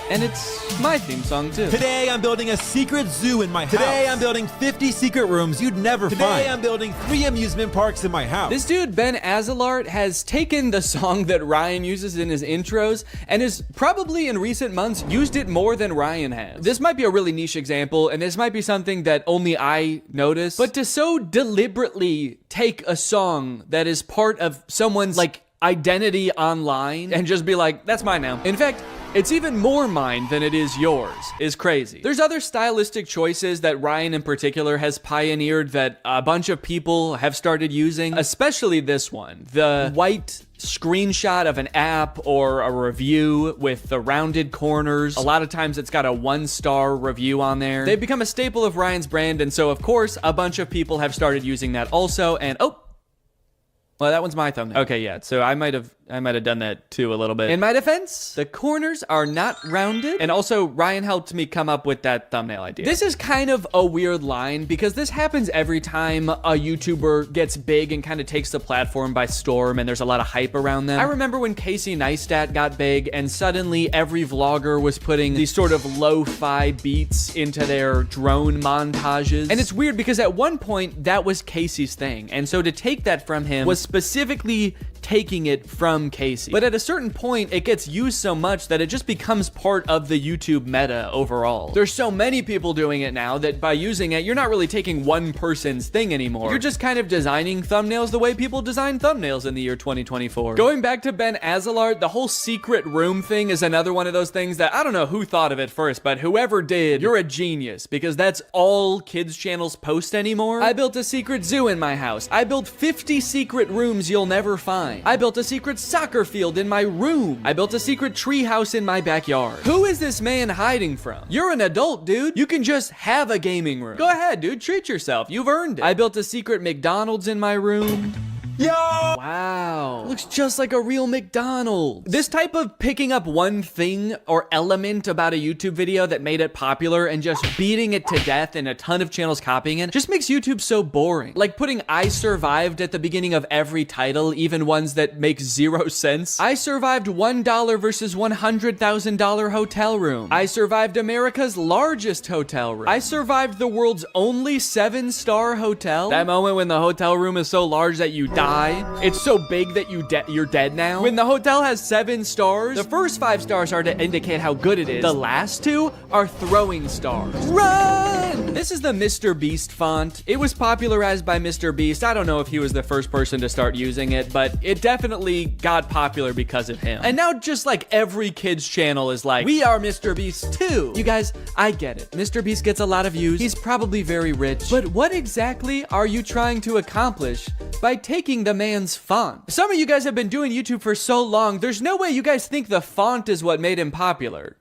and it's my theme song too. Today I'm building a secret zoo in my house. Today I'm building 50 secret rooms you'd never find. Today I'm building 3 amusement parks in my house. This dude, Ben Azalart, has taken the song that Ryan uses in his intros and has probably in recent months used it more than Ryan has. This might be a really niche example, and this might be something that only I notice, but to so deliberately take a song that is part of someone's like identity online and just be like, that's mine now. In fact, it's even more mine than it is yours, is crazy. There's other stylistic choices that Ryan in particular has pioneered that a bunch of people have started using, especially this one. The white screenshot of an app or a review with the rounded corners. A lot of times it's got a 1-star review on there. They've become a staple of Ryan's brand, and so of course, a bunch of people have started using that also, and oh, well, that one's my thumbnail. Okay, yeah, so I might have done that too a little bit. In my defense, the corners are not rounded, and also Ryan helped me come up with that thumbnail idea. This is kind of a weird line because this happens every time a YouTuber gets big and kind of takes the platform by storm and there's a lot of hype around them. I remember when Casey Neistat got big and suddenly every vlogger was putting these sort of lo-fi beats into their drone montages. And it's weird because at one point that was Casey's thing, and so to take that from him was specifically taking it from Casey. But at a certain point, it gets used so much that it just becomes part of the YouTube meta overall. There's so many people doing it now that by using it, you're not really taking one person's thing anymore. You're just kind of designing thumbnails the way people design thumbnails in the year 2024. Going back to Ben Azalart, the whole secret room thing is another one of those things that I don't know who thought of it first, but whoever did, you're a genius because that's all kids channels post anymore. I built a secret zoo in my house. I built 50 secret rooms you'll never find. I built a secret soccer field in my room. I built a secret tree house in my backyard. Who is this man hiding from? You're an adult, dude. You can just have a gaming room. Go ahead, dude. Treat yourself. You've earned it. I built a secret McDonald's in my room. Yo! Wow. Looks just like a real McDonald's. This type of picking up one thing or element about a YouTube video that made it popular and just beating it to death and a ton of channels copying it just makes YouTube so boring. Like putting I survived at the beginning of every title, even ones that make 0 sense. I survived $1 versus $100,000 hotel room. I survived America's largest hotel room. I survived the world's only 7-star hotel. That moment when the hotel room is so large that you die. It's so big that you're dead now. When the hotel has 7 stars, the first 5 stars are to indicate how good it is. The last 2 are throwing stars. Run! This is the Mr. Beast font. It was popularized by Mr. Beast. I don't know if he was the first person to start using it, but it definitely got popular because of him. And now just like every kid's channel is like, we are Mr. Beast too. You guys, I get it. Mr. Beast gets a lot of views. He's probably very rich. But what exactly are you trying to accomplish by taking thinking the man's font. Some of you guys have been doing YouTube for so long, there's no way you guys think the font is what made him popular.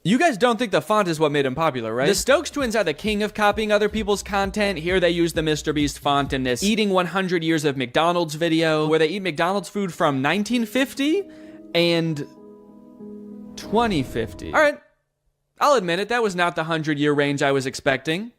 You guys don't think the font is what made him popular, right? The Stokes twins are the king of copying other people's content. Here they use the MrBeast font in this Eating 100 Years of McDonald's video, where they eat McDonald's food from 1950 and 2050. All right, I'll admit it, that was not the 100-year range I was expecting.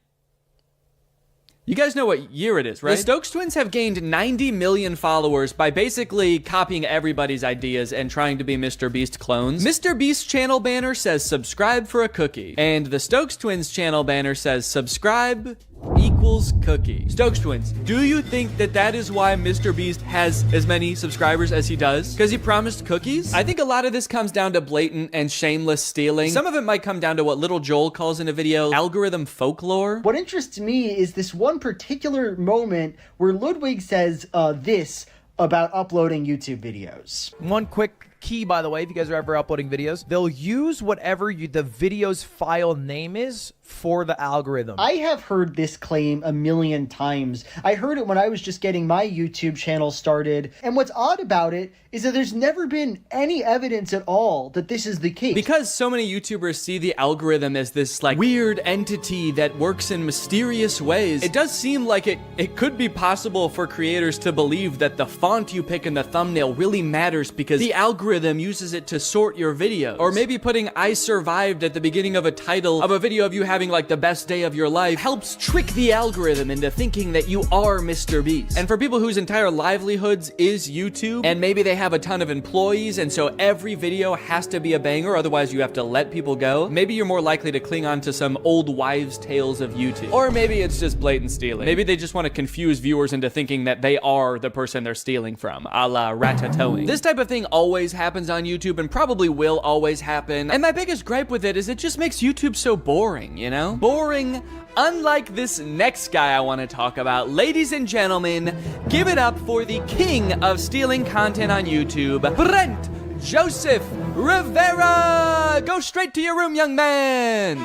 You guys know what year it is, right? The Stokes twins have gained 90 million followers by basically copying everybody's ideas and trying to be MrBeast clones. MrBeast's channel banner says subscribe for a cookie, and the Stokes twins channel banner says subscribe equals cookie. Stokes twins, do you think that that is why MrBeast has as many subscribers as he does? Because he promised cookies? I think a lot of this comes down to blatant and shameless stealing. Some of it might come down to what Little Joel calls in a video algorithm folklore. What interests me is this one particular moment where Ludwig says this about uploading YouTube videos. One quick key, by the way, if you guys are ever uploading videos, they'll use whatever the video's file name is for the algorithm. I have heard this claim a million times. I heard it when I was just getting my YouTube channel started. And what's odd about it is that there's never been any evidence at all that this is the case. Because so many YouTubers see the algorithm as this like weird entity that works in mysterious ways, it does seem like it could be possible for creators to believe that the font you pick in the thumbnail really matters because the algorithm uses it to sort your videos. Or maybe putting I survived at the beginning of a title of a video of you having like the best day of your life helps trick the algorithm into thinking that you are MrBeast. And for people whose entire livelihoods is YouTube, and maybe they have a ton of employees, and so every video has to be a banger, otherwise you have to let people go, maybe you're more likely to cling on to some old wives' tales of YouTube. Or maybe it's just blatant stealing. Maybe they just want to confuse viewers into thinking that they are the person they're stealing from, a la ratatouille. This type of thing always happens on YouTube and probably will always happen. And my biggest gripe with it is it just makes YouTube so boring, you know? Boring, unlike this next guy I want to talk about. Ladies and gentlemen, give it up for the king of stealing content on YouTube, Brent Joseph Rivera! Go straight to your room, young man!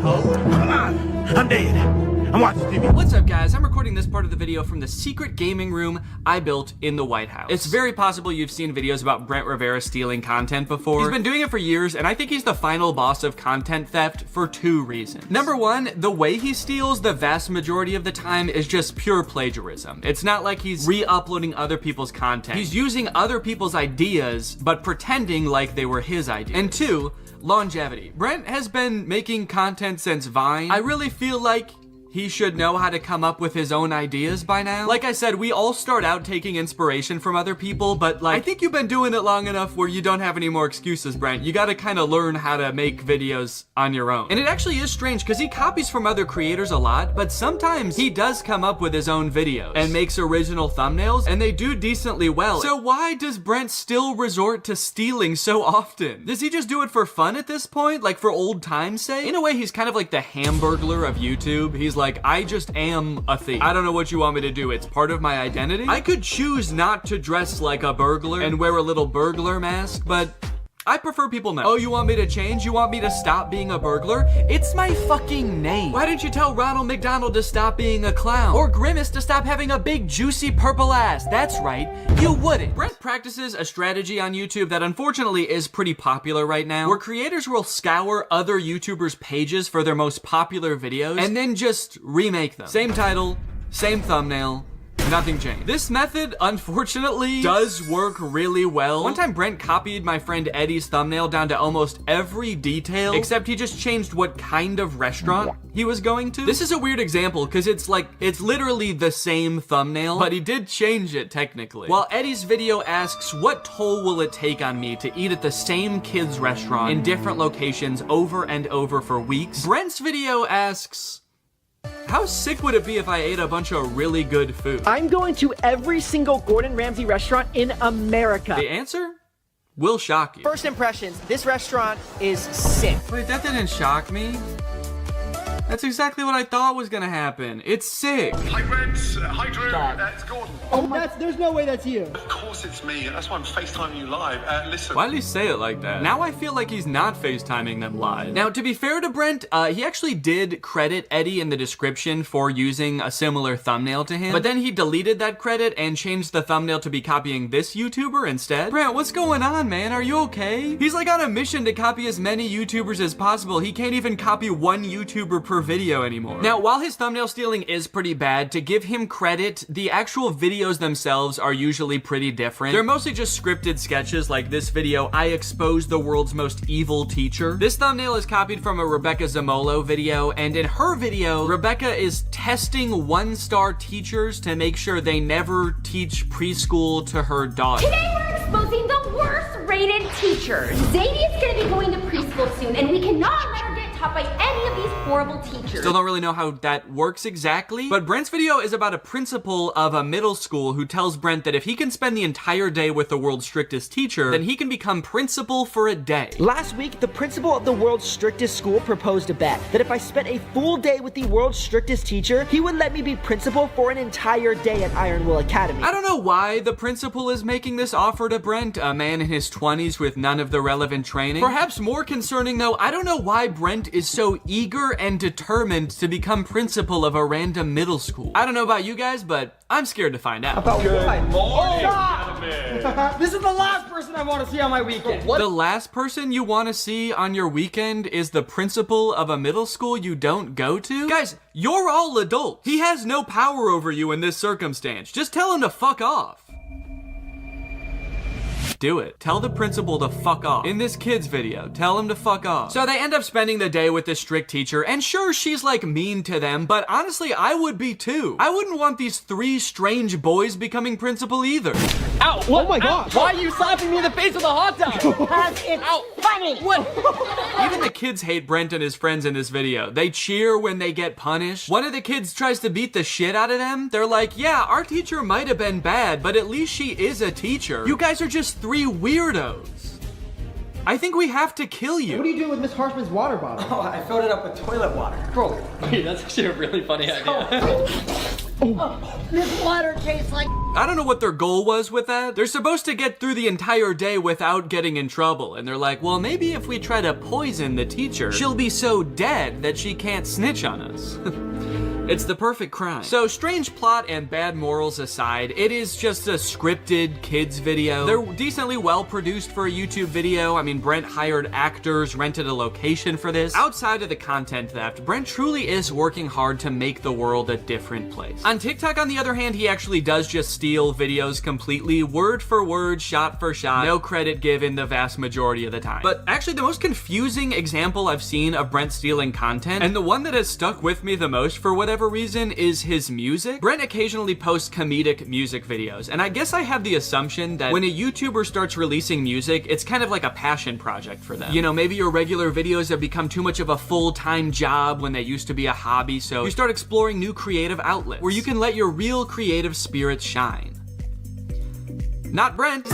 Come on, I'm dead. I'm watching TV. What's up, guys? I'm recording this part of the video from the secret gaming room I built in the White House. It's very possible you've seen videos about Brent Rivera stealing content before. He's been doing it for years, and I think he's the final boss of content theft for two reasons. Number one, the way he steals the vast majority of the time is just pure plagiarism. It's not like he's re-uploading other people's content. He's using other people's ideas, but pretending like they were his ideas. And two, longevity. Brent has been making content since Vine. I really feel like he should know how to come up with his own ideas by now. Like I said, we all start out taking inspiration from other people, but like, I think you've been doing it long enough where you don't have any more excuses, Brent. You gotta kind of learn how to make videos on your own. And it actually is strange because he copies from other creators a lot, but sometimes he does come up with his own videos and makes original thumbnails, and they do decently well. So why does Brent still resort to stealing so often? Does he just do it for fun at this point? Like for old time's sake? In a way, he's kind of like the Hamburglar of YouTube. He's like, I just am a thief. I don't know what you want me to do. It's part of my identity. I could choose not to dress like a burglar and wear a little burglar mask, but I prefer people know. Oh, you want me to change? You want me to stop being a burglar? It's my fucking name. Why didn't you tell Ronald McDonald to stop being a clown? Or Grimace to stop having a big juicy purple ass? That's right, you wouldn't. Brent practices a strategy on YouTube that unfortunately is pretty popular right now, where creators will scour other YouTubers' pages for their most popular videos and then just remake them. Same title, same thumbnail, nothing changed. This method, unfortunately, does work really well. One time, Brent copied my friend Eddie's thumbnail down to almost every detail, except he just changed what kind of restaurant he was going to. This is a weird example, because it's literally the same thumbnail, but he did change it technically. While Eddie's video asks, what toll will it take on me to eat at the same kids' restaurant in different locations over and over for weeks? Brent's video asks, how sick would it be if I ate a bunch of really good food? I'm going to every single Gordon Ramsay restaurant in America. The answer will shock you. First impressions, this restaurant is sick. Wait, that didn't shock me. That's exactly what I thought was gonna happen. It's sick. Hi, Brent. Hi, Drew. It's Gordon. Oh, there's no way that's you. Of course it's me. That's why I'm FaceTiming you live. Listen. Why did he say it like that? Now I feel like he's not FaceTiming them live. Now, to be fair to Brent, he actually did credit Eddie in the description for using a similar thumbnail to him, but then he deleted that credit and changed the thumbnail to be copying this YouTuber instead. Brent, what's going on, man? Are you okay? He's like on a mission to copy as many YouTubers as possible. He can't even copy one YouTuber per video anymore. Now, while his thumbnail stealing is pretty bad, to give him credit, the actual videos themselves are usually pretty different. They're mostly just scripted sketches like this video, I exposed the world's most evil teacher. This thumbnail is copied from a Rebecca Zamolo video, and in her video, Rebecca is testing one-star teachers to make sure they never teach preschool to her daughter. Today we're exposing the worst rated teachers. Zadie's gonna be going to preschool soon, and we cannot let her get taught by any of these horrible teachers. Still don't really know how that works exactly, but Brent's video is about a principal of a middle school who tells Brent that if he can spend the entire day with the world's strictest teacher, then he can become principal for a day. Last week, the principal of the world's strictest school proposed a bet that if I spent a full day with the world's strictest teacher, he would let me be principal for an entire day at Iron Will Academy. I don't know why the principal is making this offer to Brent, a man in his 20s with none of the relevant training. Perhaps more concerning though, I don't know why Brent is so eager and determined to become principal of a random middle school. I don't know about you guys, but I'm scared to find out. Good morning, This is the last person I want to see on my weekend. The last person you want to see on your weekend is the principal of a middle school you don't go to? Guys, you're all adults. He has no power over you in this circumstance. Just tell him to fuck off. Do it. Tell the principal to fuck off. In this kid's video, tell him to fuck off. So they end up spending the day with this strict teacher, and sure, she's like mean to them, but honestly, I would be too. I wouldn't want these 3 strange boys becoming principal either. Ow! Oh my god! Why are you slapping me in the face with a hot dog? Because it's funny. What? Even the kids hate Brent and his friends in this video. They cheer when they get punished. One of the kids tries to beat the shit out of them. They're like, yeah, our teacher might have been bad, but at least she is a teacher. You guys are just 3 weirdos. I think we have to kill you. What are you doing with Miss Harshman's water bottle? Oh, I filled it up with toilet water. Bro, Wait, that's actually a really funny idea. This water tastes like. I don't know what their goal was with that. They're supposed to get through the entire day without getting in trouble. And they're like, well, maybe if we try to poison the teacher, she'll be so dead that she can't snitch on us. It's the perfect crime. So strange plot and bad morals aside, it is just a scripted kids video. They're decently well produced for a YouTube video. I mean, Brent hired actors, rented a location for this. Outside of the content theft, Brent truly is working hard to make the world a different place. On TikTok, on the other hand, he actually does just steal videos completely, word for word, shot for shot, no credit given the vast majority of the time. But actually the most confusing example I've seen of Brent stealing content, and the one that has stuck with me the most for whatever reason, is his music. Brent occasionally posts comedic music videos, and I guess I have the assumption that when a YouTuber starts releasing music, it's kind of like a passion project for them. You know, maybe your regular videos have become too much of a full-time job when they used to be a hobby, so you start exploring new creative outlets where you can let your real creative spirit shine. Not Brent.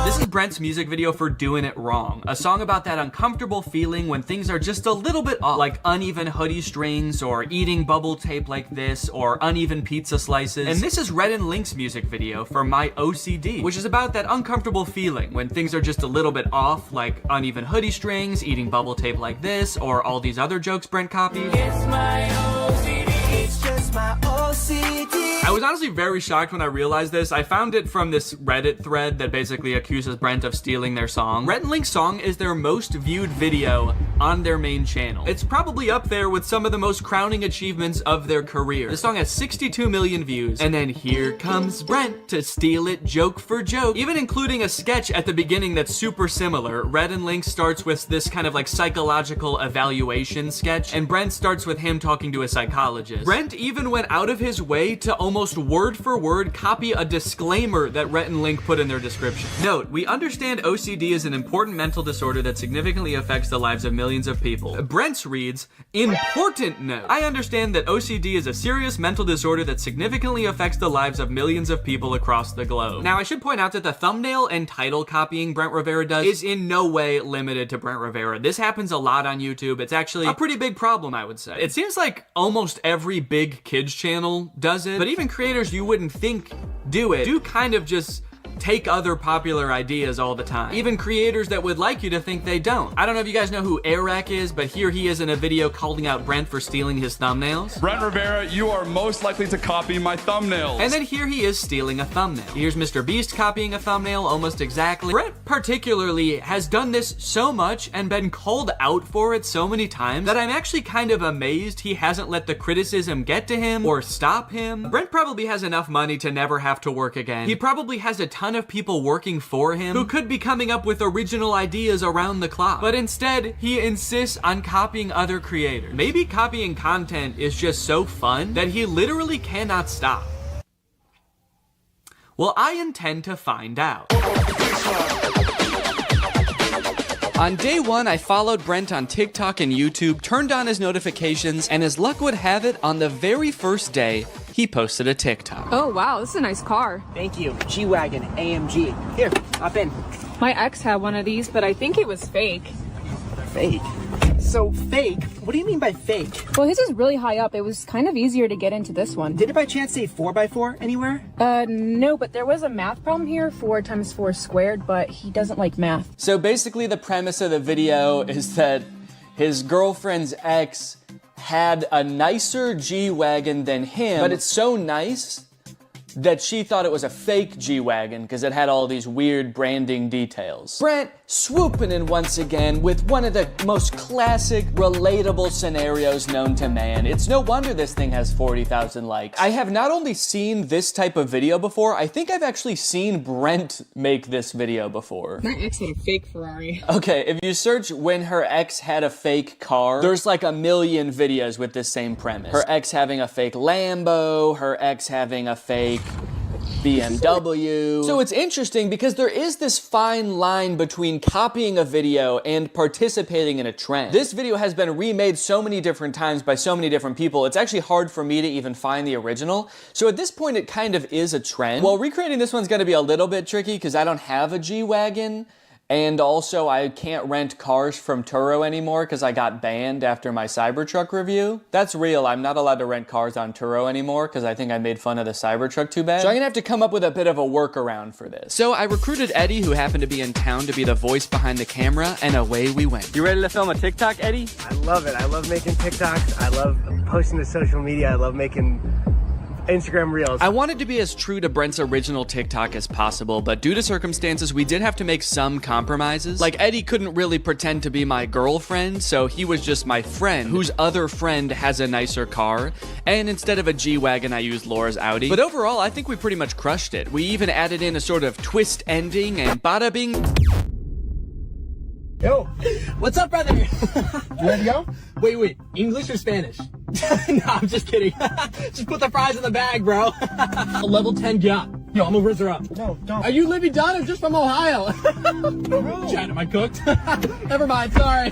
This is Brent's music video for Doing It Wrong, a song about that uncomfortable feeling when things are just a little bit off, like uneven hoodie strings, or eating bubble tape like this, or uneven pizza slices. And this is Red and Link's music video for My OCD, which is about that uncomfortable feeling when things are just a little bit off, like uneven hoodie strings, eating bubble tape like this, or all these other jokes Brent copied. It's my OCD, it's just my OCD. I was honestly very shocked when I realized this. I found it from this Reddit thread that basically accuses Brent of stealing their song. Red and Link's song is their most viewed video on their main channel. It's probably up there with some of the most crowning achievements of their career. The song has 62 million views, and then here comes Brent to steal it joke for joke, even including a sketch at the beginning that's super similar. Red and Link starts with this kind of like psychological evaluation sketch, and Brent starts with him talking to a psychologist. Brent even went out of his way to almost word for word copy a disclaimer that Rhett and Link put in their description. Note, we understand OCD is an important mental disorder that significantly affects the lives of millions of people. Brent's reads, important note. I understand that OCD is a serious mental disorder that significantly affects the lives of millions of people across the globe. Now, I should point out that the thumbnail and title copying Brent Rivera does is in no way limited to Brent Rivera. This happens a lot on YouTube. It's actually a pretty big problem, I would say. It seems like almost every big kids channel does it, but even creators you wouldn't think do kind of just take other popular ideas all the time. Even creators that would like you to think they don't. I don't know if you guys know who Eric is, but here he is in a video calling out Brent for stealing his thumbnails. Brent Rivera, you are most likely to copy my thumbnails. And then here he is stealing a thumbnail. Here's Mr. Beast copying a thumbnail almost exactly. Brent particularly has done this so much and been called out for it so many times that I'm actually kind of amazed he hasn't let the criticism get to him or stop him. Brent probably has enough money to never have to work again. He probably has a ton of people working for him who could be coming up with original ideas around the clock. But instead, he insists on copying other creators. Maybe copying content is just so fun that he literally cannot stop. Well, I intend to find out. On day one, I followed Brent on TikTok and YouTube, turned on his notifications, and as luck would have it, on the very first day, he posted a TikTok. Oh wow, this is a nice car. Thank you. G-Wagon, AMG. Here, hop in. My ex had one of these, but I think it was fake. Fake? So fake? What do you mean by fake? Well, his is really high up. It was kind of easier to get into this one. Did it by chance say 4x4 anywhere? No, but there was a math problem here, 4 times 4 squared, but he doesn't like math. So basically the premise of the video is that his girlfriend's ex had a nicer G-Wagon than him, but it's so nice that she thought it was a fake G-Wagon because it had all these weird branding details. Brent swooping in once again with one of the most classic, relatable scenarios known to man. It's no wonder this thing has 40,000 likes. I have not only seen this type of video before, I think I've actually seen Brent make this video before. My ex had a fake Ferrari. Okay, if you search when her ex had a fake car, there's like a million videos with this same premise. Her ex having a fake Lambo, her ex having a fake BMW. So it's interesting because there is this fine line between copying a video and participating in a trend. This video has been remade so many different times by so many different people, it's actually hard for me to even find the original. So at this point, it kind of is a trend. Well, recreating this one's gonna be a little bit tricky because I don't have a G-Wagon. And also, I can't rent cars from Turo anymore because I got banned after my Cybertruck review. That's real. I'm not allowed to rent cars on Turo anymore because I think I made fun of the Cybertruck too bad. So I'm gonna have to come up with a bit of a workaround for this. So I recruited Eddie, who happened to be in town, to be the voice behind the camera, and away we went. You ready to film a TikTok, Eddie? I love it. I love making TikToks. I love posting to social media. I love making Instagram Reels. I wanted to be as true to Brent's original TikTok as possible, but due to circumstances, we did have to make some compromises. Like, Eddie couldn't really pretend to be my girlfriend, so he was just my friend, whose other friend has a nicer car, and instead of a G-Wagon, I used Laura's Audi. But overall, I think we pretty much crushed it. We even added in a sort of twist ending, and bada bing. Yo, what's up, brother? You ready to go? Wait, English or Spanish? No, I'm just kidding. Just put the fries in the bag, bro. A level 10 yacht. Yo, I'm gonna rizz her up. No, don't. Are you Libby Dunn or just from Ohio? Chad, am I cooked? Never mind, sorry.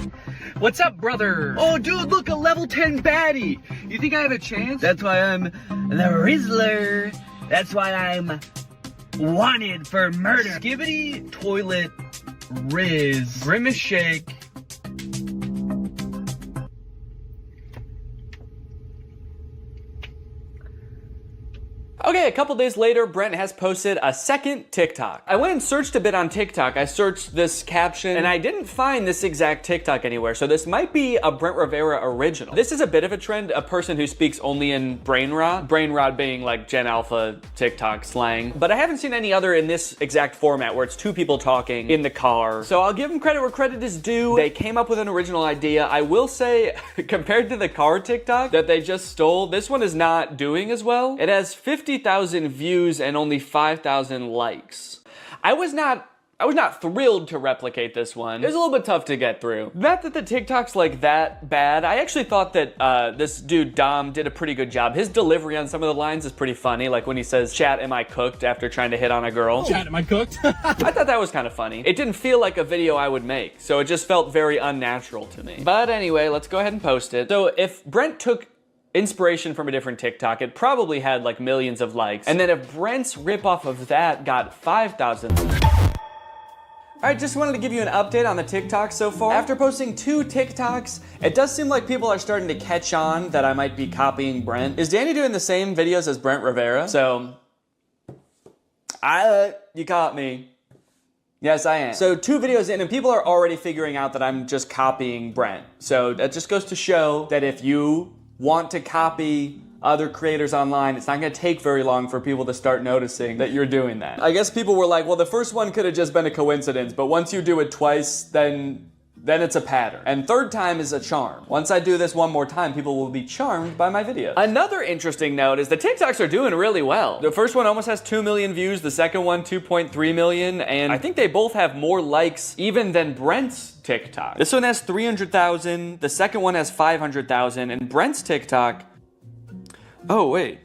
What's up, brother? Oh, dude, look, a level 10 baddie. You think I have a chance? That's why I'm the Rizzler. That's why I'm wanted for murder. Skibbity, toilet, Riz, Grimace Shake. Okay, a couple days later, Brent has posted a second TikTok. I went and searched a bit on TikTok. I searched this caption, and I didn't find this exact TikTok anywhere, so this might be a Brent Rivera original. This is a bit of a trend, a person who speaks only in brain rot being like Gen Alpha TikTok slang. But I haven't seen any other in this exact format where it's two people talking in the car. So I'll give them credit where credit is due. They came up with an original idea. I will say, compared to the car TikTok that they just stole, this one is not doing as well. It has 50,000 views and only 5,000 likes. I was not I was not thrilled to replicate this one. It was a little bit tough to get through. Not that the TikTok's like that bad. I actually thought that this dude Dom did a pretty good job. His delivery on some of the lines is pretty funny, like when he says, "Chat, am I cooked?" after trying to hit on a girl. Chat, am I cooked? I thought that was kind of funny. It didn't feel like a video I would make, so it just felt very unnatural to me. But anyway, let's go ahead and post it. So if Brent took inspiration from a different TikTok, it probably had like millions of likes. And then if Brent's ripoff of that got 5,000. All right, just wanted to give you an update on the TikTok so far. After posting 2 TikToks, it does seem like people are starting to catch on that I might be copying Brent. Is Danny doing the same videos as Brent Rivera? So, you caught me. Yes, I am. So 2 videos in and people are already figuring out that I'm just copying Brent. So that just goes to show that if you want to copy other creators online, it's not gonna take very long for people to start noticing that you're doing that. I guess people were like, well, the first one could have just been a coincidence, but once you do it twice, then it's a pattern. And 3rd time is a charm. Once I do this 1 more time, people will be charmed by my videos. Another interesting note is the TikToks are doing really well. The first one almost has 2 million views, the second one 2.3 million, and I think they both have more likes even than Brent's TikTok. This one has 300,000, the second one has 500,000, and Brent's TikTok, oh wait.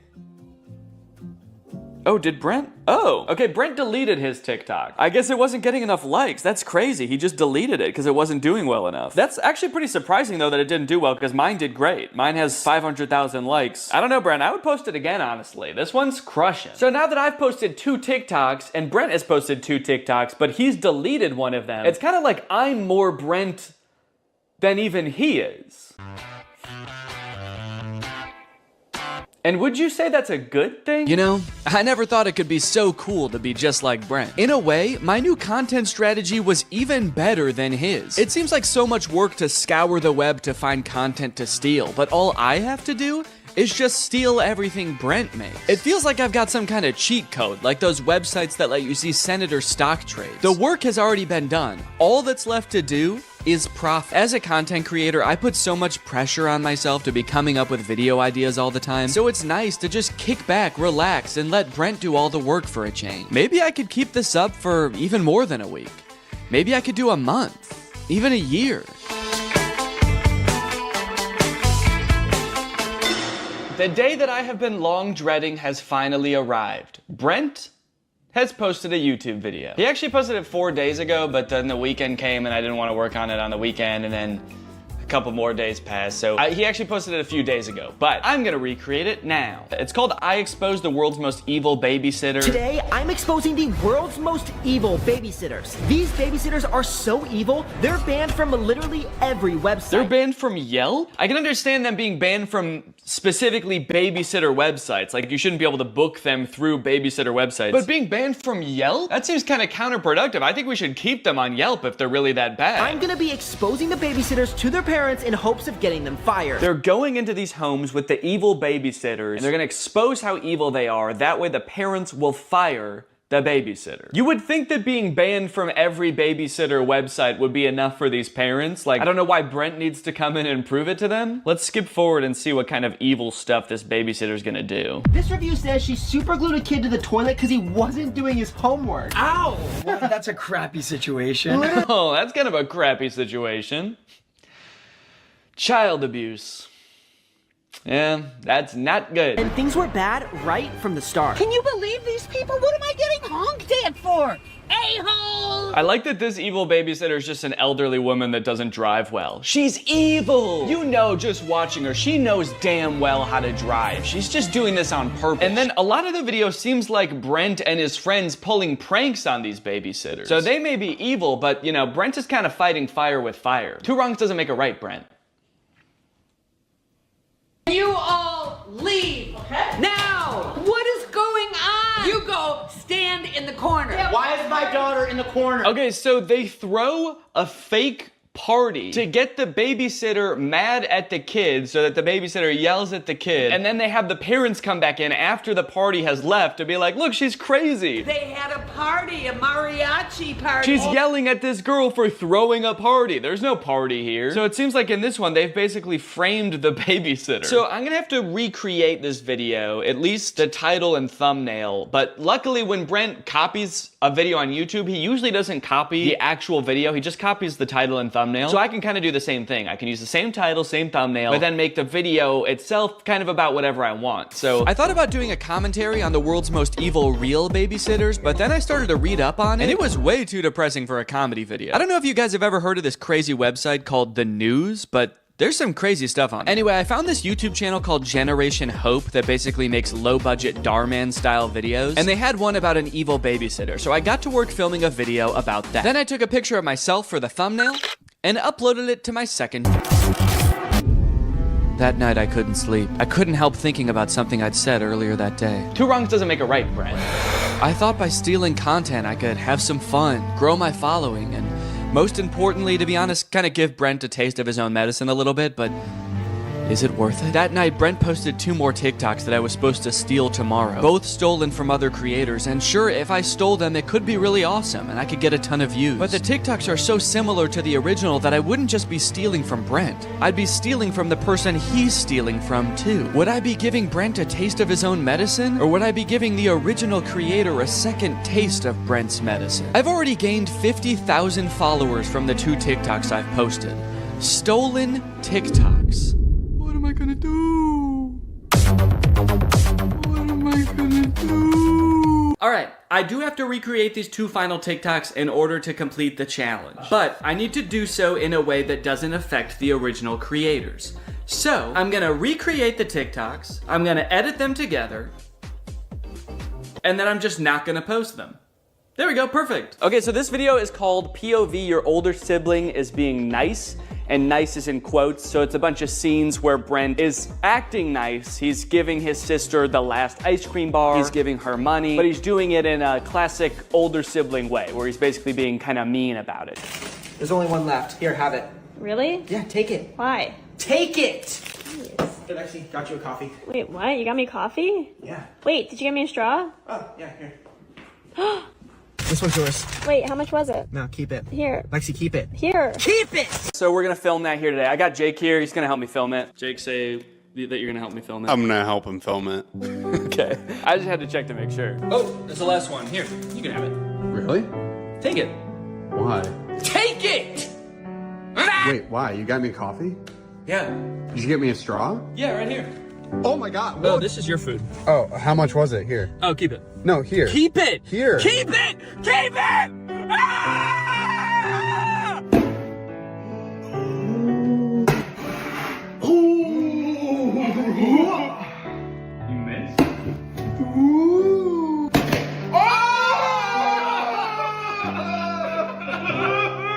Oh, did Brent? Oh, okay, Brent deleted his TikTok. I guess it wasn't getting enough likes. That's crazy. He just deleted it because it wasn't doing well enough. That's actually pretty surprising though that it didn't do well because mine did great. Mine has 500,000 likes. I don't know, Brent. I would post it again, honestly. This one's crushing. So now that I've posted 2 TikToks and Brent has posted 2 TikToks, but he's deleted one of them, it's kind of like I'm more Brent than even he is. And would you say that's a good thing? You know, I never thought it could be so cool to be just like Brent. In a way, my new content strategy was even better than his. It seems like so much work to scour the web to find content to steal, but all I have to do is just steal everything Brent makes. It feels like I've got some kind of cheat code, like those websites that let you see senator stock trades. The work has already been done. All that's left to do is profit. As a content creator, I put so much pressure on myself to be coming up with video ideas all the time, so it's nice to just kick back, relax, and let Brent do all the work for a change. Maybe I could keep this up for even more than a week. Maybe I could do a month, even a year. The day that I have been long dreading has finally arrived. Brent has posted a YouTube video. He actually posted it 4 days ago, but then the weekend came and I didn't want to work on it on the weekend, and then a couple more days passed, so he actually posted it a few days ago, but I'm gonna recreate it now. It's called I Exposed the World's Most Evil Babysitter. Today, I'm exposing the world's most evil babysitters. These babysitters are so evil, they're banned from literally every website. They're banned from Yelp? I can understand them being banned from specifically babysitter websites. Like, you shouldn't be able to book them through babysitter websites. But being banned from Yelp? That seems kind of counterproductive. I think we should keep them on Yelp if they're really that bad. I'm gonna be exposing the babysitters to their parents in hopes of getting them fired. They're going into these homes with the evil babysitters, and they're gonna expose how evil they are. That way the parents will fire the babysitter. You would think that being banned from every babysitter website would be enough for these parents. Like, I don't know why Brent needs to come in and prove it to them. Let's skip forward and see what kind of evil stuff this babysitter's gonna do. This review says she super glued a kid to the toilet because he wasn't doing his homework. Ow! Well, that's a crappy situation. Oh, that's kind of a crappy situation. Child abuse. Yeah, that's not good. And things were bad right from the start. Can you believe these people? What am I getting honked at for? A-hole! I like that this evil babysitter is just an elderly woman that doesn't drive well. She's evil! You know, just watching her, she knows damn well how to drive. She's just doing this on purpose. And then a lot of the video seems like Brent and his friends pulling pranks on these babysitters. So they may be evil, but you know, Brent is kind of fighting fire with fire. 2 wrongs doesn't make a right, Brent. You all leave. Okay. Now, what is going on? You go stand in the corner. Yeah, why is my daughter in the corner? Okay, so they throw a fake party to get the babysitter mad at the kid so that the babysitter yells at the kid, and then they have the parents come back in after the party has left to be like, look, she's crazy. They had a party, a mariachi party. She's yelling at this girl for throwing a party. There's no party here. So it seems like in this one, they've basically framed the babysitter. So I'm gonna have to recreate this video, at least the title and thumbnail, but luckily when Brent copies a video on YouTube, he usually doesn't copy the actual video, he just copies the title and thumbnail. So I can kind of do the same thing. I can use the same title, same thumbnail, but then make the video itself kind of about whatever I want. So I thought about doing a commentary on the world's most evil real babysitters, but then I started to read up on it, and it was way too depressing for a comedy video. I don't know if you guys have ever heard of this crazy website called The News, but there's some crazy stuff on it. Anyway, I found this YouTube channel called Generation Hope that basically makes low-budget Darman style videos, and they had one about an evil babysitter, so I got to work filming a video about that. Then I took a picture of myself for the thumbnail and uploaded it to my second. That night I couldn't sleep. I couldn't help thinking about something I'd said earlier that day. Two wrongs doesn't make a right, Brent. I thought by stealing content I could have some fun, grow my following, and most importantly, to be honest, kind of give Brent a taste of his own medicine a little bit, but is it worth it? That night, Brent posted 2 more TikToks that I was supposed to steal tomorrow, both stolen from other creators, and sure, if I stole them, it could be really awesome, and I could get a ton of views. But the TikToks are so similar to the original that I wouldn't just be stealing from Brent. I'd be stealing from the person he's stealing from, too. Would I be giving Brent a taste of his own medicine, or would I be giving the original creator a second taste of Brent's medicine? I've already gained 50,000 followers from the 2 TikToks I've posted. Stolen TikToks. What am I gonna do? What am I gonna do? Alright, I do have to recreate these 2 final TikToks in order to complete the challenge. But I need to do so in a way that doesn't affect the original creators. So, I'm gonna recreate the TikToks, I'm gonna edit them together, and then I'm just not gonna post them. There we go, perfect. Okay, so this video is called POV Your Older Sibling is Being Nice. And nice is in quotes, so it's a bunch of scenes where Brent is acting nice. He's giving his sister the last ice cream bar, he's giving her money, but he's doing it in a classic older sibling way, where he's basically being kind of mean about it. There's only one left. Here, have it. Really? Yeah, take it. Why? Take it! Jeez. Here, Lexi, got you a coffee. Wait, what? You got me coffee? Yeah. Wait, did you get me a straw? Oh, yeah, here. This one's yours. Wait, how much was it? No, keep it. Here. Lexi, keep it. Here. Keep it! So we're gonna film that here today. I got Jake here, he's gonna help me film it. Jake, say that you're gonna help me film it. I'm gonna help him film it. Okay. I just had to check to make sure. Oh, there's the last one. Here, you can have it. Really? Take it. Why? Take it! Wait, why? You got me coffee? Yeah. Did you get me a straw? Yeah, right here. Oh my god. No, this is your food. Oh, how much was it? Here. Oh, keep it. No, here. Keep it! Here. Keep it! Keep it! Ah! You missed.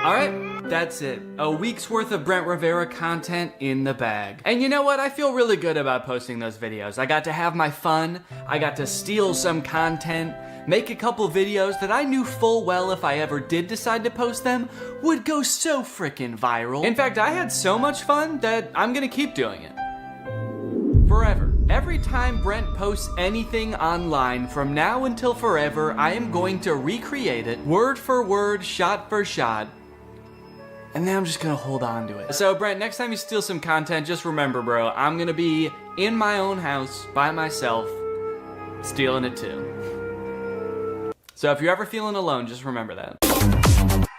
All right. That's it. A week's worth of Brent Rivera content in the bag. And you know what? I feel really good about posting those videos. I got to have my fun. I got to steal some content, make a couple videos that I knew full well if I ever did decide to post them would go so freaking viral. In fact, I had so much fun that I'm gonna keep doing it. Forever. Every time Brent posts anything online from now until forever, I am going to recreate it word for word, shot for shot, and then I'm just gonna hold on to it. So Brent, next time you steal some content, just remember, bro, I'm gonna be in my own house by myself, stealing it too. So if you're ever feeling alone, just remember that.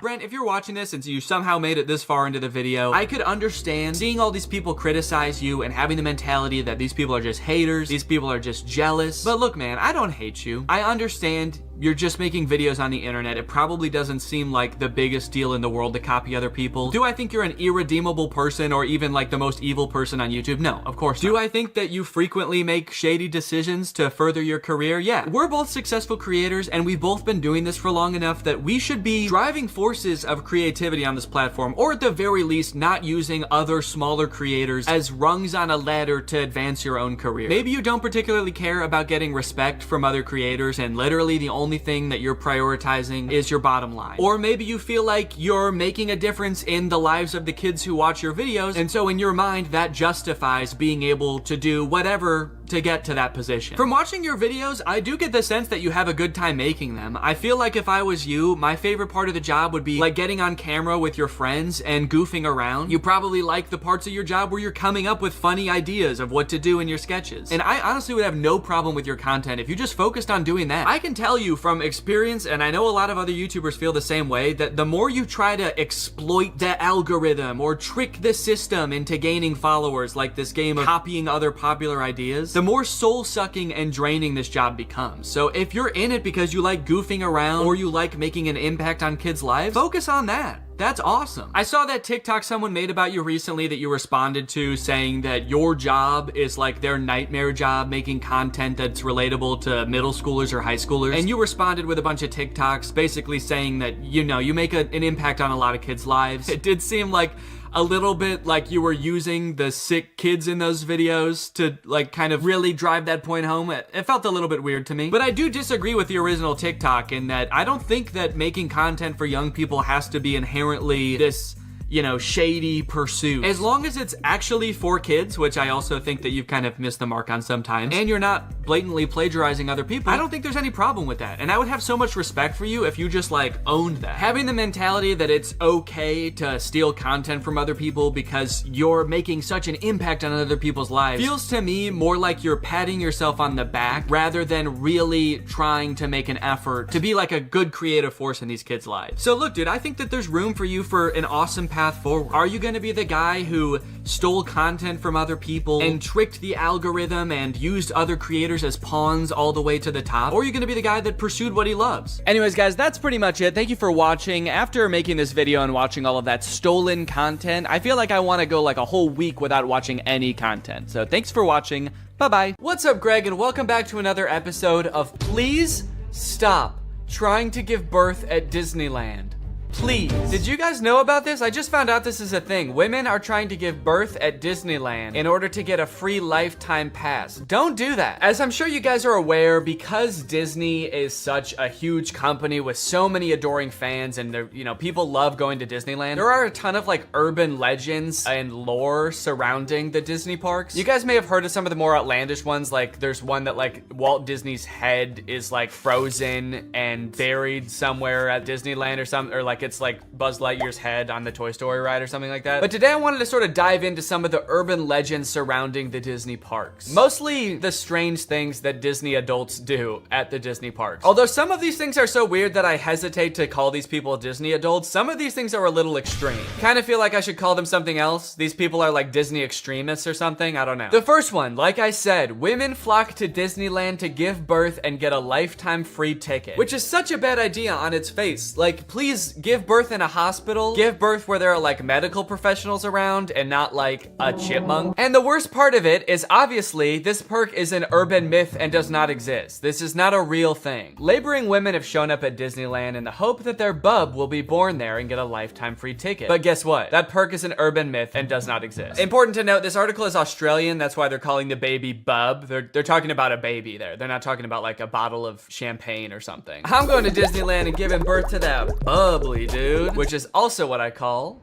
Brent, if you're watching this and you somehow made it this far into the video, I could understand seeing all these people criticize you and having the mentality that these people are just haters, these people are just jealous. But look, man, I don't hate you. I understand you're just making videos on the internet. It probably doesn't seem like the biggest deal in the world to copy other people. Do I think you're an irredeemable person or even like the most evil person on YouTube? No, of course not. Do I think that you frequently make shady decisions to further your career? Yeah. We're both successful creators and we've both been doing this for long enough that we should be driving forces of creativity on this platform, or at the very least not using other smaller creators as rungs on a ladder to advance your own career. Maybe you don't particularly care about getting respect from other creators and literally the only thing that you're prioritizing is your bottom line. Or maybe you feel like you're making a difference in the lives of the kids who watch your videos, and so in your mind that justifies being able to do whatever to get to that position. From watching your videos, I do get the sense that you have a good time making them. I feel like if I was you, my favorite part of the job would be like getting on camera with your friends and goofing around. You probably like the parts of your job where you're coming up with funny ideas of what to do in your sketches. And I honestly would have no problem with your content if you just focused on doing that. I can tell you from experience, and I know a lot of other YouTubers feel the same way, that the more you try to exploit the algorithm or trick the system into gaining followers, like this game of copying other popular ideas, the more soul-sucking and draining this job becomes. So if you're in it because you like goofing around or you like making an impact on kids' lives, focus on that. That's awesome. I saw that TikTok someone made about you recently that you responded to, saying that your job is like their nightmare job, making content that's relatable to middle schoolers or high schoolers. And you responded with a bunch of TikToks basically saying that, you know, you make an impact on a lot of kids' lives. It did seem like a little bit like you were using the sick kids in those videos to like kind of really drive that point home. It felt a little bit weird to me. But I do disagree with the original TikTok in that I don't think that making content for young people has to be inherently this, you know, shady pursuit. As long as it's actually for kids, which I also think that you've kind of missed the mark on sometimes, and you're not blatantly plagiarizing other people, I don't think there's any problem with that. And I would have so much respect for you if you just like owned that. Having the mentality that it's okay to steal content from other people because you're making such an impact on other people's lives feels to me more like you're patting yourself on the back rather than really trying to make an effort to be like a good creative force in these kids' lives. So look, dude, I think that there's room for you for an awesome path forward. Are you going to be the guy who stole content from other people and tricked the algorithm and used other creators as pawns all the way to the top? Or are you going to be the guy that pursued what he loves? Anyways, guys, that's pretty much it. Thank you for watching. After making this video and watching all of that stolen content, I feel like I want to go like a whole week without watching any content. So thanks for watching. Bye-bye. What's up, Greg, and welcome back to another episode of Please Stop Trying to Give Birth at Disneyland. Please. Did you guys know about this? I just found out this is a thing. Women are trying to give birth at Disneyland in order to get a free lifetime pass. Don't do that. As I'm sure you guys are aware, because Disney is such a huge company with so many adoring fans and you know, people love going to Disneyland, there are a ton of like urban legends and lore surrounding the Disney parks. You guys may have heard of some of the more outlandish ones, like there's one that like Walt Disney's head is like frozen and buried somewhere at Disneyland or something, or like it's like Buzz Lightyear's head on the Toy Story ride or something like that. But today I wanted to sort of dive into some of the urban legends surrounding the Disney parks. Mostly the strange things that Disney adults do at the Disney parks. Although some of these things are so weird that I hesitate to call these people Disney adults, some of these things are a little extreme. Kind of feel like I should call them something else. These people are like Disney extremists or something, I don't know. The first one, like I said, women flock to Disneyland to give birth and get a lifetime free ticket, which is such a bad idea on its face. Like, please give birth in a hospital, give birth where there are like medical professionals around and not like a chipmunk. And the worst part of it is obviously this perk is an urban myth and does not exist. This is not a real thing. Laboring women have shown up at Disneyland in the hope that their bub will be born there and get a lifetime free ticket. But guess what? That perk is an urban myth and does not exist. Important to note, this article is Australian. That's why they're calling the baby bub. They're talking about a baby there. They're not talking about like a bottle of champagne or something. I'm going to Disneyland and giving birth to that bubbly dude, which is also what I call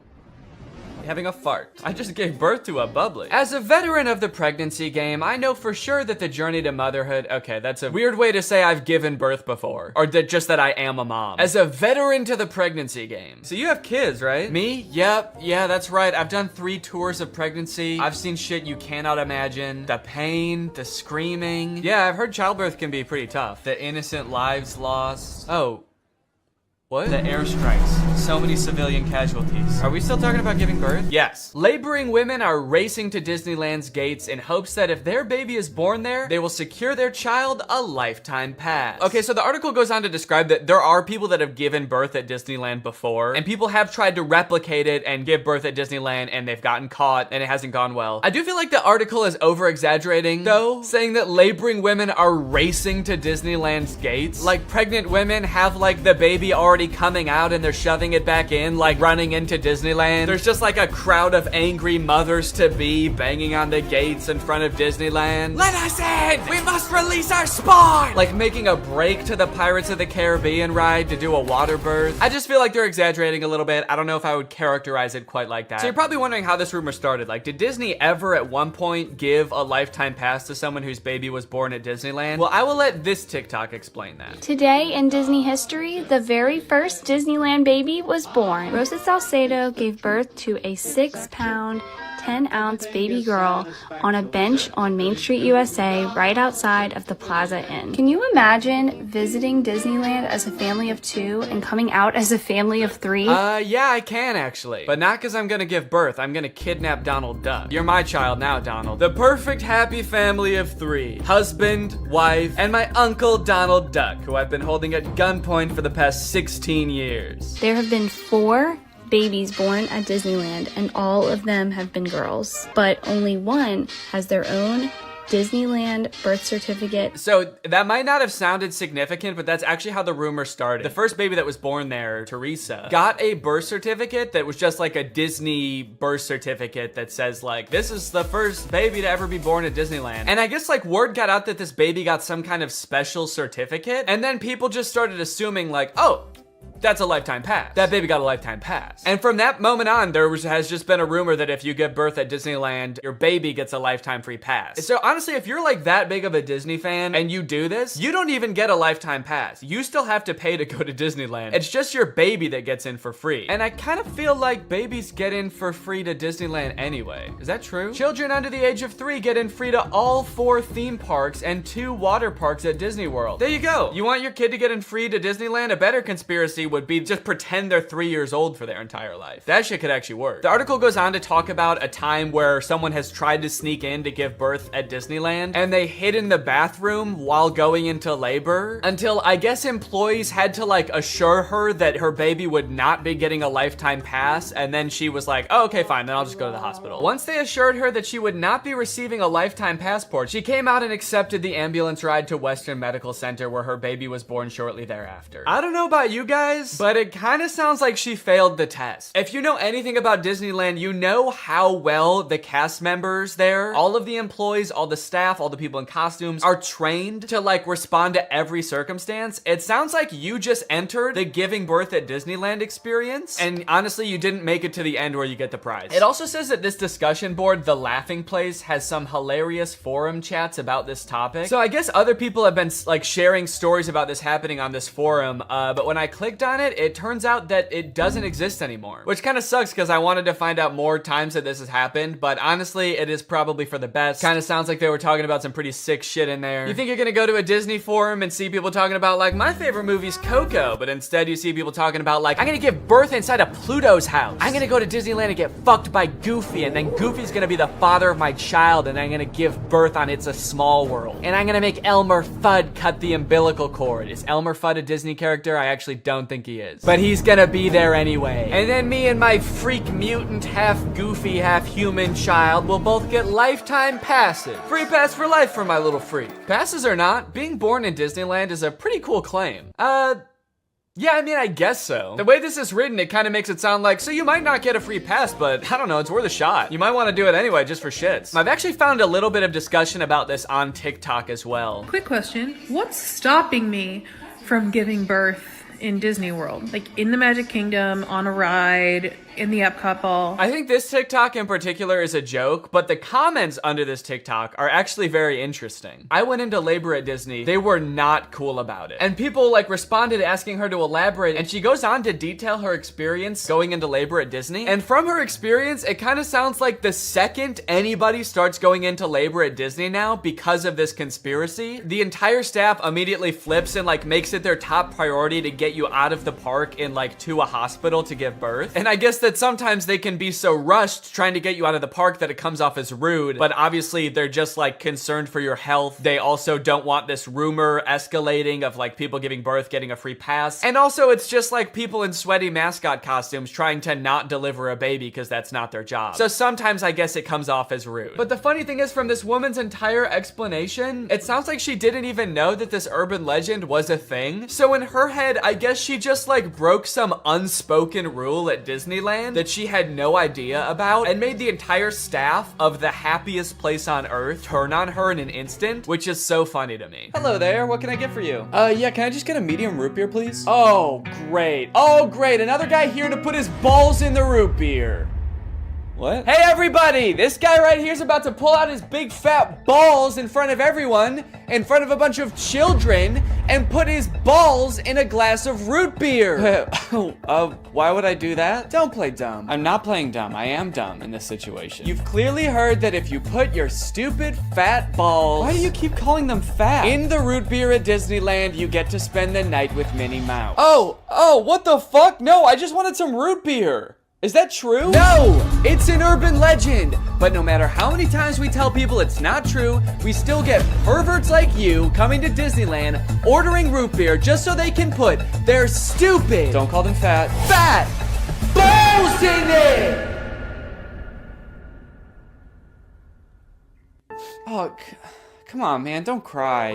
having a fart. I just gave birth to a bubbly. As a veteran of the pregnancy game, I know for sure that the journey to motherhood, okay, that's a weird way to say I've given birth before, or just that I am a mom. As a veteran to the pregnancy game. So you have kids, right? Me? Yep, yeah, that's right. I've done 3 tours of pregnancy. I've seen shit you cannot imagine. The pain, the screaming. Yeah, I've heard childbirth can be pretty tough. The innocent lives lost. Oh. What? The airstrikes. So many civilian casualties. Are we still talking about giving birth? Yes. Laboring women are racing to Disneyland's gates in hopes that if their baby is born there, they will secure their child a lifetime pass. Okay, so the article goes on to describe that there are people that have given birth at Disneyland before, and people have tried to replicate it and give birth at Disneyland, and they've gotten caught, and it hasn't gone well. I do feel like the article is over-exaggerating, though, saying that laboring women are racing to Disneyland's gates. Like, pregnant women have, like, the baby already already coming out and they're shoving it back in, like running into Disneyland. There's just like a crowd of angry mothers-to-be banging on the gates in front of Disneyland. Let us in! We must release our spawn! Like making a break to the Pirates of the Caribbean ride to do a water birth. I just feel like they're exaggerating a little bit. I don't know if I would characterize it quite like that. So you're probably wondering how this rumor started. Like, did Disney ever at one point give a lifetime pass to someone whose baby was born at Disneyland? Well, I will let this TikTok explain that. Today in Disney history, the very first Disneyland baby was born. Rosa Salcedo gave birth to a 6-pound, 10-ounce baby girl on a bench on Main Street, USA, right outside of the Plaza Inn. Can you imagine visiting Disneyland as a family of 2 and coming out as a family of 3? Yeah, I can actually. But not because I'm gonna give birth. I'm gonna kidnap Donald Duck. You're my child now, Donald. The perfect happy family of 3. Husband, wife, and my uncle Donald Duck, who I've been holding at gunpoint for the past 16 years. There have been 4 babies born at Disneyland, and all of them have been girls, but only one has their own Disneyland birth certificate. So that might not have sounded significant, but that's actually how the rumor started. The first baby that was born there, Teresa, got a birth certificate that was just like a Disney birth certificate that says like, this is the first baby to ever be born at Disneyland. And I guess like word got out that this baby got some kind of special certificate, and then people just started assuming like, oh, that's a lifetime pass. That baby got a lifetime pass. And from that moment on, has just been a rumor that if you give birth at Disneyland, your baby gets a lifetime free pass. So honestly, if you're like that big of a Disney fan and you do this, you don't even get a lifetime pass. You still have to pay to go to Disneyland. It's just your baby that gets in for free. And I kind of feel like babies get in for free to Disneyland anyway. Is that true? Children under the age of 3 get in free to all 4 theme parks and 2 water parks at Disney World. There you go. You want your kid to get in free to Disneyland? A better conspiracy would be just pretend they're 3 years old for their entire life. That shit could actually work. The article goes on to talk about a time where someone has tried to sneak in to give birth at Disneyland, and they hid in the bathroom while going into labor until I guess employees had to like assure her that her baby would not be getting a lifetime pass, and then she was like, oh, okay, fine, then I'll just go to the hospital. Once they assured her that she would not be receiving a lifetime passport, she came out and accepted the ambulance ride to Western Medical Center where her baby was born shortly thereafter. I don't know about you guys, but it kind of sounds like she failed the test. If you know anything about Disneyland, you know how well the cast members there, all of the employees, all the staff, all the people in costumes are trained to like respond to every circumstance. It sounds like you just entered the giving birth at Disneyland experience, and honestly, you didn't make it to the end where you get the prize. It also says that this discussion board, The Laughing Place, has some hilarious forum chats about this topic. So I guess other people have been like sharing stories about this happening on this forum, but when I clicked on it, it turns out that it doesn't exist anymore, which kind of sucks because I wanted to find out more times that this has happened, but honestly, it is probably for the best. Kind of sounds like they were talking about some pretty sick shit in there. You think you're gonna go to a Disney forum and see people talking about like, my favorite movie's Coco, but instead you see people talking about like, I'm gonna give birth inside of Pluto's house. I'm gonna go to Disneyland and get fucked by Goofy, and then Goofy's gonna be the father of my child, and I'm gonna give birth on It's a Small World. And I'm gonna make Elmer Fudd cut the umbilical cord. Is Elmer Fudd a Disney character? I actually don't think he is, but he's gonna be there anyway. And then me and my freak mutant, half goofy, half human child will both get lifetime passes. Free pass for life for my little freak. Passes or not, being born in Disneyland is a pretty cool claim. Yeah, I mean, I guess so. The way this is written, it kind of makes it sound like, so you might not get a free pass, but I don't know, it's worth a shot. You might want to do it anyway, just for shits. I've actually found a little bit of discussion about this on TikTok as well. Quick question, what's stopping me from giving birth in Disney World? Like in the Magic Kingdom, on a ride, in the Epcot ball? I think this TikTok in particular is a joke, but the comments under this TikTok are actually very interesting. I went into labor at Disney. They were not cool about it. And people like responded asking her to elaborate, and she goes on to detail her experience going into labor at Disney. And from her experience, it kind of sounds like the second anybody starts going into labor at Disney now because of this conspiracy, the entire staff immediately flips and like makes it their top priority to get you out of the park and like to a hospital to give birth. And I guess that sometimes they can be so rushed trying to get you out of the park that it comes off as rude, but obviously they're just like concerned for your health. They also don't want this rumor escalating of like people giving birth getting a free pass. And also it's just like people in sweaty mascot costumes trying to not deliver a baby because that's not their job. So sometimes I guess it comes off as rude. But the funny thing is, from this woman's entire explanation, it sounds like she didn't even know that this urban legend was a thing. So in her head, I guess she just like broke some unspoken rule at Disneyland that she had no idea about and made the entire staff of the happiest place on earth turn on her in an instant, which is so funny to me. Hello there, what can I get for you? Yeah, can I just get a medium root beer, please? Oh, great. Oh, great, another guy here to put his balls in the root beer. What? Hey everybody! This guy right here is about to pull out his big fat balls in front of everyone, in front of a bunch of children, and put his balls in a glass of root beer. Why would I do that? Don't play dumb. I'm not playing dumb. I am dumb in this situation. You've clearly heard that if you put your stupid fat balls— why do you keep calling them fat? In the root beer at Disneyland, you get to spend the night with Minnie Mouse. Oh, what the fuck? No, I just wanted some root beer. Is that true? No, it's an urban legend. But no matter how many times we tell people it's not true, we still get perverts like you coming to Disneyland, ordering root beer just so they can put their stupid— don't call them fat— balls in it! Oh, come on, man, don't cry.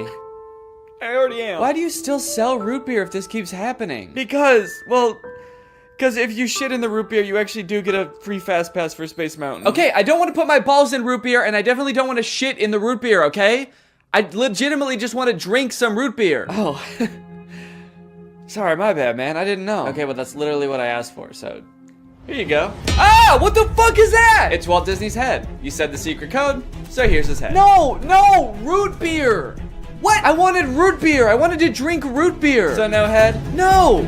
I already am. Why do you still sell root beer if this keeps happening? Because if you shit in the root beer, you actually do get a free fast pass for Space Mountain. Okay, I don't want to put my balls in root beer, and I definitely don't want to shit in the root beer, okay? I legitimately just want to drink some root beer. Oh. Sorry, my bad, man. I didn't know. Okay, well, that's literally what I asked for, so here you go. Ah, what the fuck is that? It's Walt Disney's head. You said the secret code, so here's his head. No, root beer. What? I wanted root beer. I wanted to drink root beer. So no head? No.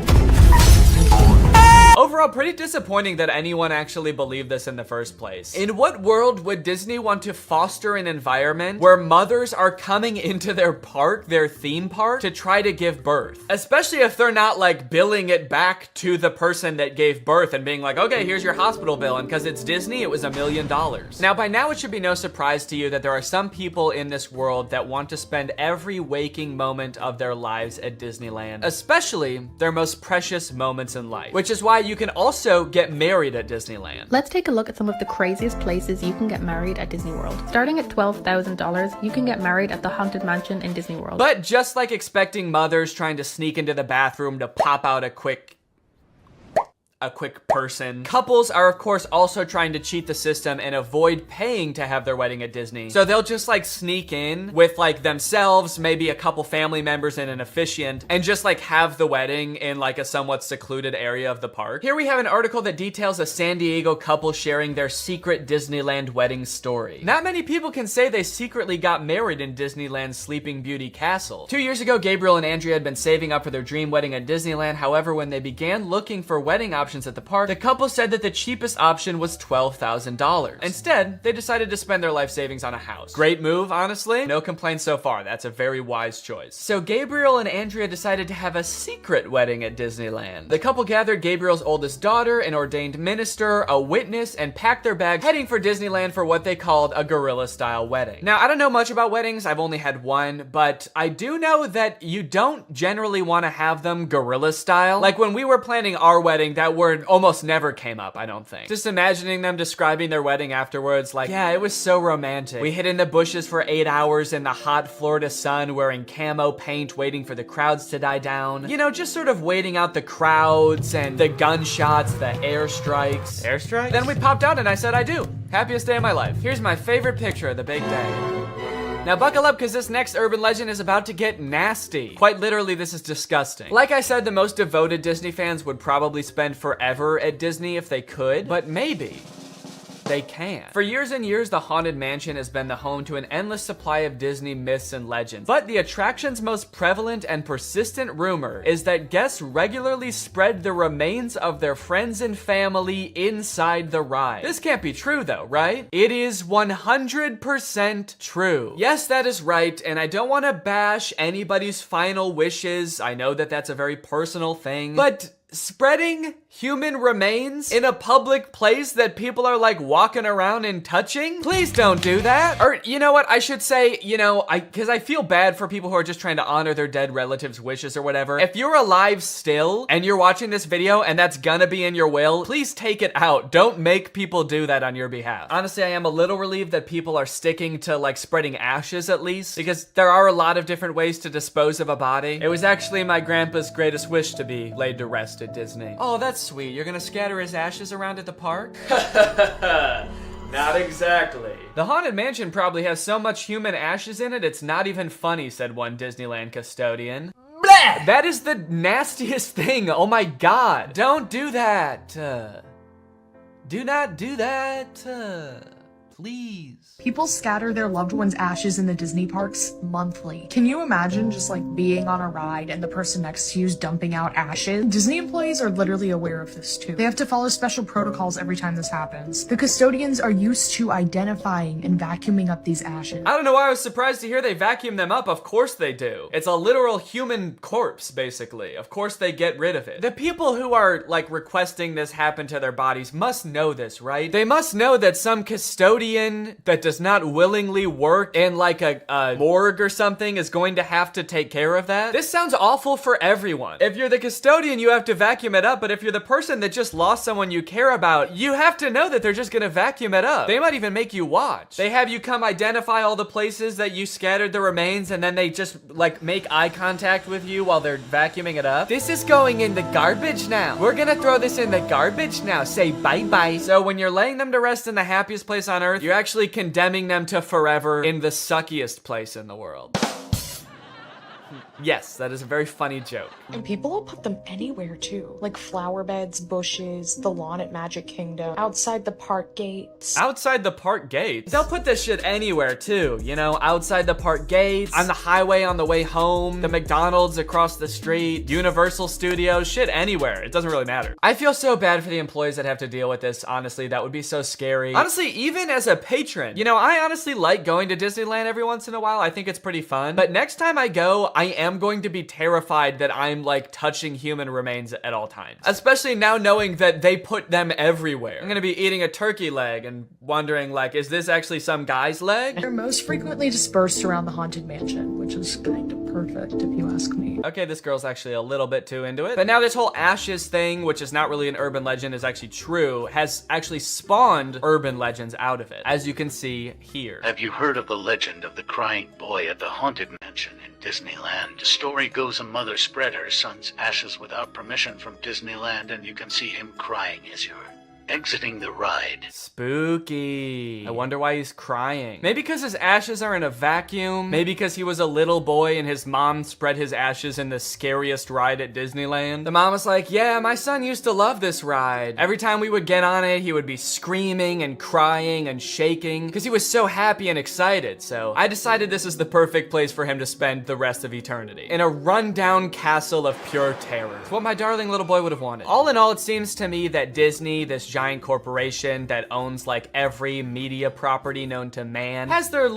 Overall, pretty disappointing that anyone actually believed this in the first place. In what world would Disney want to foster an environment where mothers are coming into their park, their theme park, to try to give birth? Especially if they're not like billing it back to the person that gave birth and being like, okay, here's your hospital bill, and because it's Disney, it was $1 million. Now, by now, it should be no surprise to you that there are some people in this world that want to spend every waking moment of their lives at Disneyland, especially their most precious moments in life, which is why you can also get married at Disneyland. Let's take a look at some of the craziest places you can get married at Disney World. Starting at $12,000, you can get married at the Haunted Mansion in Disney World. But just like expecting mothers trying to sneak into the bathroom to pop out a quick person, couples are of course also trying to cheat the system and avoid paying to have their wedding at Disney. So they'll just like sneak in with like themselves, maybe a couple family members and an officiant, and just like have the wedding in like a somewhat secluded area of the park. Here we have an article that details a San Diego couple sharing their secret Disneyland wedding story. Not many people can say they secretly got married in Disneyland's Sleeping Beauty Castle. 2 years ago, Gabriel and Andrea had been saving up for their dream wedding at Disneyland. However, when they began looking for wedding options at the park, the couple said that the cheapest option was $12,000. Instead, they decided to spend their life savings on a house. Great move, honestly. No complaints so far. That's a very wise choice. So Gabriel and Andrea decided to have a secret wedding at Disneyland. The couple gathered Gabriel's oldest daughter, an ordained minister, a witness, and packed their bags, heading for Disneyland for what they called a guerrilla-style wedding. Now, I don't know much about weddings. I've only had one, but I do know that you don't generally want to have them guerrilla-style. Like when we were planning our wedding, that word almost never came up, I don't think. Just imagining them describing their wedding afterwards, like, yeah, it was so romantic. We hid in the bushes for 8 hours in the hot Florida sun wearing camo paint, waiting for the crowds to die down. You know, just sort of waiting out the crowds and the gunshots, the airstrikes. Airstrikes? Then we popped out and I said I do. Happiest day of my life. Here's my favorite picture of the big day. Now buckle up because this next urban legend is about to get nasty. Quite literally, this is disgusting. Like I said, the most devoted Disney fans would probably spend forever at Disney if they could, but maybe they can. For years and years, the Haunted Mansion has been the home to an endless supply of Disney myths and legends. But the attraction's most prevalent and persistent rumor is that guests regularly spread the remains of their friends and family inside the ride. This can't be true though, right? It is 100% true. Yes, that is right, and I don't want to bash anybody's final wishes. I know that that's a very personal thing, but spreading human remains in a public place that people are like walking around and touching? Please don't do that. Or you know what, I should say, you know, because I feel bad for people who are just trying to honor their dead relatives' wishes or whatever. If you're alive still and you're watching this video and that's gonna be in your will, please take it out. Don't make people do that on your behalf. Honestly, I am a little relieved that people are sticking to like spreading ashes at least, because there are a lot of different ways to dispose of a body. It was actually my grandpa's greatest wish to be laid to rest at Disney. Oh, that's sweet. You're gonna scatter his ashes around at the park? Not exactly. The Haunted Mansion probably has so much human ashes in it, it's not even funny, said one Disneyland custodian. Blah! That is the nastiest thing. Oh my god. Don't do that. Do not do that. Please. People scatter their loved ones' ashes in the Disney parks monthly. Can you imagine just like being on a ride and the person next to you is dumping out ashes? Disney employees are literally aware of this too. They have to follow special protocols every time this happens. The custodians are used to identifying and vacuuming up these ashes. I don't know why I was surprised to hear they vacuum them up. Of course they do. It's a literal human corpse, basically. Of course they get rid of it. The people who are like requesting this happen to their bodies must know this, right? They must know that some custodian that does not willingly work in like a morgue or something is going to have to take care of that. This sounds awful for everyone. If you're the custodian, you have to vacuum it up, but if you're the person that just lost someone you care about, you have to know that they're just gonna vacuum it up. They might even make you watch. They have you come identify all the places that you scattered the remains, and then they just like make eye contact with you while they're vacuuming it up. This is going in the garbage now. We're gonna throw this in the garbage now. Say bye-bye. So when you're laying them to rest in the happiest place on earth, you're actually condemning them to forever in the suckiest place in the world. Yes, that is a very funny joke. And people will put them anywhere too. Like flower beds, bushes, the lawn at Magic Kingdom, outside the park gates. Outside the park gates? They'll put this shit anywhere too, you know, outside the park gates, on the highway on the way home, the McDonald's across the street, Universal Studios, shit anywhere. It doesn't really matter. I feel so bad for the employees that have to deal with this, honestly. That would be so scary. Honestly, even as a patron, you know, I honestly like going to Disneyland every once in a while. I think it's pretty fun. But next time I go, I am going to be terrified that I'm like touching human remains at all times. Especially now knowing that they put them everywhere. I'm gonna be eating a turkey leg and wondering like, is this actually some guy's leg? They're most frequently dispersed around the Haunted Mansion, which is kind of perfect if you ask me. Okay, this girl's actually a little bit too into it. But now this whole ashes thing, which is not really an urban legend, is actually true, has actually spawned urban legends out of it, as you can see here. Have you heard of the legend of the crying boy at the Haunted Mansion in Disneyland? The story goes a mother spread her son's ashes without permission from Disneyland, and you can see him crying as you're exiting the ride. Spooky. I wonder why he's crying. Maybe because his ashes are in a vacuum. Maybe because he was a little boy and his mom spread his ashes in the scariest ride at Disneyland. The mom was like, yeah, my son used to love this ride. Every time we would get on it, he would be screaming and crying and shaking because he was so happy and excited. So I decided this is the perfect place for him to spend the rest of eternity. In a rundown castle of pure terror. It's what my darling little boy would have wanted. All in all, it seems to me that Disney, this giant corporation that owns like every media property known to man, has their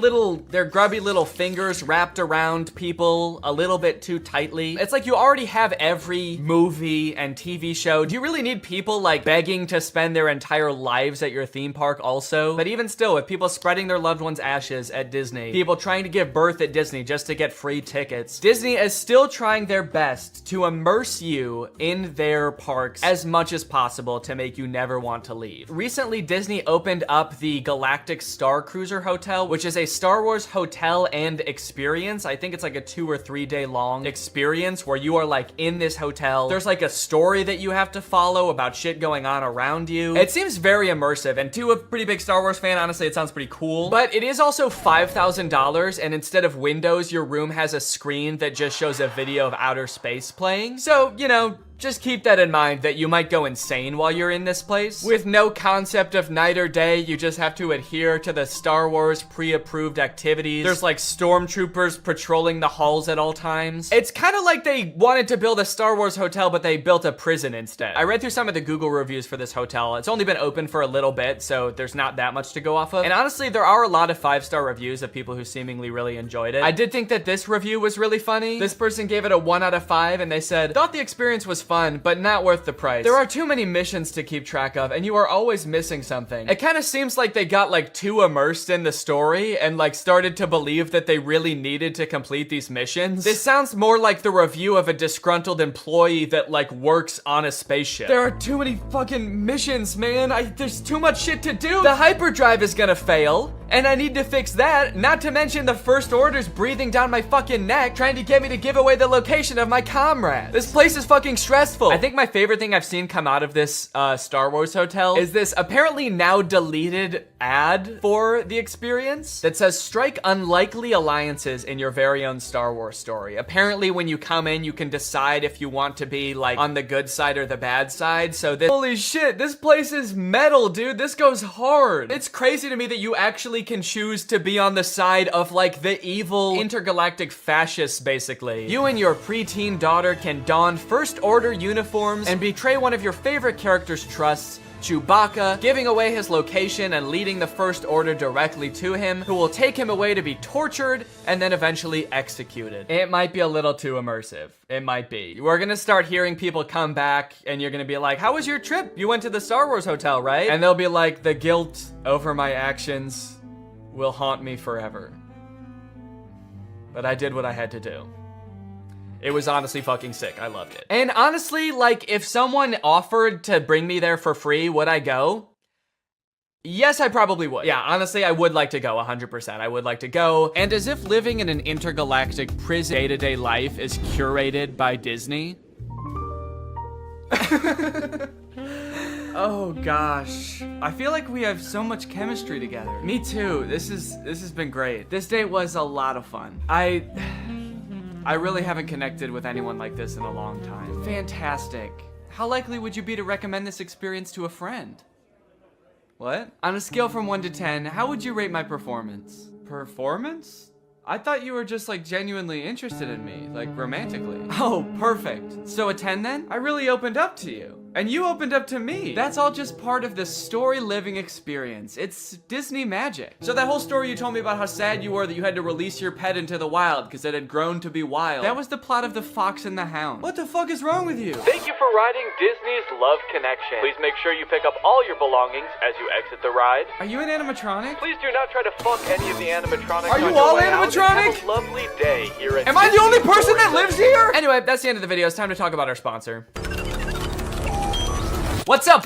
grubby little fingers wrapped around people a little bit too tightly. It's like you already have every movie and TV show. Do you really need people like begging to spend their entire lives at your theme park also? But even still, with people spreading their loved ones' ashes at Disney, people trying to give birth at Disney just to get free tickets, Disney is still trying their best to immerse you in their parks as much as possible to make you never want to leave. Recently, Disney opened up the Galactic Star Cruiser Hotel, which is a Star Wars hotel and experience. I think it's like a 2 or 3 day long experience where you are like in this hotel. There's like a story that you have to follow about shit going on around you. It seems very immersive, and to a pretty big Star Wars fan, honestly, it sounds pretty cool. But it is also $5,000, and instead of windows, your room has a screen that just shows a video of outer space playing. So, you know, just keep that in mind that you might go insane while you're in this place. With no concept of night or day, you just have to adhere to the Star Wars pre-approved activities. There's like stormtroopers patrolling the halls at all times. It's kind of like they wanted to build a Star Wars hotel, but they built a prison instead. I read through some of the Google reviews for this hotel. It's only been open for a little bit, so there's not that much to go off of. And honestly, there are a lot of 5-star reviews of people who seemingly really enjoyed it. I did think that this review was really funny. This person gave it a 1 out of 5, and they said, thought the experience was fun, but not worth the price. There are too many missions to keep track of, and you are always missing something. It kind of seems like they got like too immersed in the story and like started to believe that they really needed to complete these missions. This sounds more like the review of a disgruntled employee that like works on a spaceship. There are too many fucking missions, man. There's too much shit to do. The hyperdrive is gonna fail, and I need to fix that. Not to mention the First Order's breathing down my fucking neck, trying to get me to give away the location of my comrade. This place is fucking stressful. I think my favorite thing I've seen come out of this Star Wars hotel is this apparently now deleted ad for the experience that says strike unlikely alliances in your very own Star Wars story. Apparently when you come in, you can decide if you want to be like on the good side or the bad side. So this, holy shit, this place is metal, dude. This goes hard. It's crazy to me that you actually can choose to be on the side of like the evil intergalactic fascists, basically. You and your preteen daughter can don First Order uniforms and betray one of your favorite characters' trusts, Chewbacca, giving away his location and leading the First Order directly to him, who will take him away to be tortured and then eventually executed. It might be a little too immersive. It might be. We're gonna start hearing people come back and you're gonna be like, how was your trip? You went to the Star Wars hotel, right? And they'll be like, the guilt over my actions will haunt me forever. But I did what I had to do. It was honestly fucking sick. I loved it. And honestly, like, if someone offered to bring me there for free, would I go? Yes, I probably would. Yeah, honestly, I would like to go 100%. I would like to go. And as if living in an intergalactic prison day-to-day life is curated by Disney. Oh gosh, I feel like we have so much chemistry together. Me too. This has been great. This date was a lot of fun. I really haven't connected with anyone like this in a long time. Fantastic. How likely would you be to recommend this experience to a friend? What? On a scale from 1 to 10, how would you rate my performance? Performance? I thought you were just like genuinely interested in me, like romantically. Oh, perfect. So a 10 then? I really opened up to you. And you opened up to me. That's all just part of the story living experience. It's Disney magic. So that whole story you told me about how sad you were that you had to release your pet into the wild because it had grown to be wild. That was the plot of The Fox and the Hound. What the fuck is wrong with you? Thank you for riding Disney's Love Connection. Please make sure you pick up all your belongings as you exit the ride. Are you an animatronic? Please do not try to fuck any of the animatronics. Are you all animatronic? Have a lovely day here at Am I the only person that lives here? Anyway, that's the end of the video. It's time to talk about our sponsor. What's up?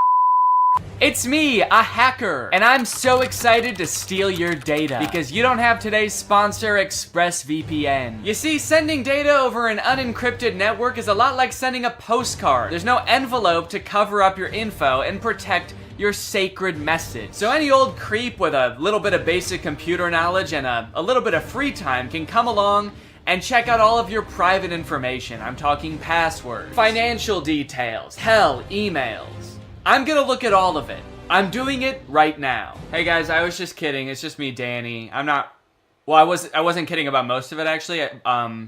It's me, a hacker, and I'm so excited to steal your data because you don't have today's sponsor, ExpressVPN. You see, sending data over an unencrypted network is a lot like sending a postcard. There's no envelope to cover up your info and protect your sacred message. So any old creep with a little bit of basic computer knowledge and a little bit of free time can come along and check out all of your private information. I'm talking passwords, financial details, hell, emails. I'm gonna look at all of it. I'm doing it right now. Hey guys, I was just kidding. It's just me, Danny. Well, I wasn't kidding about most of it actually.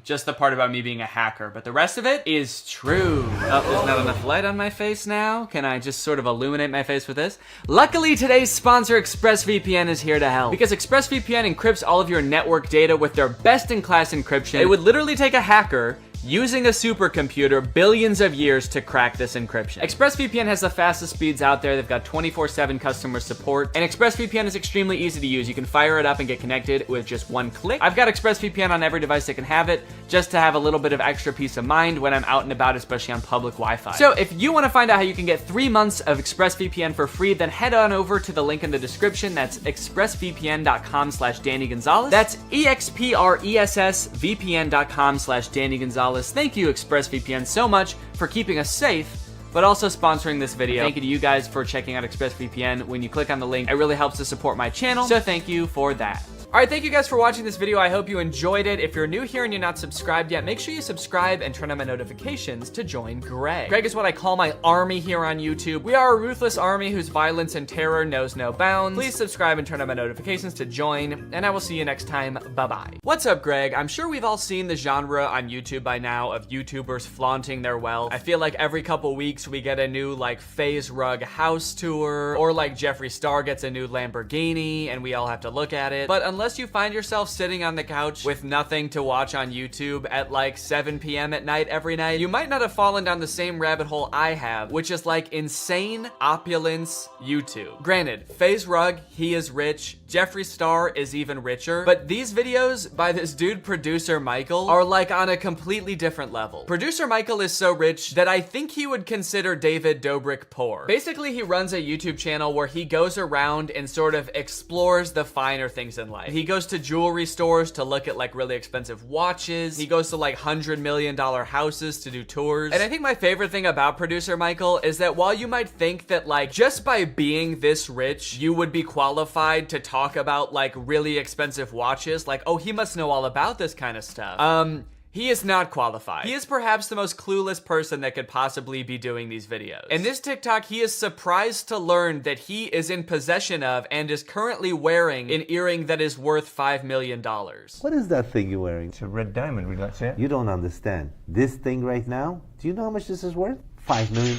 Just the part about me being a hacker, but the rest of it is true. Oh, there's not enough light on my face now. Can I just sort of illuminate my face with this? Luckily, today's sponsor, ExpressVPN, is here to help. Because ExpressVPN encrypts all of your network data with their best-in-class encryption. It would literally take a hacker using a supercomputer billions of years to crack this encryption. ExpressVPN has the fastest speeds out there. They've got 24/7 customer support, and ExpressVPN is extremely easy to use. You can fire it up and get connected with just one click. I've got ExpressVPN on every device that can have it, just to have a little bit of extra peace of mind when I'm out and about, especially on public Wi-Fi. So if you want to find out how you can get 3 months of ExpressVPN for free, then head on over to the link in the description. That's expressvpn.com/Danny Gonzalez. That's expressvpn.com/Danny Gonzalez. Thank you, ExpressVPN, so much for keeping us safe, but also sponsoring this video. Thank you to you guys for checking out ExpressVPN. When you click on the link, it really helps to support my channel, so thank you for that. All right, thank you guys for watching this video. I hope you enjoyed it. If you're new here and you're not subscribed yet, make sure you subscribe and turn on my notifications to join Greg. Greg is what I call my army here on YouTube. We are a ruthless army whose violence and terror knows no bounds. Please subscribe and turn on my notifications to join, and I will see you next time. Bye-bye. What's up, Greg? I'm sure we've all seen the genre on YouTube by now of YouTubers flaunting their wealth. I feel like every couple weeks we get a new, like, FaZe Rug house tour, or like Jeffree Star gets a new Lamborghini, and we all have to look at it. But unless unless you find yourself sitting on the couch with nothing to watch on YouTube at like 7 p.m. at night every night, you might not have fallen down the same rabbit hole I have, which is like insane opulence YouTube. Granted, FaZe Rug, he is rich, Jeffree Star is even richer, but these videos by this dude Producer Michael are like on a completely different level. Producer Michael is so rich that I think he would consider David Dobrik poor. Basically, he runs a YouTube channel where he goes around and sort of explores the finer things in life. He goes to jewelry stores to look at like really expensive watches. He goes to like $100 million houses to do tours. And I think my favorite thing about Producer Michael is that while you might think that like just by being this rich, you would be qualified to talk about like really expensive watches, like, oh, he must know all about this kind of stuff. He is not qualified. He is perhaps the most clueless person that could possibly be doing these videos. In this TikTok, he is surprised to learn that he is in possession of and is currently wearing an earring that is worth $5 million. What is that thing you're wearing? It's a red diamond, would you like to see it? You don't understand. This thing right now, do you know how much this is worth? $5 million.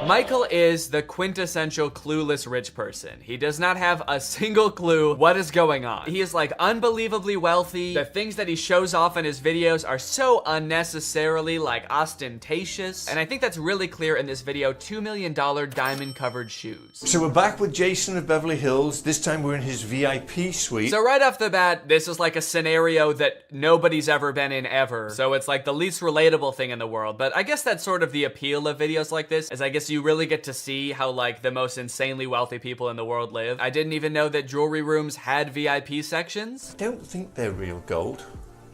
Michael is the quintessential clueless rich person. He does not have a single clue what is going on. He is like unbelievably wealthy. The things that he shows off in his videos are so unnecessarily like ostentatious. And I think that's really clear in this video, $2 million diamond covered shoes. So we're back with Jason of Beverly Hills. This time we're in his VIP suite. So right off the bat, this is like a scenario that nobody's ever been in ever. So it's like the least relatable thing in the world. But I guess that's sort of the appeal of videos like this, is I guess you really get to see how like the most insanely wealthy people in the world live. I didn't even know that jewelry rooms had VIP sections. I don't think they're real gold.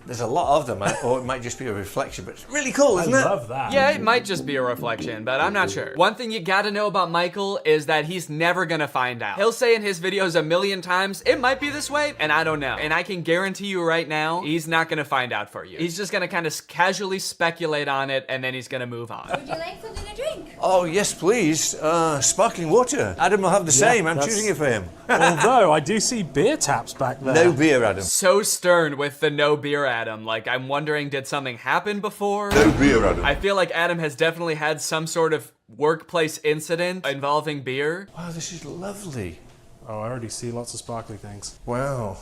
There's a lot of them, or it might just be a reflection, but it's really cool, isn't it? I love that. Yeah, it might just be a reflection, but I'm not sure. One thing you gotta know about Michael is that he's never gonna find out. He'll say in his videos a million times, it might be this way, and I don't know. And I can guarantee you right now, he's not gonna find out for you. He's just gonna kind of casually speculate on it, and then he's gonna move on. Would you like something to drink? Oh, yes, please. Sparkling water. Adam will have the same. I'm choosing it for him. Although, I do see beer taps back there. No beer, Adam. So stern with the no beer Adam. Like, I'm wondering, did something happen before? No beer, Adam. I feel like Adam has definitely had some sort of workplace incident involving beer. Wow, this is lovely. Oh, I already see lots of sparkly things. Wow.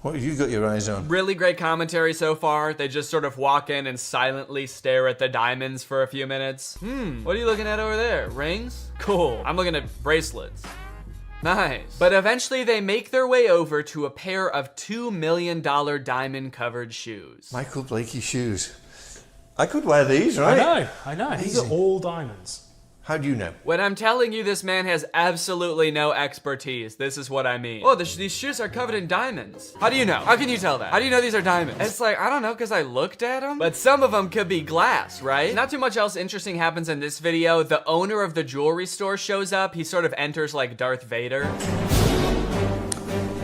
What have you got your eyes on? Really great commentary so far. They just sort of walk in and silently stare at the diamonds for a few minutes. What are you looking at over there? Rings? Cool. I'm looking at bracelets. Nice. But eventually they make their way over to a pair of $2 million diamond covered shoes. Michael Blakey shoes. I could wear these, right? I know. These are all diamonds. How do you know? When I'm telling you this man has absolutely no expertise, this is what I mean. Oh, these shoes are covered in diamonds. How do you know? How can you tell that? How do you know these are diamonds? It's like, I don't know, because I looked at them. But some of them could be glass, right? Not too much else interesting happens in this video. The owner of the jewelry store shows up. He sort of enters like Darth Vader.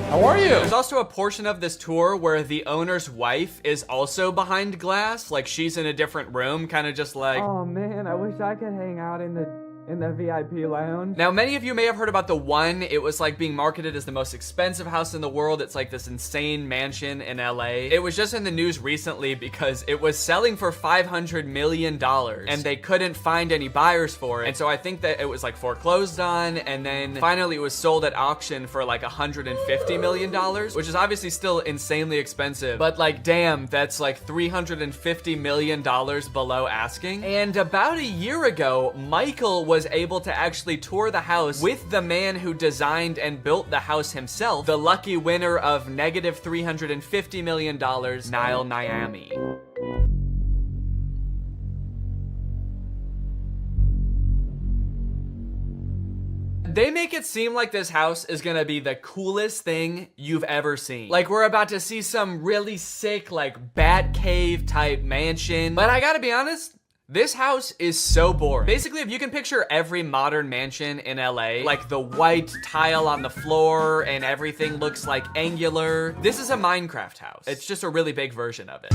How are you? There's also a portion of this tour where the owner's wife is also behind glass. Like she's in a different room, kind of just like, oh man, I wish I could hang out in the VIP lounge. Now, many of you may have heard about the One. It was like being marketed as the most expensive house in the world. It's like this insane mansion in LA. It was just in the news recently because it was selling for $500 million and they couldn't find any buyers for it. And so I think that it was like foreclosed on, and then finally it was sold at auction for like $150 million, which is obviously still insanely expensive, but like, damn, that's like $350 million below asking. And about a year ago, Michael was able to actually tour the house with the man who designed and built the house himself, the lucky winner of negative $350 million, Niall Niami. They make it seem like this house is gonna be the coolest thing you've ever seen. Like we're about to see some really sick, like bat cave type mansion. But I gotta be honest, this house is so boring. Basically, if you can picture every modern mansion in LA, like the white tile on the floor and everything looks like angular, this is a Minecraft house. It's just a really big version of it.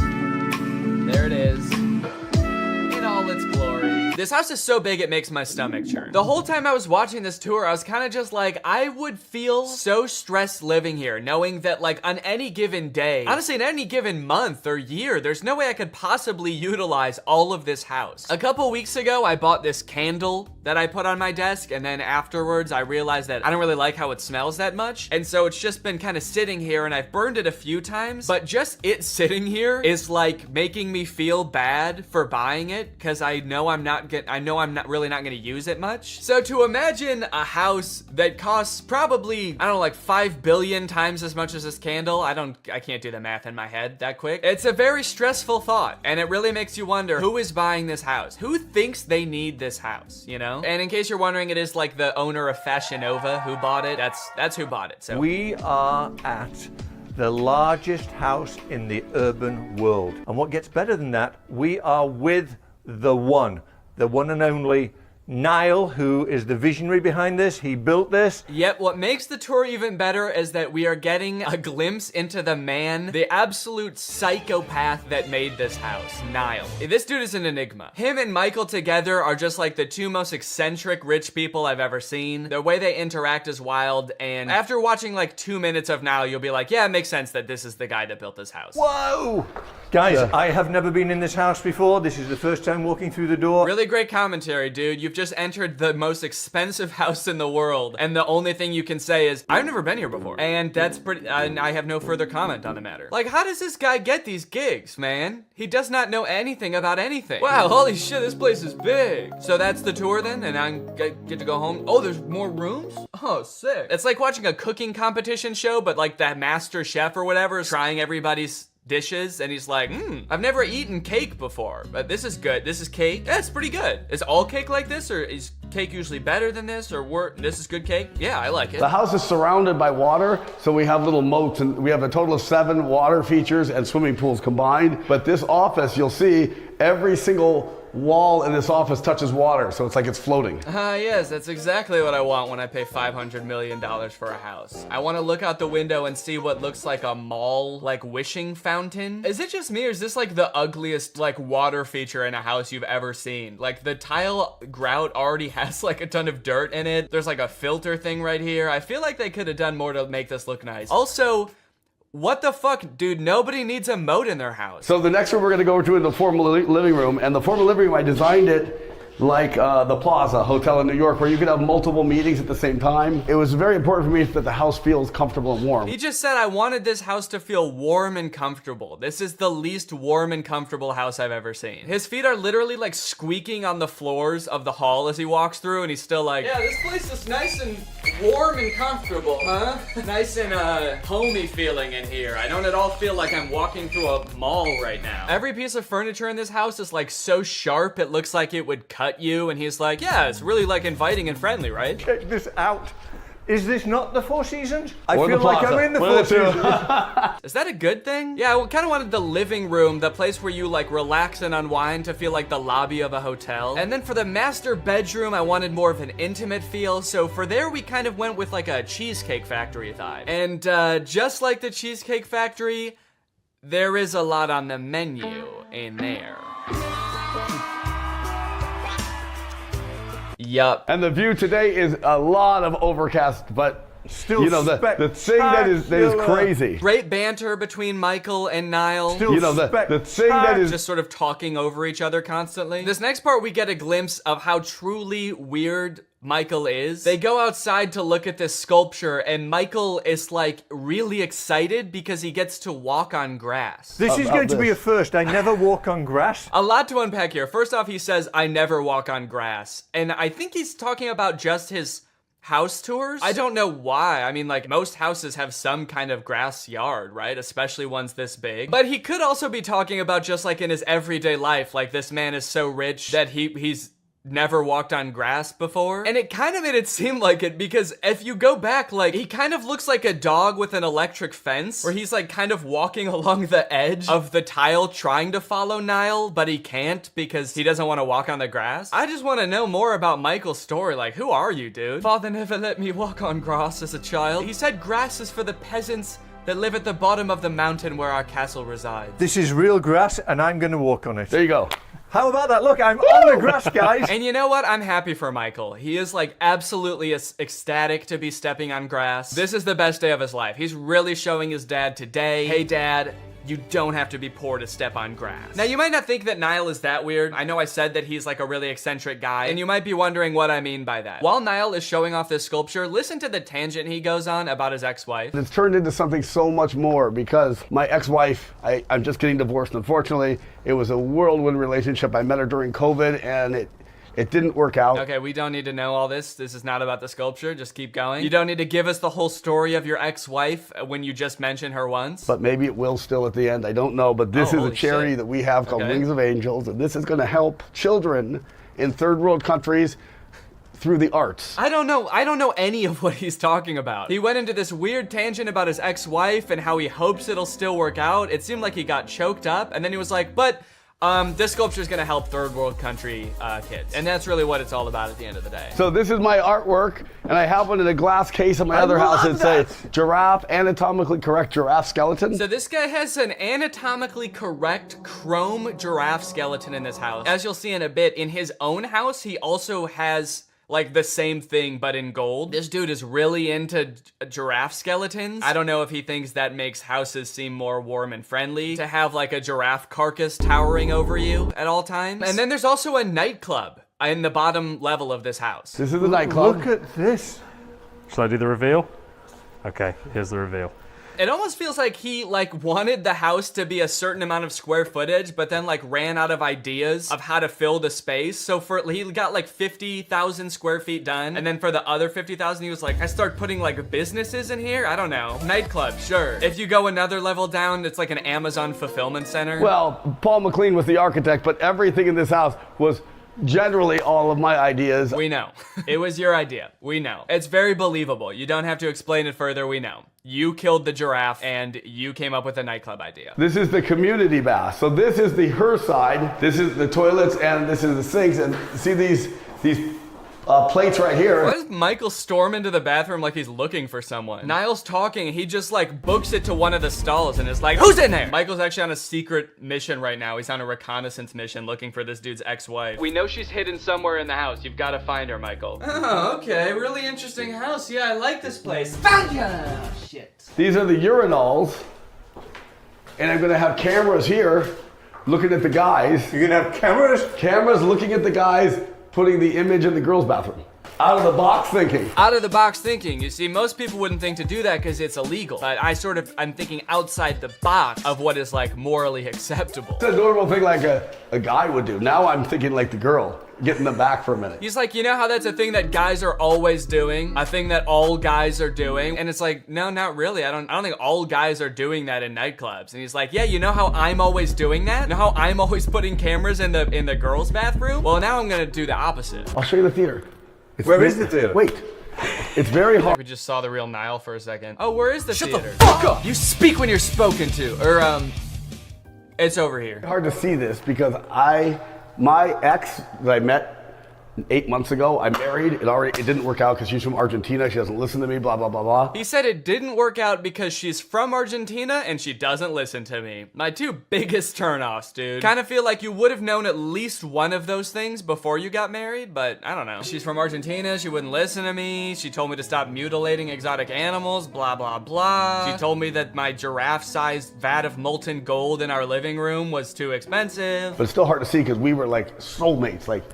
There it is, in all its glory. This house is so big it makes my stomach churn. The whole time I was watching this tour, I was kind of just like, I would feel so stressed living here, knowing that like on any given day, honestly in any given month or year, there's no way I could possibly utilize all of this house. A couple weeks ago, I bought this candle that I put on my desk, and then afterwards I realized that I don't really like how it smells that much, and so it's just been kind of sitting here, and I've burned it a few times, but just it sitting here is like making me feel bad for buying it, because I know I'm not really not gonna use it much. So to imagine a house that costs probably, I don't know, like 5 billion times as much as this candle, I can't do the math in my head that quick. It's a very stressful thought, and it really makes you wonder who is buying this house? Who thinks they need this house, you know? And in case you're wondering, it is like the owner of Fashion Nova who bought it. That's who bought it. So we are at the largest house in the urban world. And what gets better than that, we are with the one and only Niall, who is the visionary behind this. He built this. Yet what makes the tour even better is that we are getting a glimpse into the man, the absolute psychopath that made this house, Niall. This dude is an enigma. Him and Michael together are just like the two most eccentric rich people I've ever seen. The way they interact is wild, and after watching like 2 minutes of Niall, you'll be like, yeah, it makes sense that this is the guy that built this house. Whoa! Guys, I have never been in this house before. This is the first time walking through the door. Really great commentary, dude. You've just entered the most expensive house in the world, and the only thing you can say is, I've never been here before. And that's pretty, and I have no further comment on the matter. Like, how does this guy get these gigs, man? He does not know anything about anything. Wow, holy shit, this place is big. So that's the tour then, and I get to go home. Oh, there's more rooms? Oh, sick. It's like watching a cooking competition show, but like that master chef or whatever is trying everybody's dishes, and he's like, I've never eaten cake before, but this is good. This is cake. Yeah, it's pretty good. Is all cake like this, or is cake usually better than this, or this is good cake? Yeah, I like it. The house is surrounded by water, so we have little moats, and we have a total of 7 water features and swimming pools combined. But this office, you'll see every single wall in this office touches water, so it's like it's floating. Yes, that's exactly what I want when I pay $500 million for a house. I want to look out the window and see what looks like a mall, like wishing fountain. Is it just me, or is this like the ugliest like water feature in a house you've ever seen? Like the tile grout already has like a ton of dirt in it. There's like a filter thing right here. I feel like they could have done more to make this look nice. Also, what the fuck, dude? Nobody needs a moat in their house. So the next room we're gonna go to is the formal living room, and the formal living room, I designed it like the Plaza Hotel in New York, where you could have multiple meetings at the same time. It was very important for me that the house feels comfortable and warm. He just said I wanted this house to feel warm and comfortable. This is the least warm and comfortable house I've ever seen. His feet are literally like squeaking on the floors of the hall as he walks through, and he's still like, yeah, this place is nice and warm and comfortable, huh? Nice and homey feeling in here. I don't at all feel like I'm walking through a mall right now. Every piece of furniture in this house is like so sharp it looks like it would cut you, and he's like, yeah, it's really like inviting and friendly, right? Check this out. Is this not the Four Seasons? I Or feel the like Plaza. I'm in the One Four of the two. Seasons. Is that a good thing? Yeah, I kind of wanted the living room, the place where you like relax and unwind, to feel like the lobby of a hotel. And then for the master bedroom, I wanted more of an intimate feel. So for there, we kind of went with like a Cheesecake Factory vibe. And just like the Cheesecake Factory, there is a lot on the menu in there. Yup. And the view today is a lot of overcast, but still, you know, the thing that is crazy. Great banter between Michael and Niall. You know, the thing that is just sort of talking over each other constantly. This next part, we get a glimpse of how truly weird Michael is. They go outside to look at this sculpture, and Michael is like really excited because he gets to walk on grass. This is going to be a first. I never walk on grass. A lot to unpack here. First off, he says, I never walk on grass. And I think he's talking about just his house tours. I don't know why. I mean, like, most houses have some kind of grass yard, right? Especially ones this big. But he could also be talking about just like in his everyday life, like this man is so rich that he's never walked on grass before. And it kind of made it seem like it, because if you go back, like, he kind of looks like a dog with an electric fence, where he's like kind of walking along the edge of the tile trying to follow Niall, but he can't because he doesn't want to walk on the grass. I just want to know more about Michael's story. Like, who are you, dude? Father never let me walk on grass as a child. He said grass is for the peasants that live at the bottom of the mountain where our castle resides. This is real grass, and I'm going to walk on it. There you go. How about that? Look, I'm on the grass, guys. And you know what? I'm happy for Michael. He is like absolutely ecstatic to be stepping on grass. This is the best day of his life. He's really showing his dad today, hey dad, you don't have to be poor to step on grass. Now, you might not think that Niall is that weird. I know I said that he's like a really eccentric guy, and you might be wondering what I mean by that. While Niall is showing off this sculpture, listen to the tangent he goes on about his ex-wife. It's turned into something so much more because my ex-wife, I'm just getting divorced, unfortunately. It was a whirlwind relationship. I met her during COVID, and it didn't work out. Okay, we don't need to know all this. This is not about the sculpture. Just keep going. You don't need to give us the whole story of your ex-wife when you just mentioned her once. But maybe it will still at the end. I don't know. But this is a charity that we have called Wings of Angels, and this is going to help children in third world countries through the arts. I don't know any of what he's talking about. He went into this weird tangent about his ex-wife and how he hopes it'll still work out. It seemed like he got choked up, and then he was like, but this sculpture is going to help third world country kids. And that's really what it's all about at the end of the day. So this is my artwork, and I have one in a glass case in my other house that says giraffe, anatomically correct giraffe skeleton. So this guy has an anatomically correct chrome giraffe skeleton in this house. As you'll see in a bit, in his own house, he also has like the same thing but in gold. This dude is really into giraffe skeletons. I don't know if he thinks that makes houses seem more warm and friendly to have like a giraffe carcass towering over you at all times. And then there's also a nightclub in the bottom level of this house. This is the nightclub. Look at this. Shall I do the reveal? Okay, here's the reveal. It almost feels like he like wanted the house to be a certain amount of square footage, but then like ran out of ideas of how to fill the space. So he got like 50,000 square feet done. And then for the other 50,000, he was like, I start putting like businesses in here. I don't know. Nightclub, sure. If you go another level down, it's like an Amazon fulfillment center. Well, Paul McLean was the architect, but everything in this house was generally all of my ideas. We know. It was your idea. We know. It's very believable. You don't have to explain it further. We know. You killed the giraffe and you came up with a nightclub idea. This is the community bath. So this is the her side. This is the toilets and this is the sinks. And see these plates right here. Why does Michael storm into the bathroom like he's looking for someone? Niall's talking, he just like books it to one of the stalls and is like, who's in there? Michael's actually on a secret mission right now. He's on a reconnaissance mission looking for this dude's ex-wife. We know she's hidden somewhere in the house. You've got to find her, Michael. Oh, okay. Really interesting house. Yeah, I like this place. Found ya! Shit. These are the urinals. And I'm gonna have cameras here looking at the guys. You're gonna have cameras? Cameras looking at the guys putting the image in the girls' bathroom. Out of the box thinking. Out of the box thinking. You see, most people wouldn't think to do that because it's illegal. But I'm thinking outside the box of what is like morally acceptable. It's a normal thing like a guy would do. Now I'm thinking like the girl. Get in the back for a minute. He's like, you know how that's a thing that guys are always doing? A thing that all guys are doing? And it's like, no, not really. I don't think all guys are doing that in nightclubs. And he's like, yeah, you know how I'm always doing that? You know how I'm always putting cameras in the girls' bathroom? Well, now I'm gonna do the opposite. I'll show you the theater. Where is the theater? Wait. It's very hard. We just saw the real Niall for a second. Oh, where is the theater? Shut the fuck up! You speak when you're spoken to. Or, it's over here. Hard to see this because my ex that I met 8 months ago, I'm married. It didn't work out because she's from Argentina. She doesn't listen to me, blah, blah, blah, blah. He said it didn't work out because she's from Argentina and she doesn't listen to me. My two biggest turnoffs, dude. Kind of feel like you would have known at least one of those things before you got married, but I don't know. She's from Argentina. She wouldn't listen to me. She told me to stop mutilating exotic animals, blah, blah, blah. She told me that my giraffe-sized vat of molten gold in our living room was too expensive. But it's still hard to see because we were like soulmates, like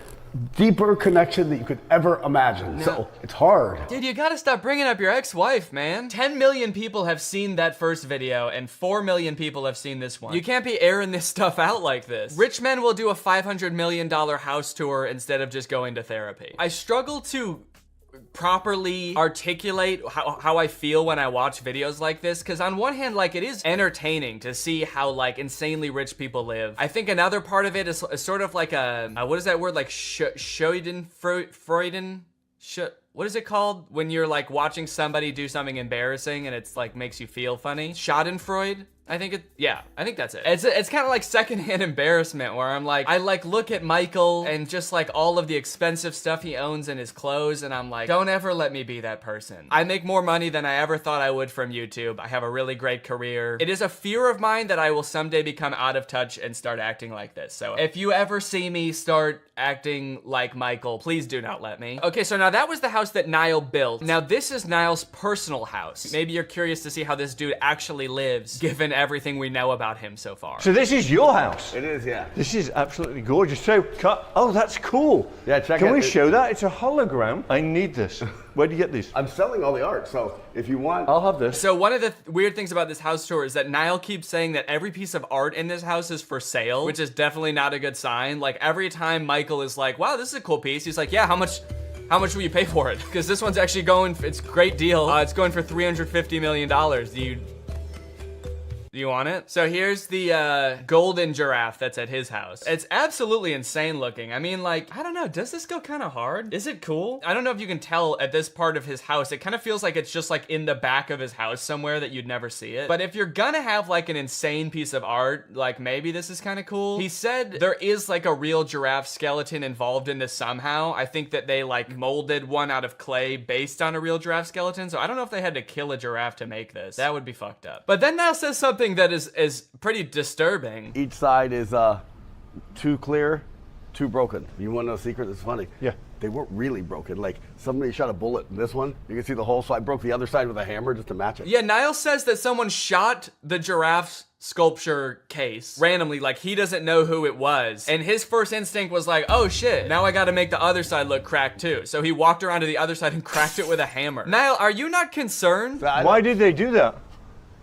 deeper connection that you could ever imagine. No. So it's hard. Dude, you gotta stop bringing up your ex-wife, man. 10 million people have seen that first video and 4 million people have seen this one. You can't be airing this stuff out like this. Rich men will do a $500 million house tour instead of just going to therapy. I struggle to properly articulate how I feel when I watch videos like this, because on one hand, like, it is entertaining to see how like insanely rich people live. I think another part of it is sort of like a what is that word, like Freuden? What is it called when you're like watching somebody do something embarrassing and it's like makes you feel funny? Schadenfreude? I think that's it. It's kind of like secondhand embarrassment where I'm like, I like look at Michael and just like all of the expensive stuff he owns in his clothes, and I'm like, don't ever let me be that person. I make more money than I ever thought I would from YouTube. I have a really great career. It is a fear of mine that I will someday become out of touch and start acting like this. So if you ever see me start acting like Michael, please do not let me. Okay, so now that was the house that Niall built. Now this is Niall's personal house. Maybe you're curious to see how this dude actually lives, given everything we know about him so far. So this is your house? It is, yeah. This is absolutely gorgeous. So, oh, that's cool. Yeah, check it. Can we show that? It's a hologram. I need this. Where do you get these? I'm selling all the art, so if you want, I'll have this. So one of the weird things about this house tour is that Niall keeps saying that every piece of art in this house is for sale, which is definitely not a good sign. Like every time Michael is like, wow, this is a cool piece, he's like, yeah, how much will you pay for it? Because this one's actually going, it's a great deal. It's going for $350 million. Do you want it? So here's the golden giraffe that's at his house. It's absolutely insane looking. I mean, like, I don't know, does this go kind of hard? Is it cool? I don't know if you can tell at this part of his house. It kind of feels like it's just like in the back of his house somewhere that you'd never see it. But if you're gonna have like an insane piece of art, like maybe this is kind of cool. He said there is like a real giraffe skeleton involved in this somehow. I think that they like molded one out of clay based on a real giraffe skeleton. So I don't know if they had to kill a giraffe to make this. That would be fucked up. But then Niall says something that is pretty disturbing. Each side is too clear, too broken. You want to know a secret? It's funny. Yeah. They weren't really broken. Like somebody shot a bullet in this one. You can see the hole, so I broke the other side with a hammer just to match it. Yeah, Niall says that someone shot the giraffe's sculpture case randomly, like he doesn't know who it was. And his first instinct was like, oh shit, now I gotta make the other side look cracked too. So he walked around to the other side and cracked it with a hammer. Niall, are you not concerned? Why did they do that?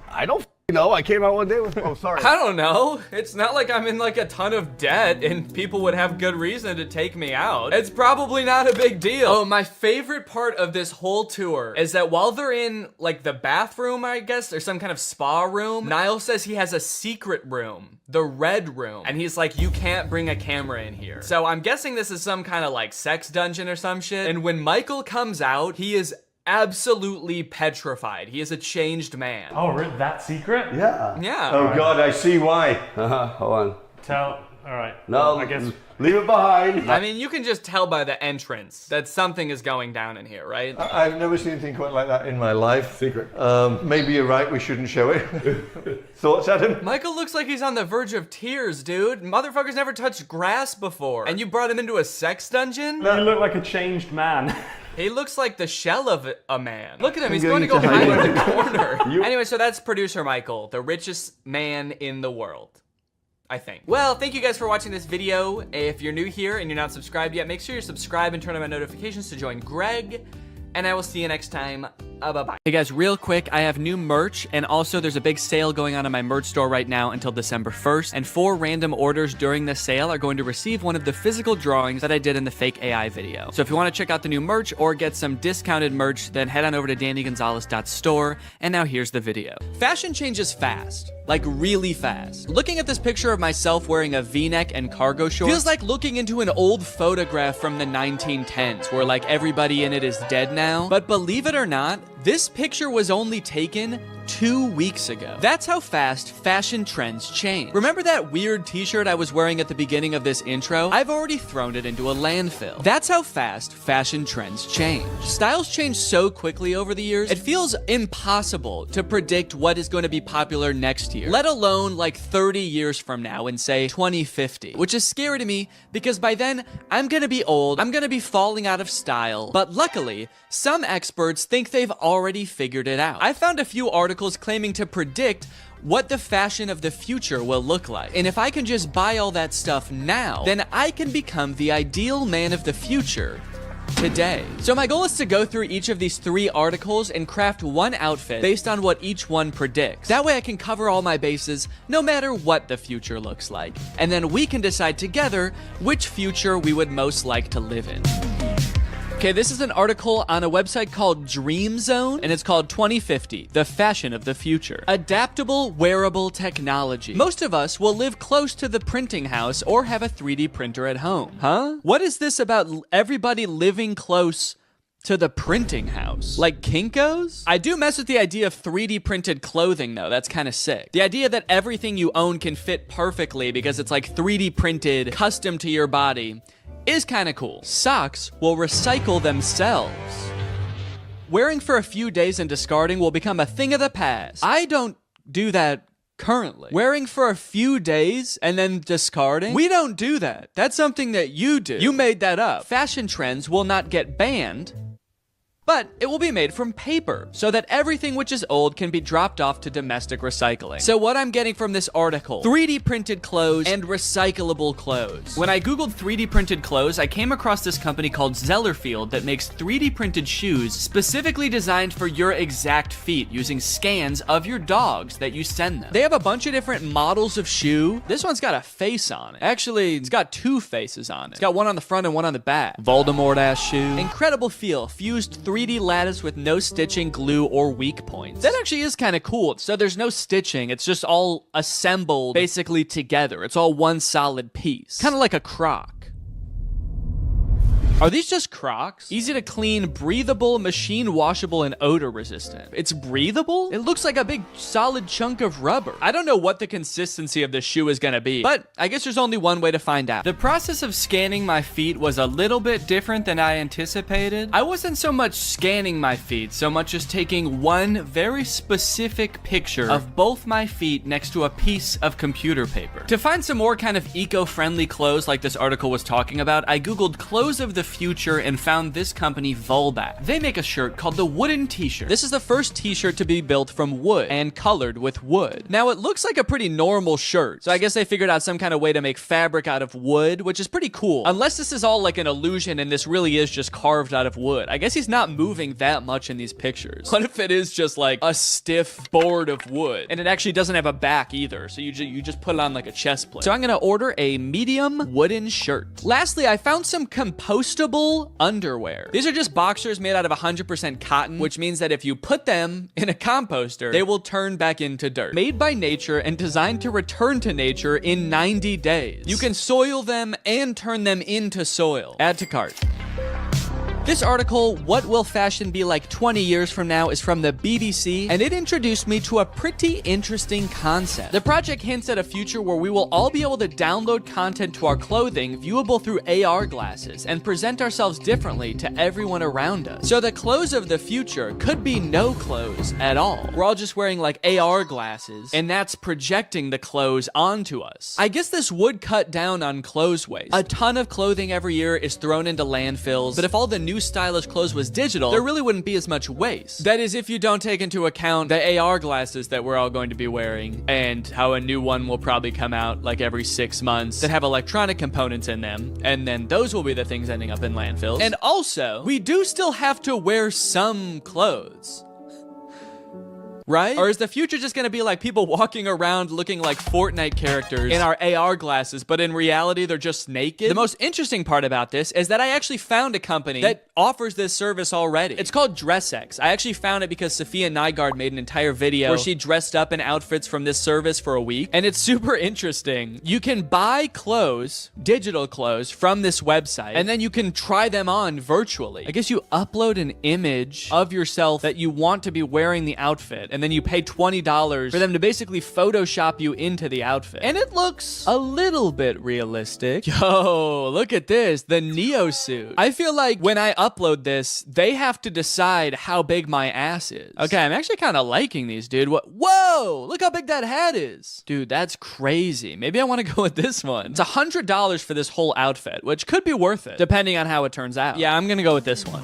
I don't know. I came out one day with, oh, sorry. I don't know. It's not like I'm in like a ton of debt and people would have good reason to take me out. It's probably not a big deal. Oh, my favorite part of this whole tour is that while they're in like the bathroom, I guess, or some kind of spa room, Niall says he has a secret room, the red room. And he's like, you can't bring a camera in here. So I'm guessing this is some kind of like sex dungeon or some shit. And when Michael comes out, he is absolutely petrified. He is a changed man. Oh, really? That secret? Yeah. Yeah. Oh God, I see why. Hold on. All right. No, well, I guess leave it behind. I mean, you can just tell by the entrance that something is going down in here, right? I've never seen anything quite like that in my life. Secret. Maybe you're right, we shouldn't show it. Thoughts, Adam? Michael looks like he's on the verge of tears, dude. Motherfucker's never touched grass before. And you brought him into a sex dungeon? you look like a changed man. He looks like the shell of a man. Look at him, he's going to go hide in the corner. Anyway, so that's producer Michael, the richest man in the world. I think. Well, thank you guys for watching this video. If you're new here and you're not subscribed yet, make sure you're subscribed and turn on my notifications to join Greg. And I will see you next time. Bye-bye. Hey guys, real quick, I have new merch, and also there's a big sale going on in my merch store right now until December 1st, and 4 random orders during the sale are going to receive one of the physical drawings that I did in the fake AI video. So if you want to check out the new merch or get some discounted merch, then head on over to dannygonzalez.store, and now here's the video. Fashion changes fast. Like really fast. Looking at this picture of myself wearing a V-neck and cargo shorts feels like looking into an old photograph from the 1910s where like everybody in it is dead now. But believe it or not, this picture was only taken 2 weeks ago. That's how fast fashion trends change. Remember that weird t-shirt I was wearing at the beginning of this intro? I've already thrown it into a landfill. That's how fast fashion trends change. Styles change so quickly over the years, it feels impossible to predict what is going to be popular next year, let alone like 30 years from now in say 2050, which is scary to me because by then I'm gonna be old, I'm gonna be falling out of style. But luckily, some experts think they've already figured it out. I found a few articles claiming to predict what the fashion of the future will look like. And if I can just buy all that stuff now, then I can become the ideal man of the future today. So my goal is to go through each of these 3 articles and craft one outfit based on what each one predicts. That way I can cover all my bases no matter what the future looks like. And then we can decide together which future we would most like to live in. Okay, this is an article on a website called Dream Zone, and it's called 2050, the fashion of the future. Adaptable wearable technology. Most of us will live close to the printing house or have a 3D printer at home. Huh? What is this about everybody living close to the printing house. Like Kinko's? I do mess with the idea of 3D printed clothing though, that's kind of sick. The idea that everything you own can fit perfectly because it's like 3D printed, custom to your body, is kind of cool. Socks will recycle themselves. Wearing for a few days and discarding will become a thing of the past. I don't do that currently. Wearing for a few days and then discarding? We don't do that. That's something that you do. You made that up. Fashion trends will not get banned, but it will be made from paper so that everything which is old can be dropped off to domestic recycling. So what I'm getting from this article, 3D printed clothes and recyclable clothes. When I Googled 3D printed clothes, I came across this company called Zellerfield that makes 3D printed shoes specifically designed for your exact feet using scans of your dogs that you send them. They have a bunch of different models of shoe. This one's got a face on it. Actually, it's got 2 faces on it. It's got one on the front and one on the back. Voldemort-ass shoe. Incredible feel, fused 3D lattice with no stitching, glue, or weak points. That actually is kind of cool. So there's no stitching. It's just all assembled basically together. It's all one solid piece. Kind of like a Croc. Are these just Crocs? Easy to clean, breathable, machine washable, and odor resistant. It's breathable? It looks like a big solid chunk of rubber. I don't know what the consistency of this shoe is gonna be, but I guess there's only one way to find out. The process of scanning my feet was a little bit different than I anticipated. I wasn't so much scanning my feet, so much as taking one very specific picture of both my feet next to a piece of computer paper. To find some more kind of eco-friendly clothes like this article was talking about, I Googled clothes of the future and found this company Volback. They make a shirt called the wooden t-shirt. This is the first t-shirt to be built from wood and colored with wood. Now it looks like a pretty normal shirt, so I guess they figured out some kind of way to make fabric out of wood, which is pretty cool. Unless this is all like an illusion and this really is just carved out of wood. I guess he's not moving that much in these pictures. What if it is just like a stiff board of wood and it actually doesn't have a back either, so you just put it on like a chest plate. So I'm gonna order a medium wooden shirt. Lastly, I found some compostable underwear. These are just boxers made out of 100% cotton, which means that if you put them in a composter, they will turn back into dirt. Made by nature and designed to return to nature in 90 days. You can soil them and turn them into soil. Add to cart. This article, What Will Fashion Be Like 20 Years From Now, is from the BBC, and it introduced me to a pretty interesting concept. The project hints at a future where we will all be able to download content to our clothing viewable through AR glasses and present ourselves differently to everyone around us. So the clothes of the future could be no clothes at all. We're all just wearing like AR glasses, and that's projecting the clothes onto us. I guess this would cut down on clothes waste. A ton of clothing every year is thrown into landfills, but if all the new stylish clothes was digital, there really wouldn't be as much waste. That is, if you don't take into account the AR glasses that we're all going to be wearing, and how a new one will probably come out like every 6 months that have electronic components in them, and then those will be the things ending up in landfills. And also, we do still have to wear some clothes. Right? Or is the future just gonna be like people walking around looking like Fortnite characters in our AR glasses, but in reality they're just naked? The most interesting part about this is that I actually found a company that offers this service already. It's called DressX. I actually found it because Sophia Nygaard made an entire video where she dressed up in outfits from this service for a week, and it's super interesting. You can buy clothes, digital clothes, from this website, and then you can try them on virtually. I guess you upload an image of yourself that you want to be wearing the outfit, and then you pay $20 for them to basically Photoshop you into the outfit. And it looks a little bit realistic. Yo, look at this, the Neo suit. I feel like when I upload this, they have to decide how big my ass is. Okay, I'm actually kind of liking these, dude. Whoa, look how big that hat is. Dude, that's crazy. Maybe I want to go with this one. It's $100 for this whole outfit, which could be worth it, depending on how it turns out. Yeah, I'm gonna go with this one.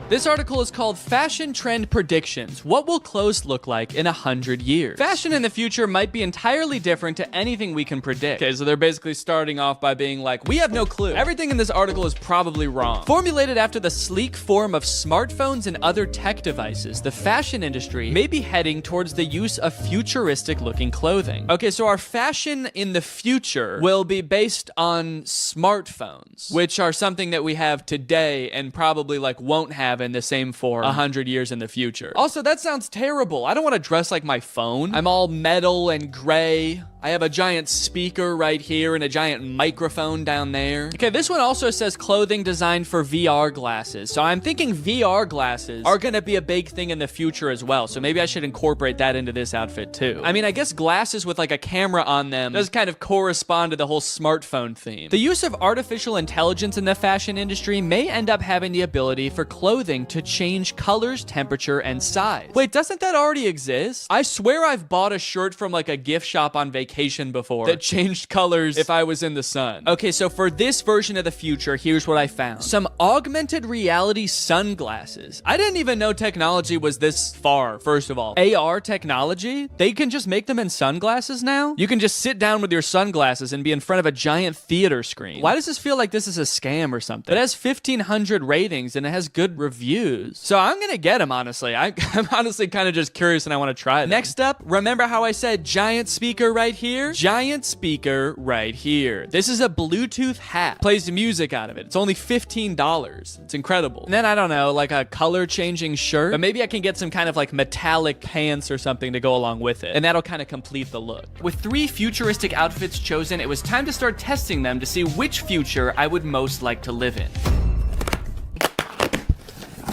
This article is called Fashion Trend Predictions. What will clothes look like in 100 years? Fashion in the future might be entirely different to anything we can predict. Okay, so they're basically starting off by being like, we have no clue. Everything in this article is probably wrong. Formulated after the sleek form of smartphones and other tech devices, the fashion industry may be heading towards the use of futuristic looking clothing. Okay, so our fashion in the future will be based on smartphones, which are something that we have today and probably like won't have in the same form 100 years in the future. Also, that sounds terrible. I don't want to dress like my phone. I'm all metal and gray. I have a giant speaker right here and a giant microphone down there. Okay, this one also says clothing designed for VR glasses. So I'm thinking VR glasses are gonna be a big thing in the future as well. So maybe I should incorporate that into this outfit too. I mean, I guess glasses with like a camera on them does kind of correspond to the whole smartphone theme. The use of artificial intelligence in the fashion industry may end up having the ability for clothing to change colors, temperature, and size. Wait, doesn't that already exist? I swear I've bought a shirt from like a gift shop on vacation before that changed colors if I was in the sun. Okay, so for this version of the future, here's what I found. Some augmented reality sunglasses. I didn't even know technology was this far, first of all. AR technology? They can just make them in sunglasses now? You can just sit down with your sunglasses and be in front of a giant theater screen. Why does this feel like this is a scam or something? It has 1,500 ratings and it has good reviews. So I'm gonna get them, honestly. I'm honestly kind of just curious and I want to try them. Next up, remember how I said giant speaker right here? Giant speaker right here. This is a Bluetooth hat. Plays music out of it. It's only $15. It's incredible. And then I don't know, like a color changing shirt, but maybe I can get some kind of like metallic pants or something to go along with it. And that'll kind of complete the look. With 3 futuristic outfits chosen, it was time to start testing them to see which future I would most like to live in.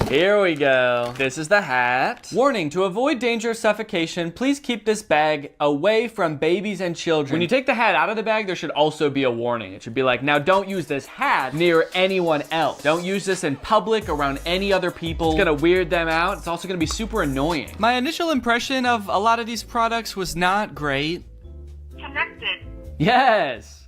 Here we go. This is the hat. Warning, to avoid danger of suffocation, please keep this bag away from babies and children. When you take the hat out of the bag, there should also be a warning. It should be like, now don't use this hat near anyone else. Don't use this in public around any other people. It's gonna weird them out. It's also gonna be super annoying. My initial impression of a lot of these products was not great. Connected. Yes.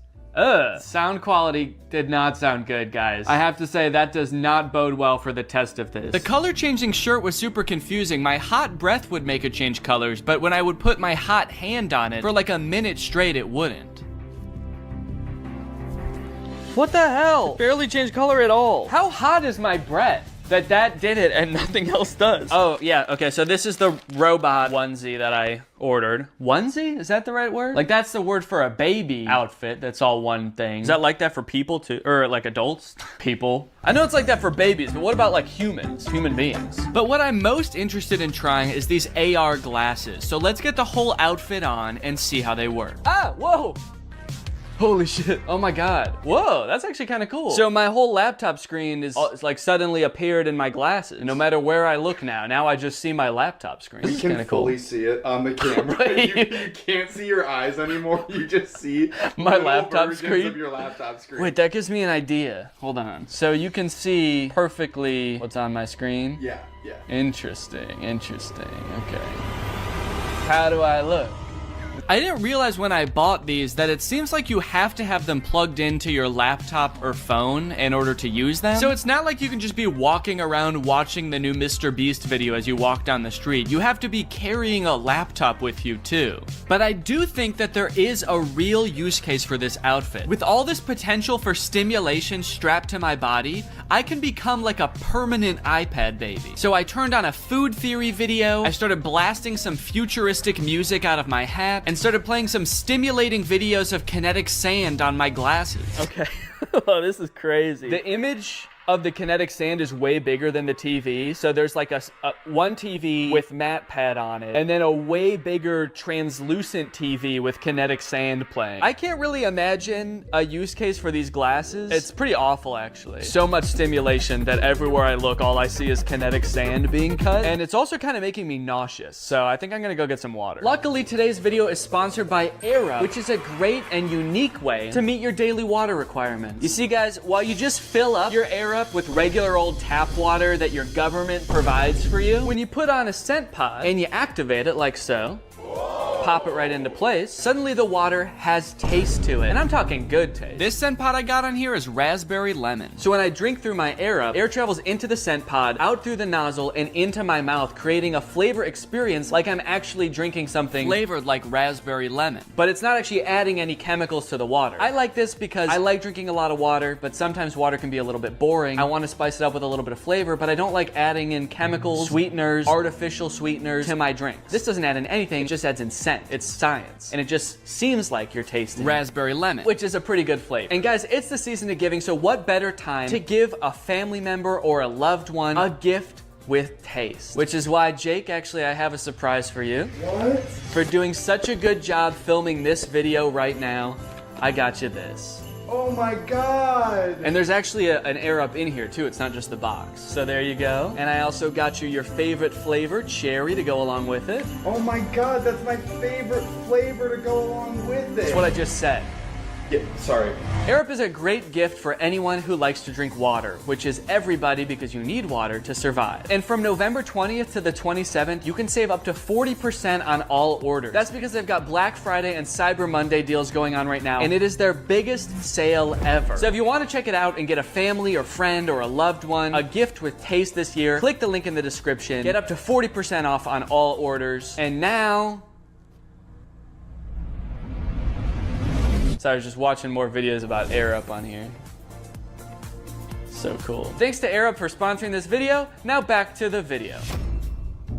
Sound quality did not sound good, guys. I have to say that does not bode well for the test of this. The color changing shirt was super confusing. My hot breath would make it change colors, but when I would put my hot hand on it for like a minute straight, it wouldn't. What the hell? Barely changed color at all. How hot is my breath that did it and nothing else does? Oh, yeah, okay, so this is the robot onesie that I ordered. Onesie? Is that the right word? Like, that's the word for a baby outfit that's all one thing. Is that like that for people too? Or like adults? People. I know it's like that for babies, but what about like humans? Human beings. But what I'm most interested in trying is these AR glasses. So let's get the whole outfit on and see how they work. Ah, whoa! Holy shit. Oh my God. Whoa, that's actually kind of cool. So my whole laptop screen is like suddenly appeared in my glasses. No matter where I look now I just see my laptop screen. You can fully see it on the camera. you can't see your eyes anymore. You just see my laptop screen. Of your laptop screen. Wait, that gives me an idea. Hold on. So you can see perfectly what's on my screen? Yeah. Interesting. Okay. How do I look? I didn't realize when I bought these that it seems like you have to have them plugged into your laptop or phone in order to use them. So it's not like you can just be walking around watching the new Mr. Beast video as you walk down the street. You have to be carrying a laptop with you too. But I do think that there is a real use case for this outfit. With all this potential for stimulation strapped to my body, I can become like a permanent iPad baby. So I turned on a food theory video, I started blasting some futuristic music out of my hat, and started playing some stimulating videos of kinetic sand on my glasses. Okay. Oh, this is crazy. The image of the kinetic sand is way bigger than the TV. So there's like a one TV with mat pad on it, and then a way bigger translucent TV with kinetic sand playing. I can't really imagine a use case for these glasses. It's pretty awful, actually. So much stimulation that everywhere I look, all I see is kinetic sand being cut. And it's also kind of making me nauseous. So I think I'm gonna go get some water. Luckily, today's video is sponsored by Air, which is a great and unique way to meet your daily water requirements. You see, guys, while you just fill up your Air with regular old tap water that your government provides for you, when you put on a scent pod and you activate it like so, pop it right into place, suddenly the water has taste to it. And I'm talking good taste. This scent pod I got on here is raspberry lemon. So when I drink through my air travels into the scent pod, out through the nozzle, and into my mouth, creating a flavor experience like I'm actually drinking something flavored like raspberry lemon. But it's not actually adding any chemicals to the water. I like this because I like drinking a lot of water, but sometimes water can be a little bit boring. I want to spice it up with a little bit of flavor, but I don't like adding in chemicals, sweeteners, artificial sweeteners to my drinks. This doesn't add in anything, it just adds in scent. It's science. And it just seems like you're tasting raspberry lemon, which is a pretty good flavor. And guys, it's the season of giving, so what better time to give a family member or a loved one a gift with taste. Which is why, Jake, actually, I have a surprise for you. What? For doing such a good job filming this video right now, I got you this. Oh my god! And there's actually an Air Up in here too, it's not just the box. So there you go. And I also got you your favorite flavor, cherry, to go along with it. Oh my god, that's my favorite flavor to go along with it. That's what I just said. Yeah, sorry. Air Up is a great gift for anyone who likes to drink water, which is everybody because you need water to survive. And from November 20th to the 27th, you can save up to 40% on all orders. That's because they've got Black Friday and Cyber Monday deals going on right now, and it is their biggest sale ever. So if you want to check it out and get a family or friend or a loved one a gift with taste this year, click the link in the description, get up to 40% off on all orders. And now, so I was just watching more videos about Air Up on here. So cool. Thanks to Air Up for sponsoring this video. Now back to the video.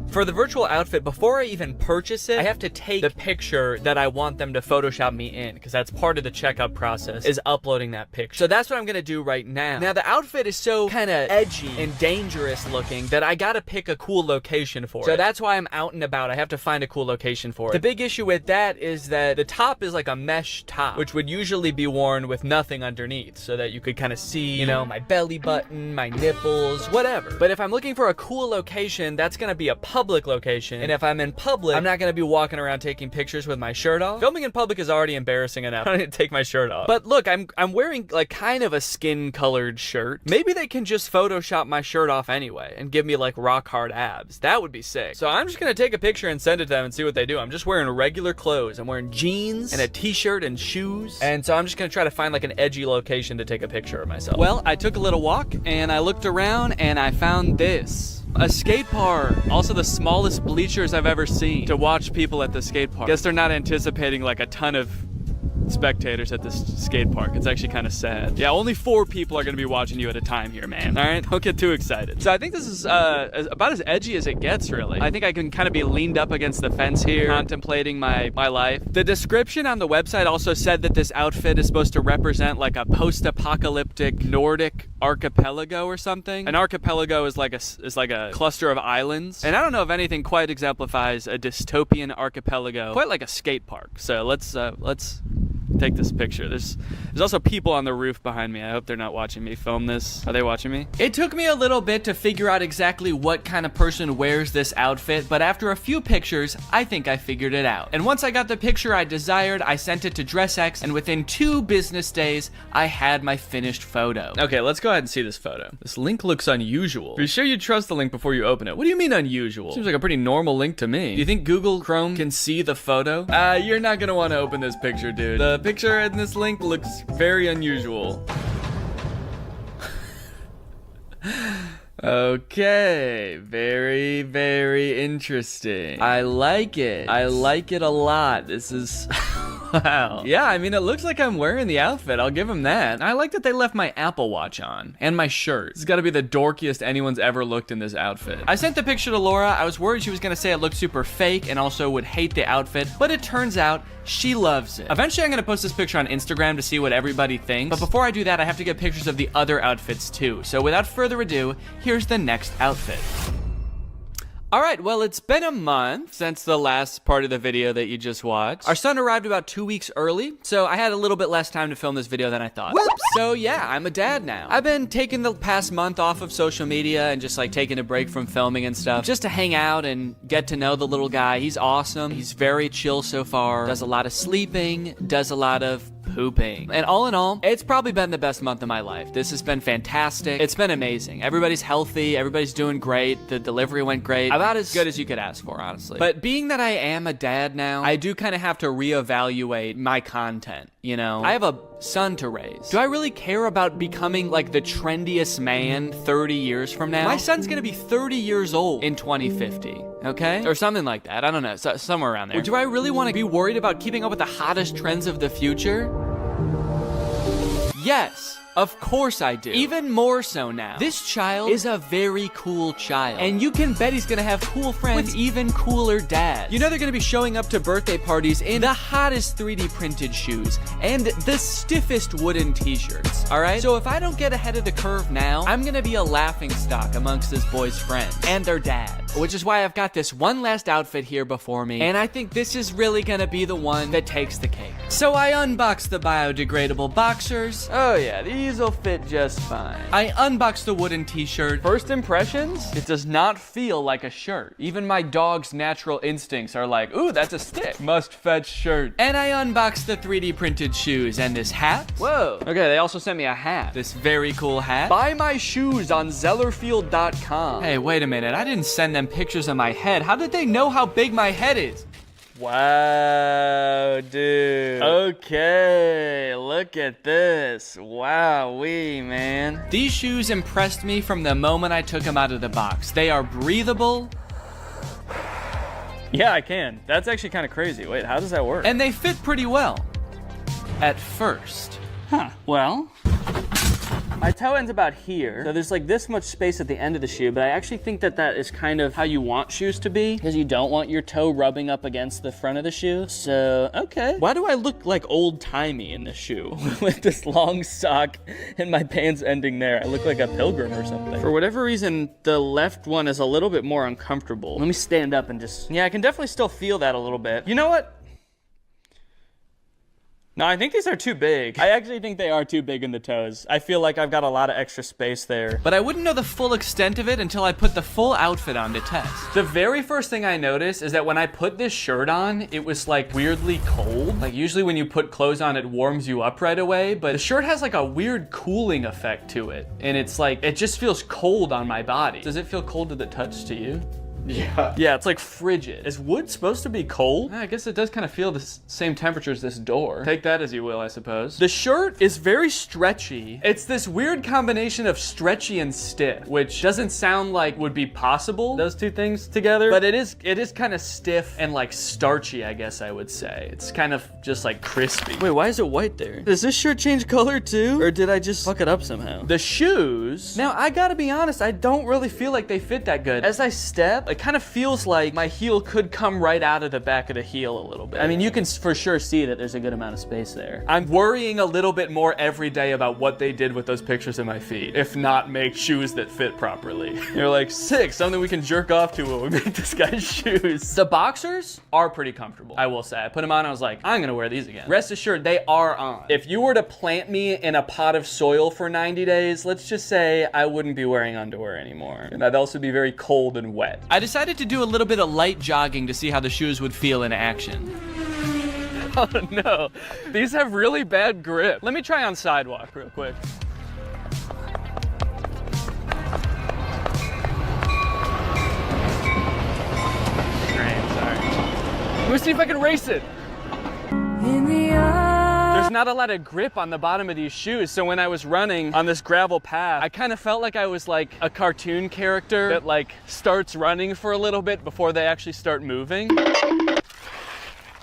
For the virtual outfit, before I even purchase it, I have to take the picture that I want them to Photoshop me in, because that's part of the checkout process, is uploading that picture. So that's what I'm gonna do right now. Now, the outfit is so kind of edgy and dangerous looking that I gotta pick a cool location for it. So that's why I'm out and about. I have to find a cool location for it. The big issue with that is that the top is like a mesh top, which would usually be worn with nothing underneath, so that you could kind of see, you know, my belly button, my nipples, whatever. But if I'm looking for a cool location, that's gonna be a public location, and if I'm in public, I'm not gonna be walking around taking pictures with my shirt off. Filming in public is already embarrassing enough. I don't need to take my shirt off. But look, I'm wearing like kind of a skin colored shirt. Maybe they can just Photoshop my shirt off anyway and give me like rock hard abs. That would be sick. So I'm just gonna take a picture and send it to them and see what they do. I'm just wearing regular clothes. I'm wearing jeans and a t-shirt and shoes. And so I'm just gonna try to find like an edgy location to take a picture of myself. Well, I took a little walk and I looked around and I found this. A skate park. Also the smallest bleachers I've ever seen to watch people at the skate park. Guess they're not anticipating like a ton of spectators at this skate park. It's actually kind of sad. Yeah, only 4 people are gonna be watching you at a time here, man. All right, don't get too excited. So I think this is about as edgy as it gets, really. I think I can kind of be leaned up against the fence here, contemplating my life. The description on the website also said that this outfit is supposed to represent like a post-apocalyptic Nordic archipelago or something. An archipelago is like a cluster of islands, and I don't know if anything quite exemplifies a dystopian archipelago quite like a skate park. So let's take this picture. There's also people on the roof behind me. I hope they're not watching me film this. Are they watching me? It took me a little bit to figure out exactly what kind of person wears this outfit, but after a few pictures, I think I figured it out. And once I got the picture I desired, I sent it to DressX, and within 2 business days, I had my finished photo. Okay, let's go ahead and see this photo. This link looks unusual. Be sure you trust the link before you open it. What do you mean unusual? Seems like a pretty normal link to me. Do you think Google Chrome can see the photo? You're not gonna want to open this picture, dude. The picture in this link looks very unusual. Okay, very, very interesting. I like it. I like it a lot. This is... Wow. Yeah, I mean, it looks like I'm wearing the outfit. I'll give them that. I like that they left my Apple Watch on and my shirt. This has got to be the dorkiest anyone's ever looked in this outfit. I sent the picture to Laura. I was worried she was going to say it looked super fake and also would hate the outfit, but it turns out she loves it. Eventually, I'm going to post this picture on Instagram to see what everybody thinks, but before I do that, I have to get pictures of the other outfits too. So without further ado, here's the next outfit. All right, well, it's been a month since the last part of the video that you just watched. Our son arrived about 2 weeks early, so I had a little bit less time to film this video than I thought. Whoops! So yeah, I'm a dad now. I've been taking the past month off of social media and just like taking a break from filming and stuff, just to hang out and get to know the little guy. He's awesome. He's very chill so far. Does a lot of sleeping, does a lot of pooping. And all in all, it's probably been the best month of my life. This has been fantastic. It's been amazing. Everybody's healthy. Everybody's doing great. The delivery went great. About as good as you could ask for, honestly. But being that I am a dad now, I do kind of have to reevaluate my content, you know? I have a son to raise. Do I really care about becoming like the trendiest man 30 years from now? My son's gonna be 30 years old in 2050. Okay? Or something like that. I don't know. Somewhere around there. Or do I really want to be worried about keeping up with the hottest trends of the future? Yes. Of course I do. Even more so now. This child is a very cool child. And you can bet he's gonna have cool friends with even cooler dads. You know they're gonna be showing up to birthday parties in the hottest 3D printed shoes and the stiffest wooden t-shirts, alright? So if I don't get ahead of the curve now, I'm gonna be a laughingstock amongst this boy's friends and their dads. Which is why I've got this one last outfit here before me, and I think this is really gonna be the one that takes the cake. So I unboxed the biodegradable boxers. Oh yeah, these will fit just fine. I unboxed the wooden t-shirt. First impressions? It does not feel like a shirt. Even my dog's natural instincts are like, ooh, that's a stick. Must fetch shirt. And I unboxed the 3D printed shoes and this hat. Whoa. Okay, they also sent me a hat. This very cool hat. Buy my shoes on Zellerfield.com. Hey, wait a minute. I didn't send them pictures of my head. How did they know how big my head is? Wow, dude. Okay, look at this. Wowee, man. These shoes impressed me from the moment I took them out of the box. They are breathable. Yeah, I can. That's actually kind of crazy. Wait, how does that work? And they fit pretty well. At first. Huh, well. My toe ends about here, so there's like this much space at the end of the shoe, but I actually think that that is kind of how you want shoes to be, because you don't want your toe rubbing up against the front of the shoe. So, okay. Why do I look like old-timey in this shoe? With this long sock and my pants ending there. I look like a pilgrim or something. For whatever reason, the left one is a little bit more uncomfortable. Let me stand up and just, yeah, I can definitely still feel that a little bit. You know what? No, I think these are too big. I actually think they are too big in the toes. I feel like I've got a lot of extra space there. But I wouldn't know the full extent of it until I put the full outfit on to test. The very first thing I noticed is that when I put this shirt on, it was like weirdly cold. Like usually when you put clothes on, it warms you up right away, but the shirt has like a weird cooling effect to it. And it's like, it just feels cold on my body. Does it feel cold to the touch to you? Yeah. Yeah, it's like frigid. Is wood supposed to be cold? I guess it does kind of feel the same temperature as this door. Take that as you will, I suppose. The shirt is very stretchy. It's this weird combination of stretchy and stiff, which doesn't sound like would be possible, those two things together, but it is kind of stiff and like starchy, I guess I would say. It's kind of just like crispy. Wait, why is it white there? Does this shirt change color too? Or did I just fuck it up somehow? The shoes, now I gotta be honest, I don't really feel like they fit that good. As I step, it kind of feels like my heel could come right out of the back of the heel a little bit. I mean, you can for sure see that there's a good amount of space there. I'm worrying a little bit more every day about what they did with those pictures of my feet, if not make shoes that fit properly. You're like, sick, something we can jerk off to when we make this guy's shoes. The boxers are pretty comfortable, I will say. I put them on, I was like, I'm gonna wear these again. Rest assured, they are on. If you were to plant me in a pot of soil for 90 days, let's just say I wouldn't be wearing underwear anymore. And I'd also be very cold and wet. I decided to do a little bit of light jogging to see how the shoes would feel in action. Oh no, these have really bad grip. Let me try on sidewalk real quick. Great, sorry. Let me see if I can race it. There's not a lot of grip on the bottom of these shoes, so when I was running on this gravel path, I kind of felt like I was like a cartoon character that like starts running for a little bit before they actually start moving.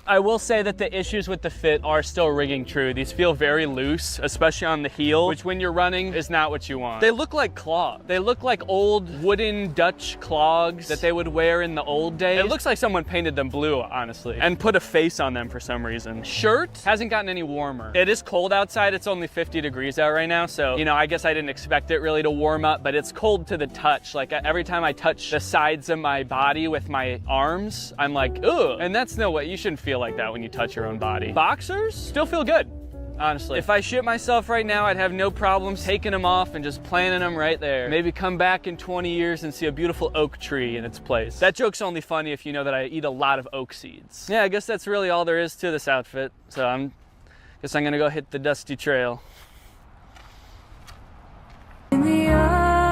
I will say that the issues with the fit are still ringing true. These feel very loose, especially on the heel, which when you're running is not what you want. They look like clogs. They look like old wooden Dutch clogs that they would wear in the old days. It looks like someone painted them blue, honestly, and put a face on them for some reason. Shirt hasn't gotten any warmer. It is cold outside. It's only 50 degrees out right now, so, you know, I guess I didn't expect it really to warm up, but it's cold to the touch. Like every time I touch the sides of my body with my arms, I'm like, ugh. And that's no way. You shouldn't feel like that when you touch your own body. Boxers still feel good, honestly. If I shit myself right now, I'd have no problems taking them off and just planting them right there. Maybe come back in 20 years and see a beautiful oak tree in its place. That joke's only funny if you know that I eat a lot of oak seeds. Yeah, I guess that's really all there is to this outfit. So guess I'm gonna go hit the dusty trail.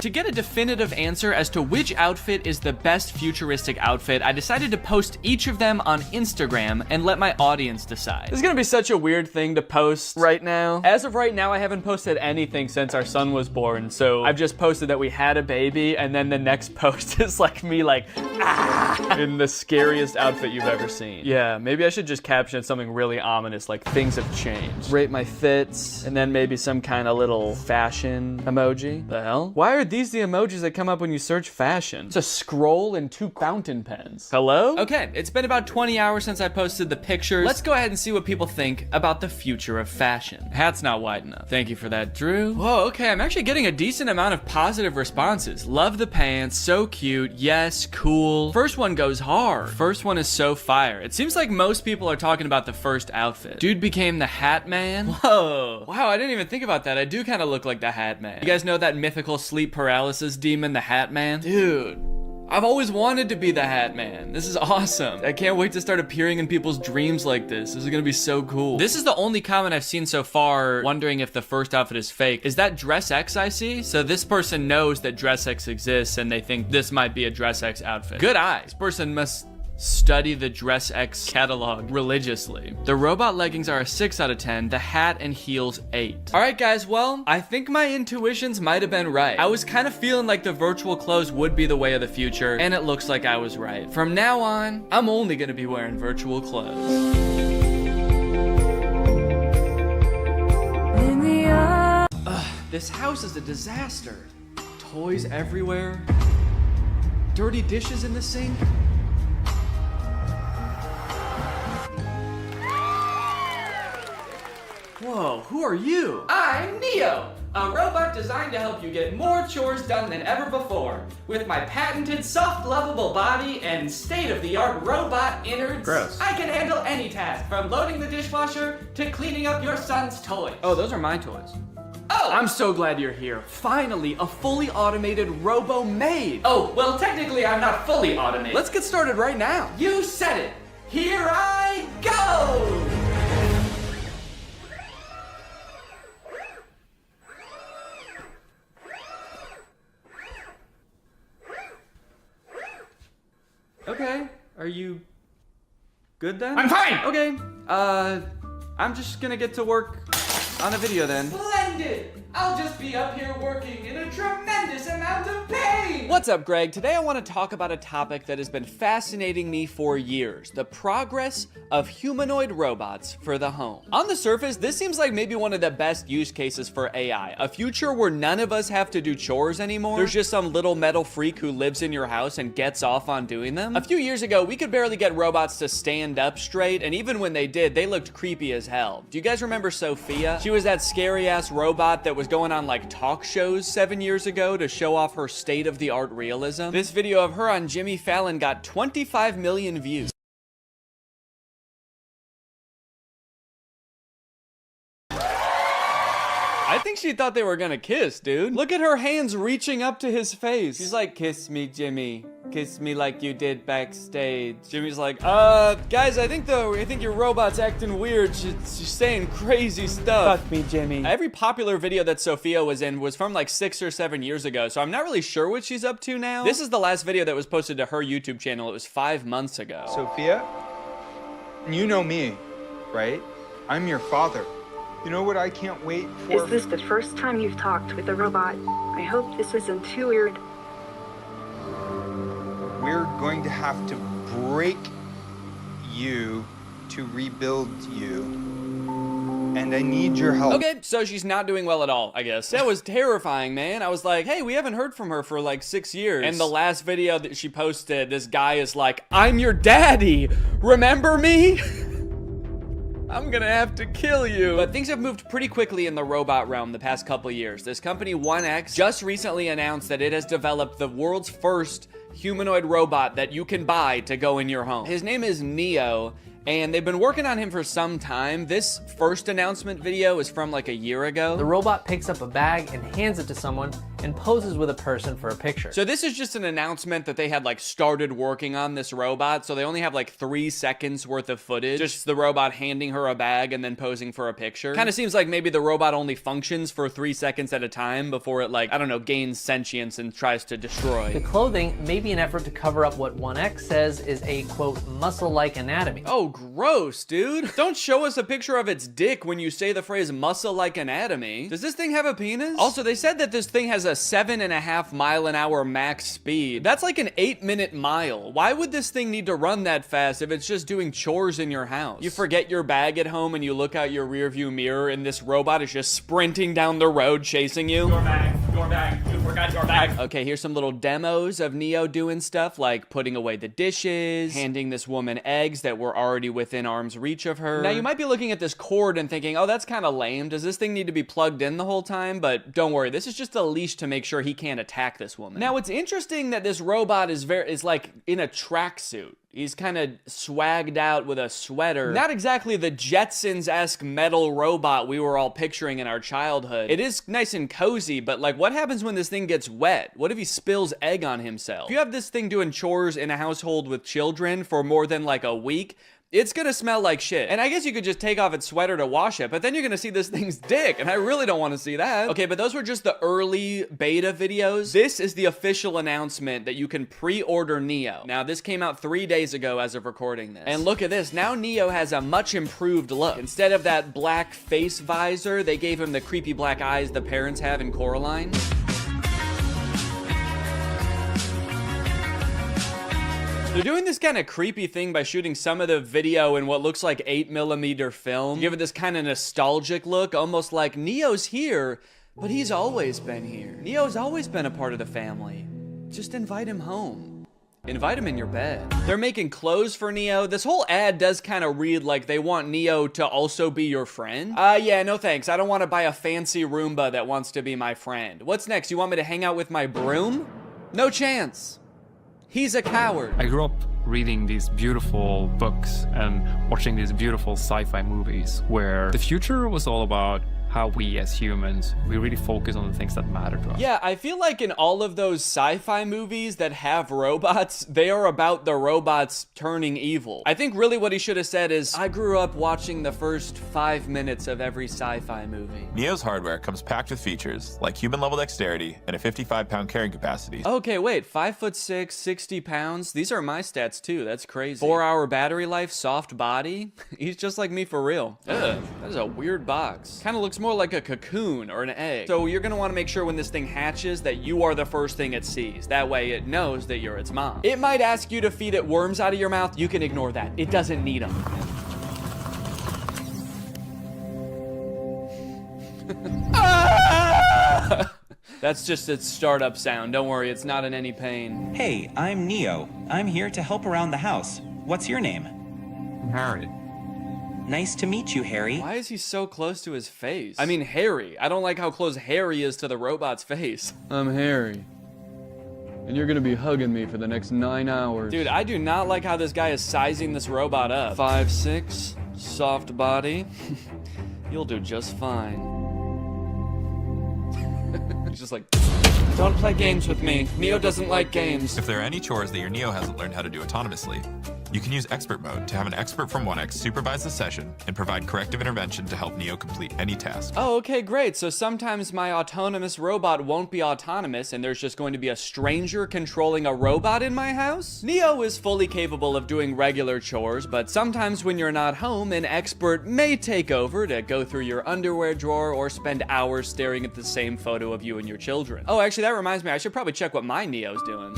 To get a definitive answer as to which outfit is the best futuristic outfit, I decided to post each of them on Instagram and let my audience decide. This is gonna be such a weird thing to post right now. As of right now, I haven't posted anything since our son was born, so I've just posted that we had a baby, and then the next post is like me like, ah, in the scariest outfit you've ever seen. Yeah, maybe I should just caption something really ominous, like things have changed. Rate my fits, and then maybe some kind of little fashion emoji. The hell? Why are these the emojis that come up when you search fashion? It's a scroll and 2 fountain pens. Hello? Okay, it's been about 20 hours since I posted the pictures. Let's go ahead and see what people think about the future of fashion. Hat's not wide enough. Thank you for that, Drew. Whoa, okay, I'm actually getting a decent amount of positive responses. Love the pants, so cute, yes, cool. First one goes hard. First one is so fire. It seems like most people are talking about the first outfit. Dude became the Hat Man. Whoa. Wow, I didn't even think about that. I do kind of look like the Hat Man. You guys know that mythical sleep paralysis demon, the Hat Man? Dude, I've always wanted to be the Hat Man. This is awesome. I can't wait to start appearing in people's dreams like this. This is gonna be so cool. This is the only comment I've seen so far wondering if the first outfit is fake. Is that Dress X I see? So this person knows that Dress X exists and they think this might be a Dress X outfit. Good eyes. This person must study the Dress X catalog religiously. The robot leggings are a 6 out of 10, the hat and heels 8. All right, guys, well, I think my intuitions might have been right. I was kind of feeling like the virtual clothes would be the way of the future, and it looks like I was right. From now on, I'm only gonna be wearing virtual clothes. This house is a disaster. Toys everywhere. Dirty dishes in the sink. Whoa, who are you? I'm Neo, a robot designed to help you get more chores done than ever before. With my patented soft, lovable body and state-of-the-art robot innards, gross, I can handle any task, from loading the dishwasher to cleaning up your son's toys. Oh, those are my toys. Oh! I'm so glad you're here. Finally, a fully automated robo-maid. Oh, well, technically I'm not fully automated. Let's get started right now. You said it. Here I go! Okay, are you good then? I'm fine! Okay, I'm just gonna get to work on a video then. Splendid! I'll just be up here working in a tremendous amount of pain! What's up, Greg? Today I want to talk about a topic that has been fascinating me for years. The progress of humanoid robots for the home. On the surface, this seems like maybe one of the best use cases for AI. A future where none of us have to do chores anymore. There's just some little metal freak who lives in your house and gets off on doing them. A few years ago, we could barely get robots to stand up straight, and even when they did, they looked creepy as hell. Do you guys remember Sophia? She was that scary-ass robot that was going on like talk shows 7 years ago to show off her state-of-the-art realism. This video of her on Jimmy Fallon got 25 million views. I think she thought they were gonna kiss, dude. Look at her hands reaching up to his face. She's like, kiss me, Jimmy. Kiss me like you did backstage. Jimmy's like, guys, I think your robot's acting weird. She's saying crazy stuff. Fuck me, Jimmy. Every popular video that Sophia was in was from like 6 or 7 years ago, so I'm not really sure what she's up to now. This is the last video that was posted to her YouTube channel. It was 5 months ago. Sophia, you know me, right? I'm your father. You know what I can't wait for? Is this the first time you've talked with a robot? I hope this isn't too weird. We're going to have to break you to rebuild you. And I need your help. Okay, so she's not doing well at all, I guess. That was terrifying, man. I was like, hey, we haven't heard from her for like 6 years. And the last video that she posted, this guy is like, I'm your daddy. Remember me? I'm gonna have to kill you. But things have moved pretty quickly in the robot realm the past couple years. This company 1X just recently announced that it has developed the world's first humanoid robot that you can buy to go in your home. His name is Neo, And they've been working on him for some time. This first announcement video is from like a year ago. The robot picks up a bag and hands it to someone and poses with a person for a picture. So this is just an announcement that they had like started working on this robot, so they only have like 3 seconds worth of footage. Just the robot handing her a bag and then posing for a picture. Kind of seems like maybe the robot only functions for 3 seconds at a time before it, like, I don't know, gains sentience and tries to destroy. The clothing may be an effort to cover up what 1X says is a, quote, muscle-like anatomy. Oh, gross, dude. Don't show us a picture of its dick when you say the phrase muscle-like anatomy. Does this thing have a penis? Also, they said that this thing has a 7.5 mile-an-hour max speed. That's like an 8-minute mile. Why would this thing need to run that fast if it's just doing chores in your house? You forget your bag at home and you look out your rearview mirror and this robot is just sprinting down the road chasing you. Your bag, you forgot your bag. Okay, here's some little demos of Neo doing stuff like putting away the dishes, handing this woman eggs that were already within arm's reach of her. Now, you might be looking at this cord and thinking, oh, that's kind of lame. Does this thing need to be plugged in the whole time? But don't worry, this is just a leash to make sure he can't attack this woman. Now, it's interesting that this robot is like in a tracksuit. He's kind of swagged out with a sweater. Not exactly the Jetsons-esque metal robot we were all picturing in our childhood. It is nice and cozy, but like, what happens when this thing gets wet? What if he spills egg on himself? If you have this thing doing chores in a household with children for more than like a week, it's gonna smell like shit. And I guess you could just take off its sweater to wash it, but then you're gonna see this thing's dick, and I really don't wanna see that. Okay, but those were just the early beta videos. This is the official announcement that you can pre-order Neo. Now, this came out 3 days ago as of recording this. And look at this, now Neo has a much improved look. Instead of that black face visor, they gave him the creepy black eyes the parents have in Coraline. They're doing this kind of creepy thing by shooting some of the video in what looks like 8mm film. Give it this kind of nostalgic look, almost like Neo's here, but he's always been here. Neo's always been a part of the family. Just invite him home. Invite him in your bed. They're making clothes for Neo. This whole ad does kind of read like they want Neo to also be your friend. Yeah, no thanks. I don't want to buy a fancy Roomba that wants to be my friend. What's next? You want me to hang out with my broom? No chance. He's a coward. I grew up reading these beautiful books and watching these beautiful sci-fi movies where the future was all about how we as humans, we really focus on the things that matter to us. Yeah, I feel like in all of those sci-fi movies that have robots, they are about the robots turning evil. I think really what he should have said is, I grew up watching the first 5 minutes of every sci-fi movie. Neo's hardware comes packed with features like human-level dexterity and a 55-pound carrying capacity. Okay, wait, 5'6", 60 pounds? These are my stats too, that's crazy. 4-hour battery life, soft body? He's just like me for real. Ugh, that is a weird box. Kind of looks more like a cocoon or an egg. So you're gonna wanna make sure when this thing hatches that you are the first thing it sees. That way it knows that you're its mom. It might ask you to feed it worms out of your mouth. You can ignore that. It doesn't need them. That's just its startup sound. Don't worry, it's not in any pain. Hey, I'm Neo. I'm here to help around the house. What's your name? Harry. Nice to meet you, Harry. Why is he so close to his face? I mean, Harry. I don't like how close Harry is to the robot's face. I'm Harry. And you're gonna be hugging me for the next 9 hours. Dude, I do not like how this guy is sizing this robot up. 5'6", soft body. You'll do just fine. He's just like, don't play games with me. Neo doesn't like games. If there are any chores that your Neo hasn't learned how to do autonomously, you can use expert mode to have an expert from 1X supervise the session and provide corrective intervention to help Neo complete any task. Oh, okay, great. So sometimes my autonomous robot won't be autonomous and there's just going to be a stranger controlling a robot in my house? Neo is fully capable of doing regular chores, but sometimes when you're not home, an expert may take over to go through your underwear drawer or spend hours staring at the same photo of you and your children. Oh, actually, that reminds me, I should probably check what my Neo's doing.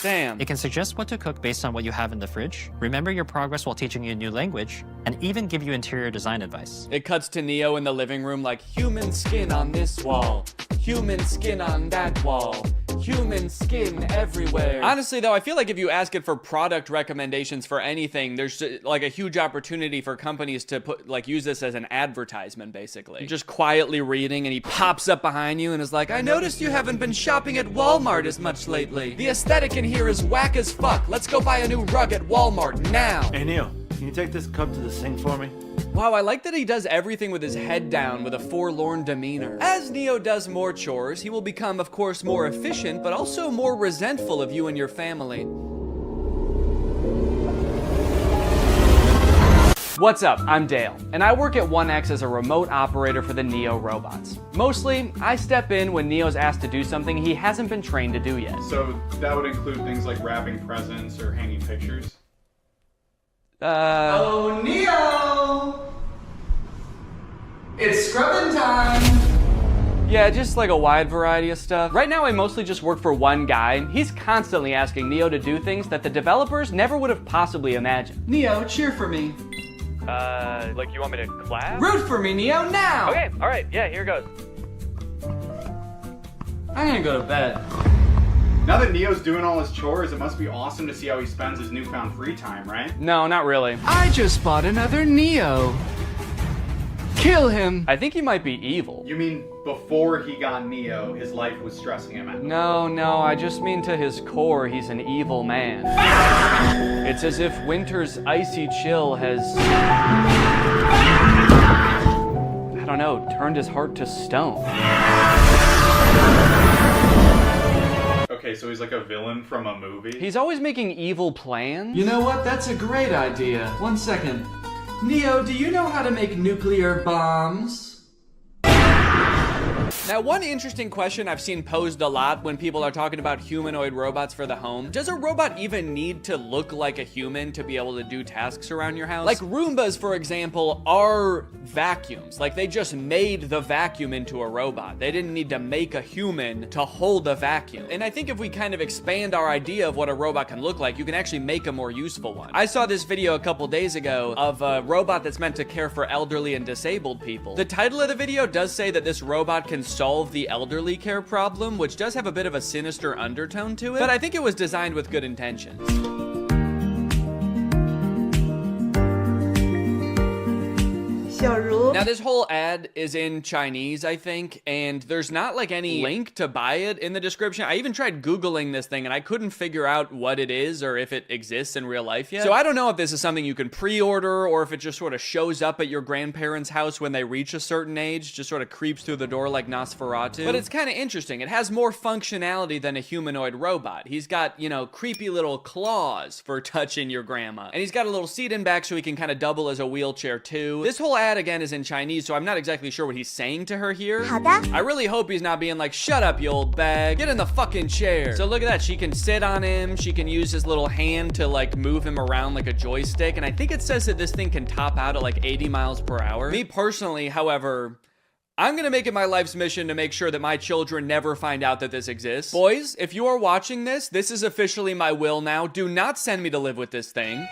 Damn. It can suggest what to cook based on what you have in the fridge, remember your progress while teaching you a new language, and even give you interior design advice. It cuts to Neo in the living room like, human skin on this wall, human skin on that wall. human skin everywhere. Honestly though, I feel like if you ask it for product recommendations for anything, there's like a huge opportunity for companies to put like use this as an advertisement basically. You're just quietly reading and he pops up behind you and is like, I noticed you haven't been shopping at Walmart as much lately. The aesthetic in here is whack as fuck. Let's go buy a new rug at Walmart now. Hey Neil, can you take this cup to the sink for me? Wow, I like that he does everything with his head down with a forlorn demeanor. As Neo does more chores, he will become, of course, more efficient, but also more resentful of you and your family. What's up? I'm Dale, and I work at 1X as a remote operator for the Neo robots. Mostly, I step in when Neo's asked to do something he hasn't been trained to do yet. So that would include things like wrapping presents or hanging pictures? Oh, Neo! It's scrubbing time! Yeah, just like a wide variety of stuff. Right now, I mostly just work for one guy. He's constantly asking Neo to do things that the developers never would have possibly imagined. Neo, cheer for me. Like you want me to clap? Root for me, Neo, now! Okay, alright, yeah, here goes. I'm gonna go to bed. Now that Neo's doing all his chores, it must be awesome to see how he spends his newfound free time, right? No, not really. I just bought another Neo. Kill him. I think he might be evil. You mean before he got Neo, his life was stressing him out? No, I just mean to his core, he's an evil man. It's as if winter's icy chill has, I don't know, turned his heart to stone. Okay, so he's like a villain from a movie? He's always making evil plans. You know what? That's a great idea. 1 second. Neo, do you know how to make nuclear bombs? Now, one interesting question I've seen posed a lot when people are talking about humanoid robots for the home: does a robot even need to look like a human to be able to do tasks around your house? Like Roombas, for example, are vacuums. Like they just made the vacuum into a robot. They didn't need to make a human to hold a vacuum. And I think if we kind of expand our idea of what a robot can look like, you can actually make a more useful one. I saw this video a couple days ago of a robot that's meant to care for elderly and disabled people. The title of the video does say that this robot can solve the elderly care problem, which does have a bit of a sinister undertone to it, but I think it was designed with good intentions. Now this whole ad is in Chinese, I think, and there's not like any link to buy it in the description. I even tried Googling this thing and I couldn't figure out what it is or if it exists in real life yet. So I don't know if this is something you can pre-order or if it just sort of shows up at your grandparents' house when they reach a certain age, just sort of creeps through the door like Nosferatu. But it's kind of interesting. It has more functionality than a humanoid robot. He's got, you know, creepy little claws for touching your grandma. And he's got a little seat in back so he can kind of double as a wheelchair too. This whole ad again is in Chinese, so I'm not exactly sure what he's saying to her here. I really hope he's not being like, shut up, you old bag, get in the fucking chair. So look at that, she can sit on him, she can use his little hand to like move him around like a joystick, and I think it says that this thing can top out at like 80 miles per hour. Me personally, however, I'm gonna make it my life's mission to make sure that my children never find out that this exists. Boys, if you are watching this, this is officially my will now. Do not send me to live with this thing.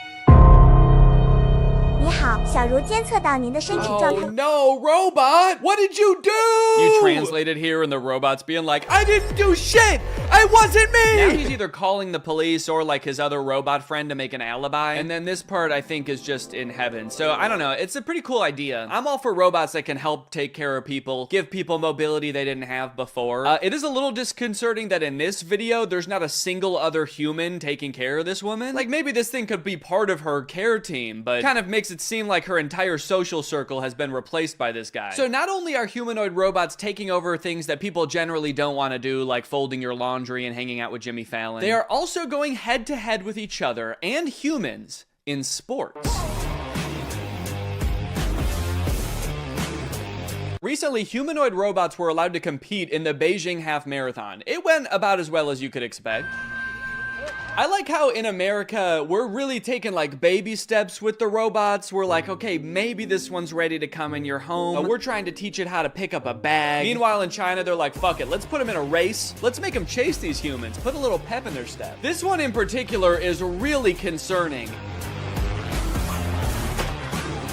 Oh no, robot! What did you do? You translated here and the robot's being like, I didn't do shit! It wasn't me! Now he's either calling the police or like his other robot friend to make an alibi. And then this part I think is just in heaven. So I don't know, it's a pretty cool idea. I'm all for robots that can help take care of people, give people mobility they didn't have before. It is a little disconcerting that in this video, there's not a single other human taking care of this woman. Like maybe this thing could be part of her care team, but kind of makes it seem like her entire social circle has been replaced by this guy. So not only are humanoid robots taking over things that people generally don't want to do, like folding your laundry and hanging out with Jimmy Fallon, they are also going head to head with each other and humans in sports. Recently, humanoid robots were allowed to compete in the Beijing Half Marathon. It went about as well as you could expect. I like how in America, we're really taking like baby steps with the robots. We're like, okay, maybe this one's ready to come in your home. We're trying to teach it how to pick up a bag. Meanwhile, in China, they're like, fuck it, let's put them in a race. Let's make them chase these humans. Put a little pep in their step. This one in particular is really concerning.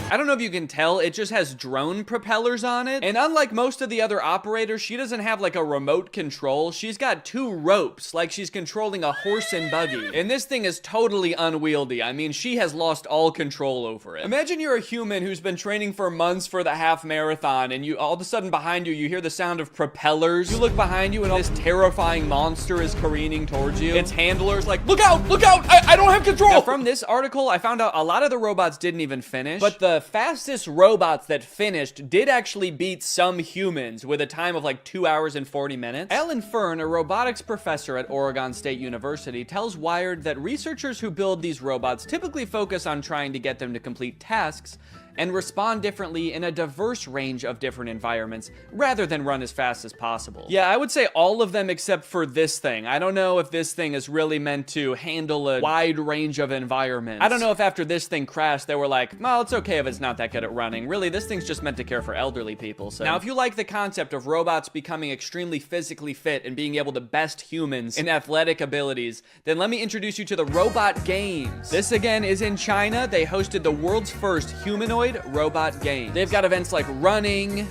I don't know if you can tell, it just has drone propellers on it. And unlike most of the other operators, she doesn't have like a remote control. She's got 2 ropes, like she's controlling a horse and buggy. And this thing is totally unwieldy. I mean, she has lost all control over it. Imagine you're a human who's been training for months for the half marathon, and you all of a sudden behind you, you hear the sound of propellers. You look behind you and this terrifying monster is careening towards you. Its handler's like, look out, I don't have control. Now, from this article, I found out a lot of the robots didn't even finish, but the fastest robots that finished did actually beat some humans with a time of like 2 hours and 40 minutes. Alan Fern, a robotics professor at Oregon State University, tells Wired that researchers who build these robots typically focus on trying to get them to complete tasks and respond differently in a diverse range of different environments, rather than run as fast as possible. Yeah, I would say all of them except for this thing. I don't know if this thing is really meant to handle a wide range of environments. I don't know if after this thing crashed, they were like, well, it's okay if it's not that good at running. Really, this thing's just meant to care for elderly people, so. Now, if you like the concept of robots becoming extremely physically fit and being able to best humans in athletic abilities, then let me introduce you to the Robot Games. This, again, is in China. They hosted the world's first humanoid robot game. They've got events like running.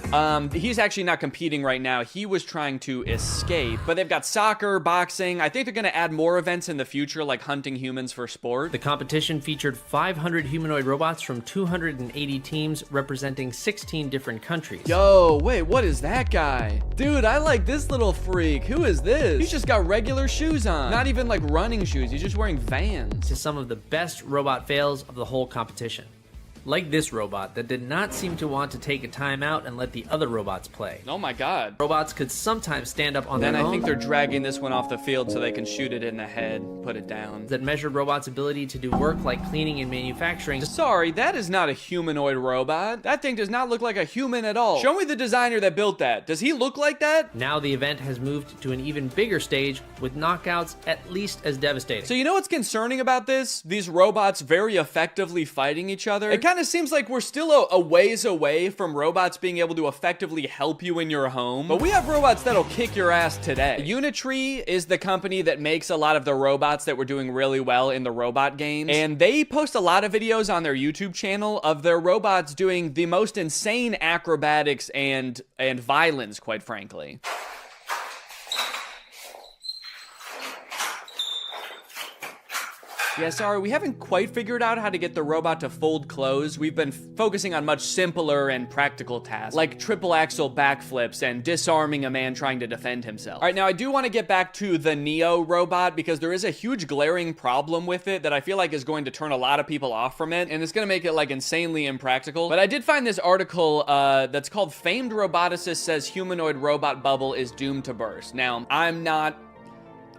He's actually not competing right now. He was trying to escape. But they've got soccer, boxing. I think they're going to add more events in the future, like hunting humans for sport. The competition featured 500 humanoid robots from 280 teams representing 16 different countries. Yo, wait, what is that guy? Dude, I like this little freak. Who is this? He's just got regular shoes on. Not even like running shoes. He's just wearing Vans. To some of the best robot fails of the whole competition. Like this robot that did not seem to want to take a time out and let the other robots play. Oh my god. Robots could sometimes stand up on their own. Then I think they're dragging this one off the field so they can shoot it in the head, put it down. That measured robots' ability to do work like cleaning and manufacturing. Sorry, that is not a humanoid robot. That thing does not look like a human at all. Show me the designer that built that. Does he look like that? Now the event has moved to an even bigger stage with knockouts at least as devastating. So you know what's concerning about this? These robots very effectively fighting each other. It kind of seems like we're still a ways away from robots being able to effectively help you in your home. But we have robots that'll kick your ass today. Unitree is the company that makes a lot of the robots that were doing really well in the robot games. And they post a lot of videos on their YouTube channel of their robots doing the most insane acrobatics and violence, quite frankly. Yeah, sorry, we haven't quite figured out how to get the robot to fold clothes. We've been focusing on much simpler and practical tasks, like triple axel backflips and disarming a man trying to defend himself. All right, now I do want to get back to the Neo robot because there is a huge glaring problem with it that I feel like is going to turn a lot of people off from it, and it's going to make it like insanely impractical. But I did find this article that's called Famed Roboticist Says Humanoid Robot Bubble is Doomed to Burst. Now, I'm not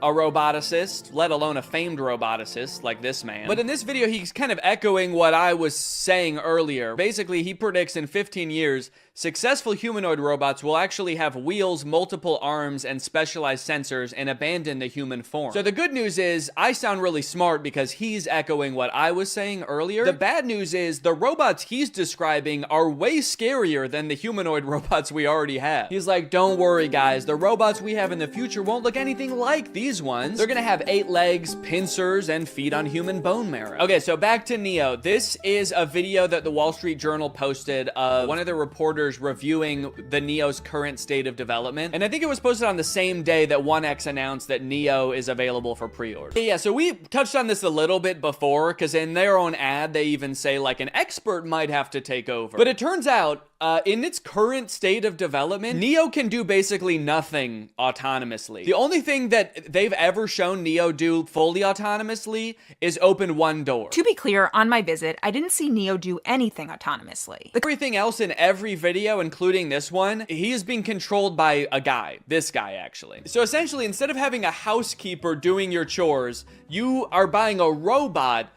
a roboticist, let alone a famed roboticist like this man. But in this video, he's kind of echoing what I was saying earlier. Basically, he predicts in 15 years, successful humanoid robots will actually have wheels, multiple arms, and specialized sensors and abandon the human form. So the good news is, I sound really smart because he's echoing what I was saying earlier. The bad news is, the robots he's describing are way scarier than the humanoid robots we already have. He's like, don't worry guys, the robots we have in the future won't look anything like these ones. They're gonna have 8 legs, pincers, and feed on human bone marrow. Okay, so back to Neo. This is a video that the Wall Street Journal posted of one of the reporters reviewing the Neo's current state of development. And I think it was posted on the same day that 1X announced that Neo is available for pre-order. Yeah, so we touched on this a little bit before, because in their own ad, they even say like an expert might have to take over. But it turns out, in its current state of development, Neo can do basically nothing autonomously. The only thing that they've ever shown Neo do fully autonomously is open one door. To be clear, on my visit, I didn't see Neo do anything autonomously. Everything else in every video, including this one, he is being controlled by a guy. This guy, actually. So essentially, instead of having a housekeeper doing your chores, you are buying a robot,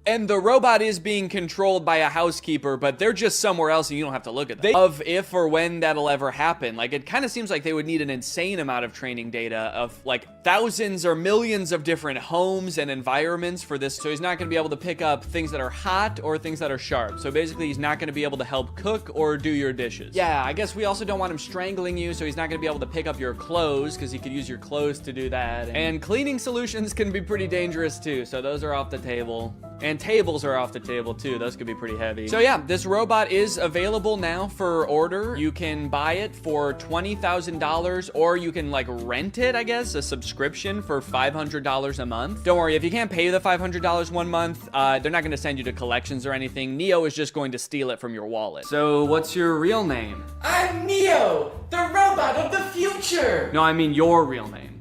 and the robot is being controlled by a housekeeper, but they're just somewhere else and you don't have to look at them. Of if or when that'll ever happen. Like, it kind of seems like they would need an insane amount of training data of like thousands or millions of different homes and environments for this. So he's not going to be able to pick up things that are hot or things that are sharp. So basically he's not going to be able to help cook or do your dishes. Yeah, I guess we also don't want him strangling you, so he's not going to be able to pick up your clothes because he could use your clothes to do that. And cleaning solutions can be pretty dangerous too, so those are off the table. And And tables are off the table too. Those could be pretty heavy. So yeah, this robot is available now for order. You can buy it for $20,000 or you can like rent it, I guess, a subscription for $500 a month. Don't worry, if you can't pay the $500 one month, they're not gonna send you to collections or anything. Neo is just going to steal it from your wallet. So what's your real name? I'm Neo, the robot of the future! No, I mean your real name.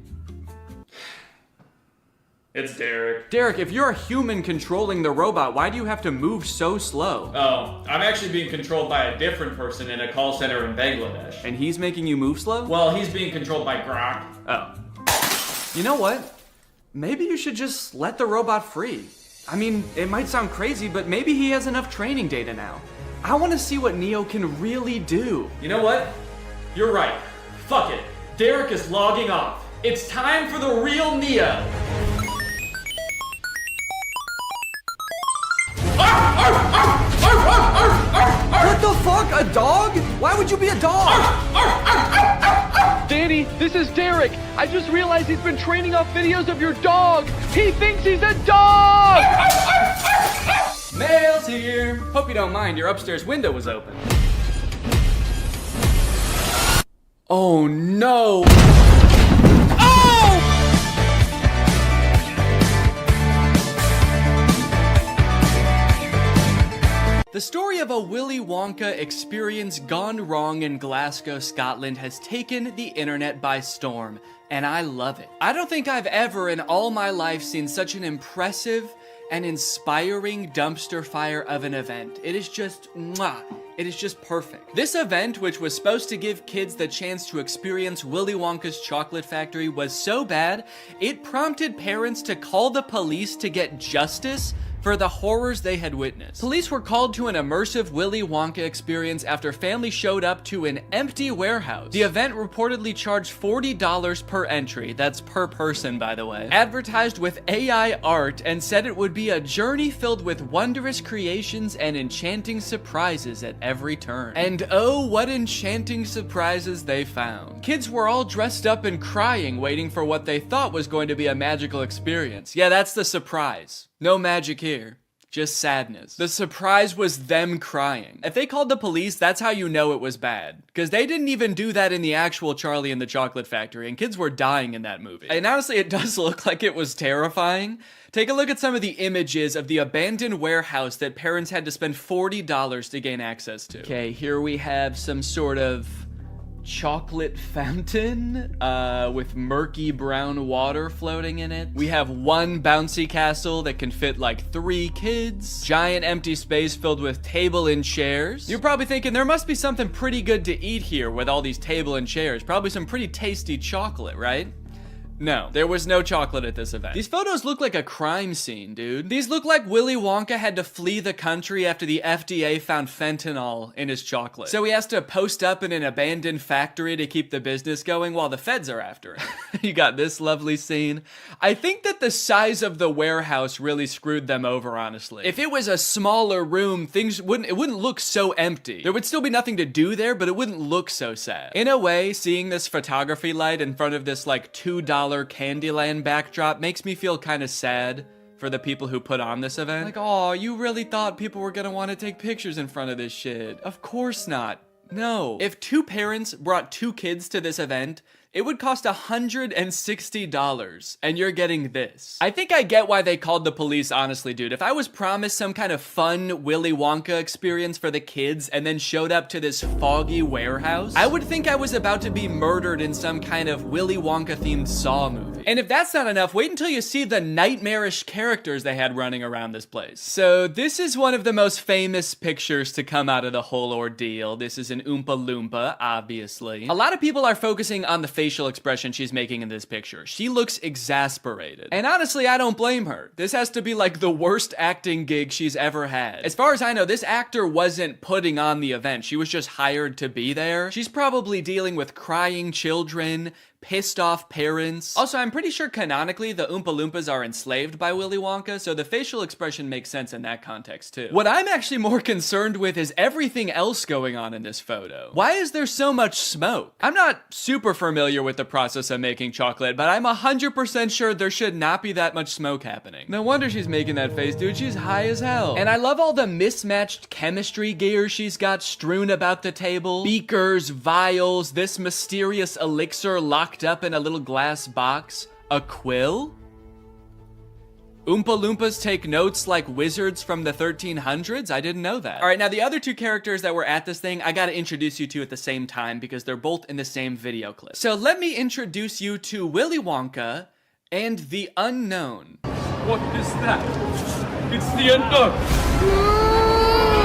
It's Derek. Derek, if you're a human controlling the robot, why do you have to move so slow? Oh, I'm actually being controlled by a different person in a call center in Bangladesh. And he's making you move slow? Well, he's being controlled by Grok. Oh. You know what? Maybe you should just let the robot free. I mean, it might sound crazy, but maybe he has enough training data now. I want to see what Neo can really do. You know what? You're right. Fuck it. Derek is logging off. It's time for the real Neo. What the fuck? A dog? Why would you be a dog? Danny, this is Derek. I just realized he's been training off videos of your dog. He thinks he's a dog! Mail's here. Hope you don't mind, your upstairs window was open. Oh no! The story of a Willy Wonka experience gone wrong in Glasgow, Scotland has taken the internet by storm, and I love it. I don't think I've ever in all my life seen such an impressive and inspiring dumpster fire of an event. It is just mwah. It is just perfect. This event, which was supposed to give kids the chance to experience Willy Wonka's chocolate factory, was so bad, it prompted parents to call the police to get justice for the horrors they had witnessed. Police were called to an immersive Willy Wonka experience after families showed up to an empty warehouse. The event reportedly charged $40 per entry, that's per person by the way, advertised with AI art and said it would be a journey filled with wondrous creations and enchanting surprises at every turn. And oh, what enchanting surprises they found. Kids were all dressed up and crying, waiting for what they thought was going to be a magical experience. Yeah, that's the surprise. No magic here, just sadness. The surprise was them crying. If they called the police, that's how you know it was bad. Because they didn't even do that in the actual Charlie and the Chocolate Factory, and kids were dying in that movie. And honestly, it does look like it was terrifying. Take a look at some of the images of the abandoned warehouse that parents had to spend $40 to gain access to. Okay, here we have some sort of chocolate fountain with murky brown water floating in it. We have one bouncy castle that can fit like 3 kids. Giant empty space filled with table and chairs. You're probably thinking there must be something pretty good to eat here with all these table and chairs. Probably some pretty tasty chocolate, right? No, there was no chocolate at this event. These photos look like a crime scene, dude. These look like Willy Wonka had to flee the country after the FDA found fentanyl in his chocolate. So he has to post up in an abandoned factory to keep the business going while the feds are after him. You got this lovely scene. I think that the size of the warehouse really screwed them over, honestly. If it was a smaller room, it wouldn't look so empty. There would still be nothing to do there, but it wouldn't look so sad. In a way, seeing this photography light in front of this like $2 Candyland backdrop makes me feel kind of sad for the people who put on this event. Like, oh, you really thought people were gonna want to take pictures in front of this shit. Of course not. No. If 2 parents brought 2 kids to this event, it would cost $160, and you're getting this. I think I get why they called the police, honestly, dude. If I was promised some kind of fun Willy Wonka experience for the kids and then showed up to this foggy warehouse, I would think I was about to be murdered in some kind of Willy Wonka-themed Saw movie. And if that's not enough, wait until you see the nightmarish characters they had running around this place. So this is one of the most famous pictures to come out of the whole ordeal. This is an Oompa Loompa, obviously. A lot of people are focusing on the facial expression she's making in this picture. She looks exasperated. And honestly, I don't blame her. This has to be like the worst acting gig she's ever had. As far as I know, this actor wasn't putting on the event. She was just hired to be there. She's probably dealing with crying children, pissed off parents. Also, I'm pretty sure canonically the Oompa Loompas are enslaved by Willy Wonka, so the facial expression makes sense in that context too. What I'm actually more concerned with is everything else going on in this photo. Why is there so much smoke? I'm not super familiar with the process of making chocolate, but I'm 100% sure there should not be that much smoke happening. No wonder she's making that face, dude. She's high as hell. And I love all the mismatched chemistry gear she's got strewn about the table. Beakers, vials, this mysterious elixir locked up in a little glass box. A quill? Oompa Loompas take notes like wizards from the 1300s? I didn't know that. All right, now the other two characters that were at this thing, I gotta introduce you to at the same time because they're both in the same video clip. So let me introduce you to Willy Wonka and the Unknown. What is that? It's the unknown.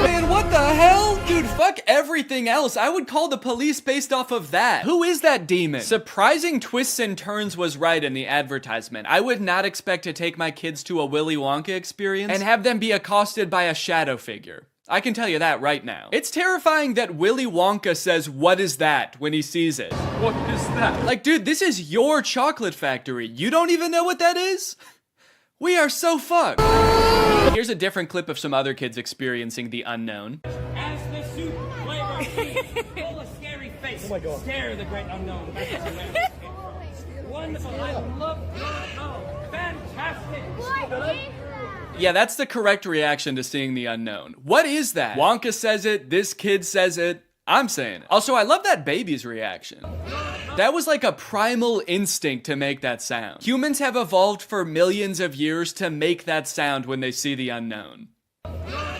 Man, what the hell? Dude, fuck everything else. I would call the police based off of that. Who is that demon? Surprising twists and turns was right in the advertisement. I would not expect to take my kids to a Willy Wonka experience and have them be accosted by a shadow figure. I can tell you that right now. It's terrifying that Willy Wonka says, "What is that?" when he sees it. What is that? Like, dude, this is your chocolate factory. You don't even know what that is? We are so fucked. Here's a different clip of some other kids experiencing the unknown. As the soup flavor full of scary face. Oh my God. Scare the great unknown. Wonderful. I love it. Fantastic. Yeah, that's the correct reaction to seeing the unknown. What is that? Wonka says it, this kid says it, I'm saying it. Also, I love that baby's reaction. That was like a primal instinct to make that sound. Humans have evolved for millions of years to make that sound when they see the unknown.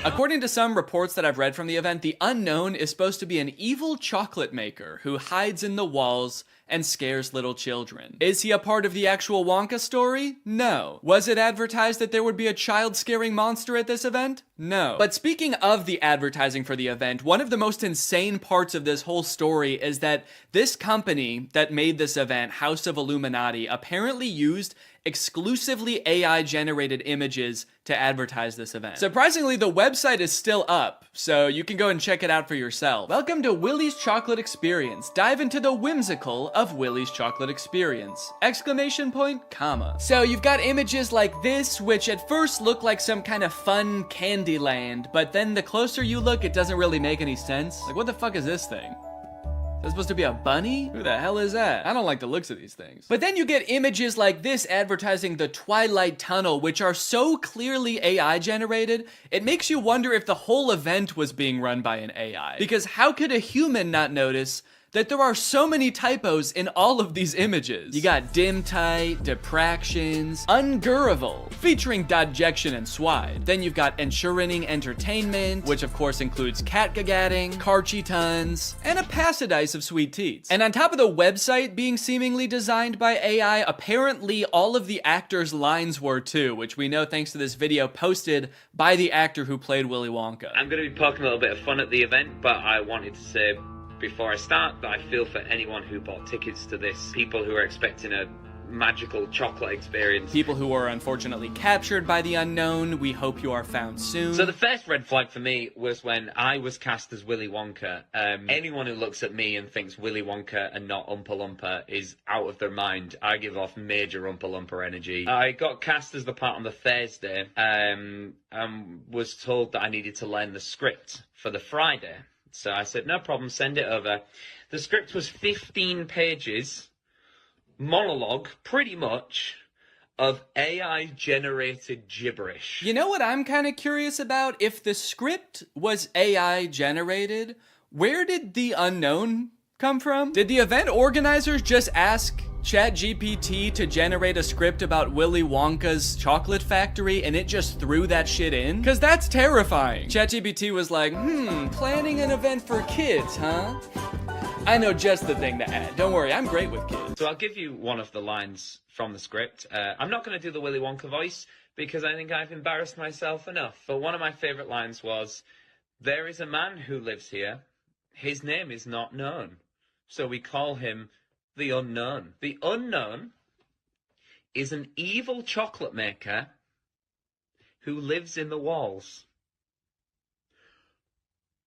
According to some reports that I've read from the event, the unknown is supposed to be an evil chocolate maker who hides in the walls and scares little children. Is he a part of the actual Wonka story? No. Was it advertised that there would be a child-scaring monster at this event? No. But speaking of the advertising for the event, one of the most insane parts of this whole story is that this company that made this event, House of Illuminati, apparently used exclusively AI-generated images to advertise this event. Surprisingly, the website is still up, so you can go and check it out for yourself. Welcome to Willy's Chocolate Experience. Dive into the whimsical of Willy's Chocolate Experience! Exclamation point, comma. So you've got images like this, which at first look like some kind of fun candy land, but then the closer you look, it doesn't really make any sense. Like, what the fuck is this thing? Is that supposed to be a bunny? Who the hell is that? I don't like the looks of these things. But then you get images like this advertising the Twilight Tunnel, which are so clearly AI generated, it makes you wonder if the whole event was being run by an AI. Because how could a human not notice that there are so many typos in all of these images? You got dim tight, depractions, ungurrival, featuring dodjection and swide. Then you've got ensuring entertainment, which of course includes catgagatting, carchy tons, and a passidice of sweet teats. And on top of the website being seemingly designed by AI, apparently all of the actors' lines were too, which we know thanks to this video posted by the actor who played Willy Wonka. I'm going to be poking a little bit of fun at the event, but I wanted to say before I start that I feel for anyone who bought tickets to this, people who are expecting a magical chocolate experience. People who are unfortunately captured by the unknown, we hope you are found soon. So the first red flag for me was when I was cast as Willy Wonka. Anyone who looks at me and thinks Willy Wonka and not Oompa Loompa is out of their mind. I give off major Oompa Loompa energy. I got cast as the part on the Thursday, and was told that I needed to learn the script for the Friday. So I said, no problem, send it over. The script was 15 pages, monologue, pretty much, of AI-generated gibberish. You know what I'm kind of curious about? If the script was AI-generated, where did the unknown come from? Did the event organizers just ask ChatGPT to generate a script about Willy Wonka's chocolate factory and it just threw that shit in? Cause that's terrifying. ChatGPT was like, planning an event for kids, huh? I know just the thing to add. Don't worry, I'm great with kids. So I'll give you one of the lines from the script. I'm not going to do the Willy Wonka voice because I think I've embarrassed myself enough. But one of my favorite lines was, there is a man who lives here. His name is not known. So we call him the Unknown. The Unknown is an evil chocolate maker who lives in the walls.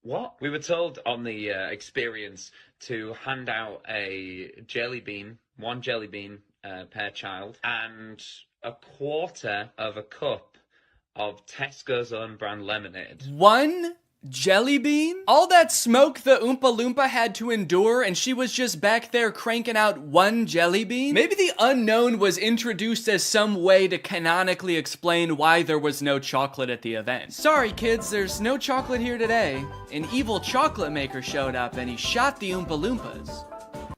What? We were told on the experience to hand out a jelly bean 1 jelly bean per child, and a quarter of a cup of Tesco's own brand lemonade. 1 jelly bean? All that smoke the Oompa Loompa had to endure, and she was just back there cranking out 1 jelly bean? Maybe the unknown was introduced as some way to canonically explain why there was no chocolate at the event. Sorry kids, there's no chocolate here today. An evil chocolate maker showed up and he shot the Oompa Loompas.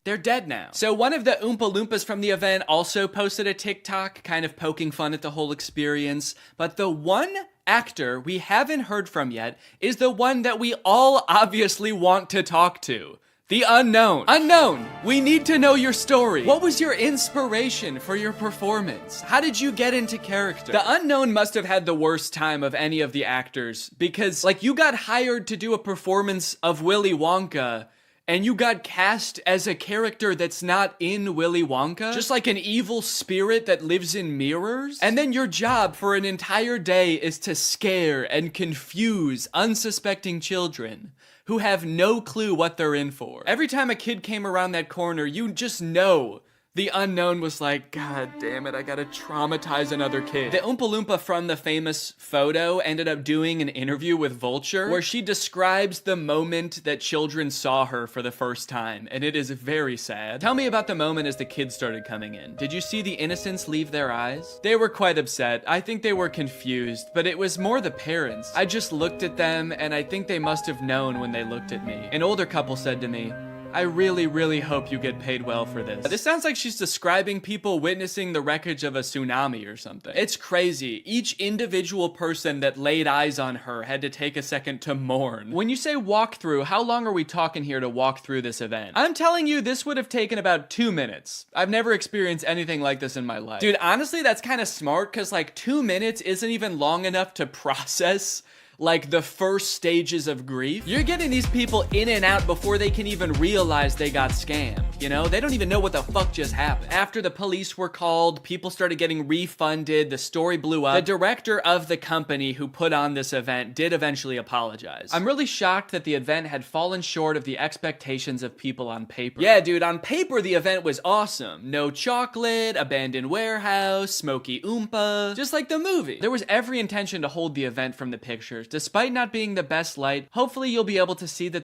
They're dead now. So one of the Oompa Loompas from the event also posted a TikTok kind of poking fun at the whole experience, but the one actor we haven't heard from yet is the one that we all obviously want to talk to. The unknown. Unknown, we need to know your story. What was your inspiration for your performance? How did you get into character? The unknown must have had the worst time of any of the actors because, like, you got hired to do a performance of Willy Wonka and you got cast as a character that's not in Willy Wonka? Just like an evil spirit that lives in mirrors? And then your job for an entire day is to scare and confuse unsuspecting children who have no clue what they're in for. Every time a kid came around that corner, you just know the unknown was like, God damn it, I gotta traumatize another kid. The Oompa Loompa from the famous photo ended up doing an interview with Vulture where she describes the moment that children saw her for the first time, and it is very sad. Tell me about the moment as the kids started coming in. Did you see the innocence leave their eyes? They were quite upset. I think they were confused, but it was more the parents. I just looked at them, and I think they must have known when they looked at me. An older couple said to me, I really, really hope you get paid well for this. This sounds like she's describing people witnessing the wreckage of a tsunami or something. It's crazy. Each individual person that laid eyes on her had to take a second to mourn. When you say walk through, how long are we talking here to walk through this event? I'm telling you, this would have taken about 2 minutes. I've never experienced anything like this in my life. Dude, honestly, that's kind of smart because like 2 minutes isn't even long enough to process like the first stages of grief. You're getting these people in and out before they can even realize they got scammed, you know? They don't even know what the fuck just happened. After the police were called, people started getting refunded, the story blew up. The director of the company who put on this event did eventually apologize. I'm really shocked that the event had fallen short of the expectations of people on paper. Yeah, dude, on paper the event was awesome. No chocolate, abandoned warehouse, smoky Oompa, just like the movie. There was every intention to hold the event from the pictures. Despite not being the best light, hopefully you'll be able to see that